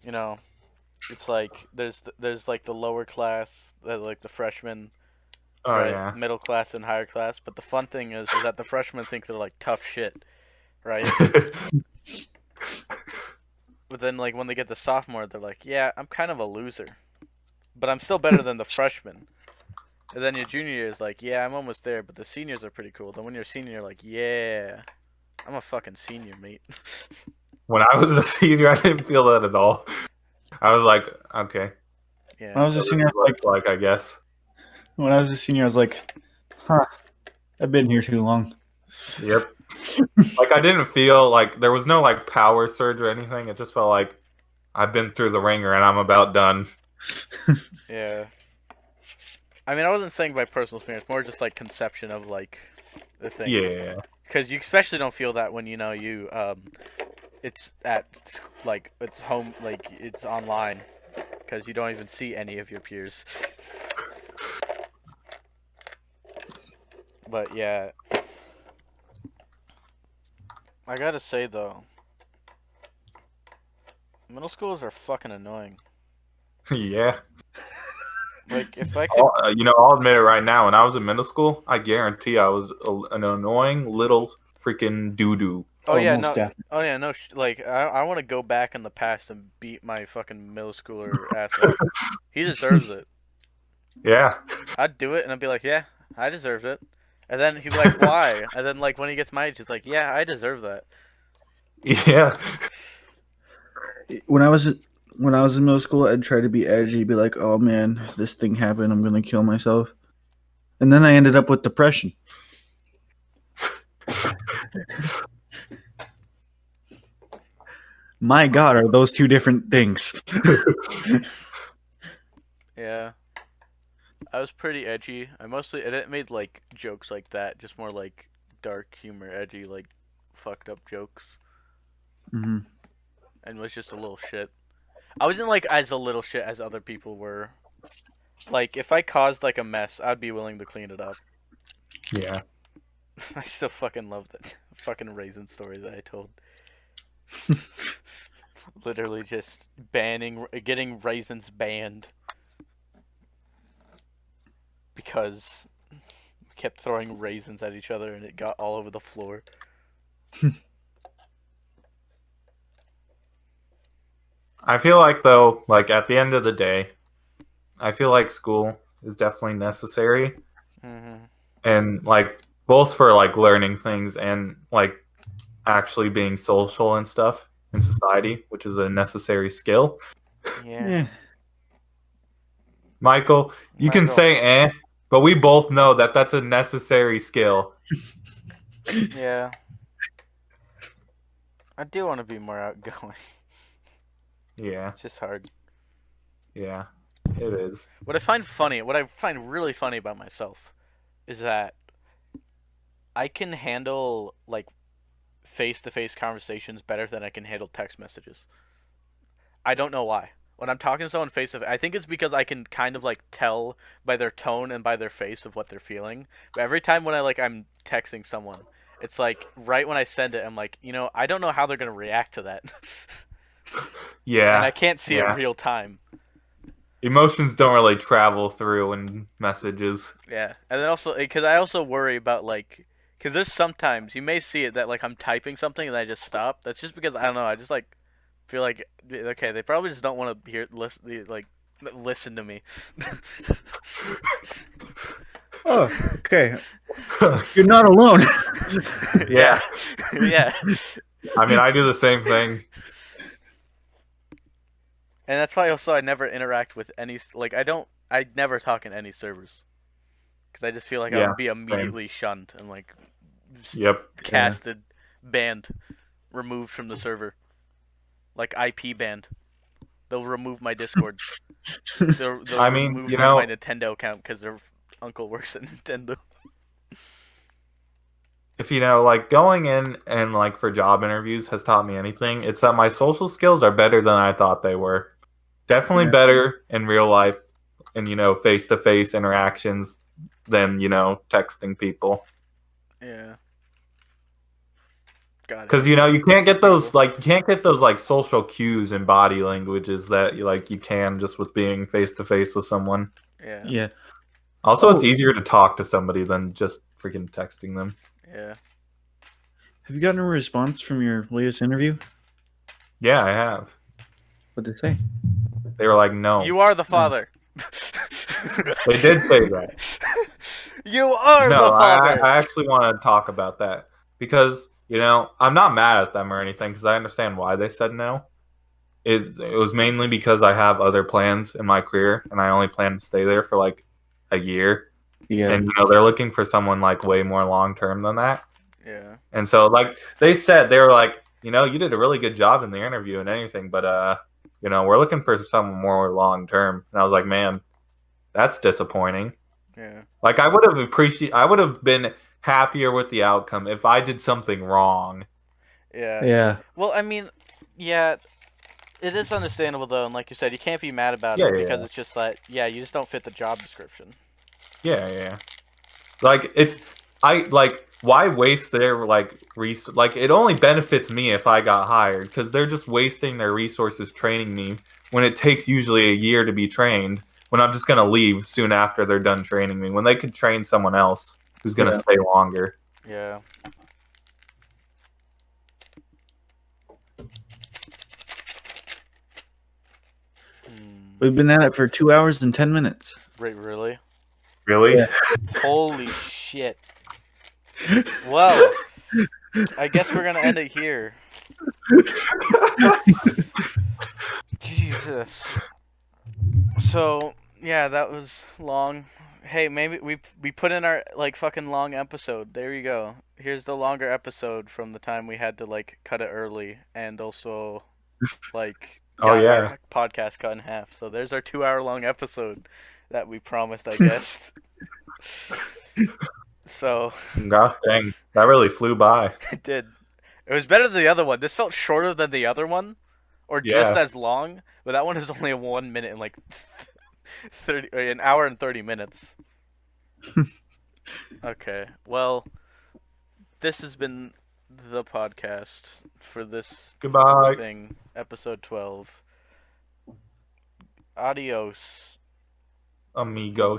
You know, it's like there's like the lower class, like the freshmen, Oh, right? yeah. Middle class and higher class. But the fun thing is that the freshmen think they're like tough shit, right? But then like when they get to sophomore, they're like, yeah, I'm kind of a loser, but I'm still better than the freshmen. And then your junior year is like, yeah, I'm almost there, but the seniors are pretty cool. Then when you're a senior, you're like, yeah, I'm a fucking senior, mate. When I was a senior, I didn't feel that at all. I was like, okay. When I Yeah. was a That's senior, what it's like, I guess. when I was a senior, I was like, huh, I've been here too long. Yep. Like, I didn't feel like there was no like power surge or anything. It just felt like I've been through the ringer and I'm about done. Yeah. I mean, I wasn't saying by personal experience, more just like conception of like the thing. Yeah. Because you especially don't feel that when it's at like it's home, like it's online, because you don't even see any of your peers. But yeah, I gotta say though, middle schools are fucking annoying. Yeah. Like if I could, I'll admit it right now. When I was in middle school, I guarantee I was an annoying little freaking doo-doo. oh yeah, most no, definitely. oh yeah, no, like I want to go back in the past and beat my fucking middle schooler ass up. He deserves it. Yeah. I'd do it and I'd be like, yeah, I deserved it. And then he'd be like, why? And then like when he gets my age, he's like, yeah, I deserve that. Yeah. When I was in middle school, I'd try to be edgy, be like, "Oh man, this thing happened. I'm gonna kill myself," and then I ended up with depression. My God, are those two different things? Yeah. I was pretty edgy. I didn't made like jokes like that, just more like dark humor, edgy, like fucked up jokes, Hmm. and was just a little shit. I wasn't like as a little shit as other people were. Like if I caused like a mess, I'd be willing to clean it up. Yeah. I still fucking love that fucking raisin story that I told. Literally just getting raisins banned because we kept throwing raisins at each other and it got all over the floor. I feel like though, like at the end of the day, I feel like school is definitely necessary, Hmm. and like both for like learning things and like actually being social and stuff in society, which is a necessary skill. Yeah. Yeah. Michael, you can Michael. say but we both know that that's a necessary skill. Yeah. I do want to be more outgoing. Yeah, It's just hard. yeah, it is. What I find really funny about myself is that I can handle like face-to-face conversations better than I can handle text messages. I don't know why. When I'm talking to someone face to face, I think it's because I can kind of like tell by their tone and by their face of what they're feeling. But every time when I'm texting someone, it's like right when I send it, I'm like, I don't know how they're gonna react to that, and I Yeah, can't see it yeah. real time. Emotions don't really travel through in messages. Yeah, and then also because I also worry about like because there's sometimes you may see it that like I'm typing something and I just stop. That's just because I don't know. I just like feel like okay, they probably just don't want to listen to me. Oh, okay. You're not alone. Yeah. Yeah. I mean, I do the same thing. And that's why also I never interact with any like I never talk in any servers because I just feel like I Yeah, would be same. immediately shunned and like Yep. casted, banned, removed from the server, like IP banned. They'll remove my Discord. They'll I mean, remove my Nintendo account because their uncle works at Nintendo. if like going in and like for job interviews has taught me anything, it's that my social skills are better than I thought they were. Definitely Yeah. better in real life and face to face interactions than texting people. Yeah. God, Because you can't get those like social cues and body languages that you can just with being face to face with someone. Yeah. Yeah. Also, it's Oh. easier to talk to somebody than just freaking texting them. Yeah. Have you gotten a response from your latest interview? Yeah, I have. What'd they say? They were like, no. You are the father. They did say that. You are No, the father. I actually want to talk about that because I'm not mad at them or anything because I understand why they said no. It was mainly because I have other plans in my career and I only plan to stay there for like a year. Yeah. And they're looking for someone like way more long term than that. Yeah. And so like they said, they were like, you did a really good job in the interview and anything, but we're looking for someone more long term. And I was like, man, that's disappointing. Yeah. Like I would have been happier with the outcome if I did something wrong. Yeah. Yeah. Well, I mean, yeah, it is understandable though, and like you said, you can't be mad about Yeah, it because yeah. it's just like, yeah, you just don't fit the job description. Yeah. Like why waste their like it only benefits me if I got hired because they're just wasting their resources training me when it takes usually a year to be trained when I'm just gonna leave soon after they're done training me when they could train someone else who's gonna stay longer. Yeah. We've been at it for 2 hours and 10 minutes. Wait, really? Really? Yeah. Holy shit. Well, I guess we're gonna end it here. Jesus. So yeah, that was long. Hey, maybe we put in our like fucking long episode. There you go. Here's the longer episode from the time we had to like cut it early and also like Oh got yeah. our podcast cut in half. So there's our 2 hour long episode that we promised, I guess. So Gosh dang, that really flew by. it did. It was better than the other one. This felt shorter than the other one, or just Yeah. as long. But that one is only 1 minute and like an hour and 30 minutes. Okay. Well, this has been the podcast for this Goodbye, thing, episode 12. Adios. amigos.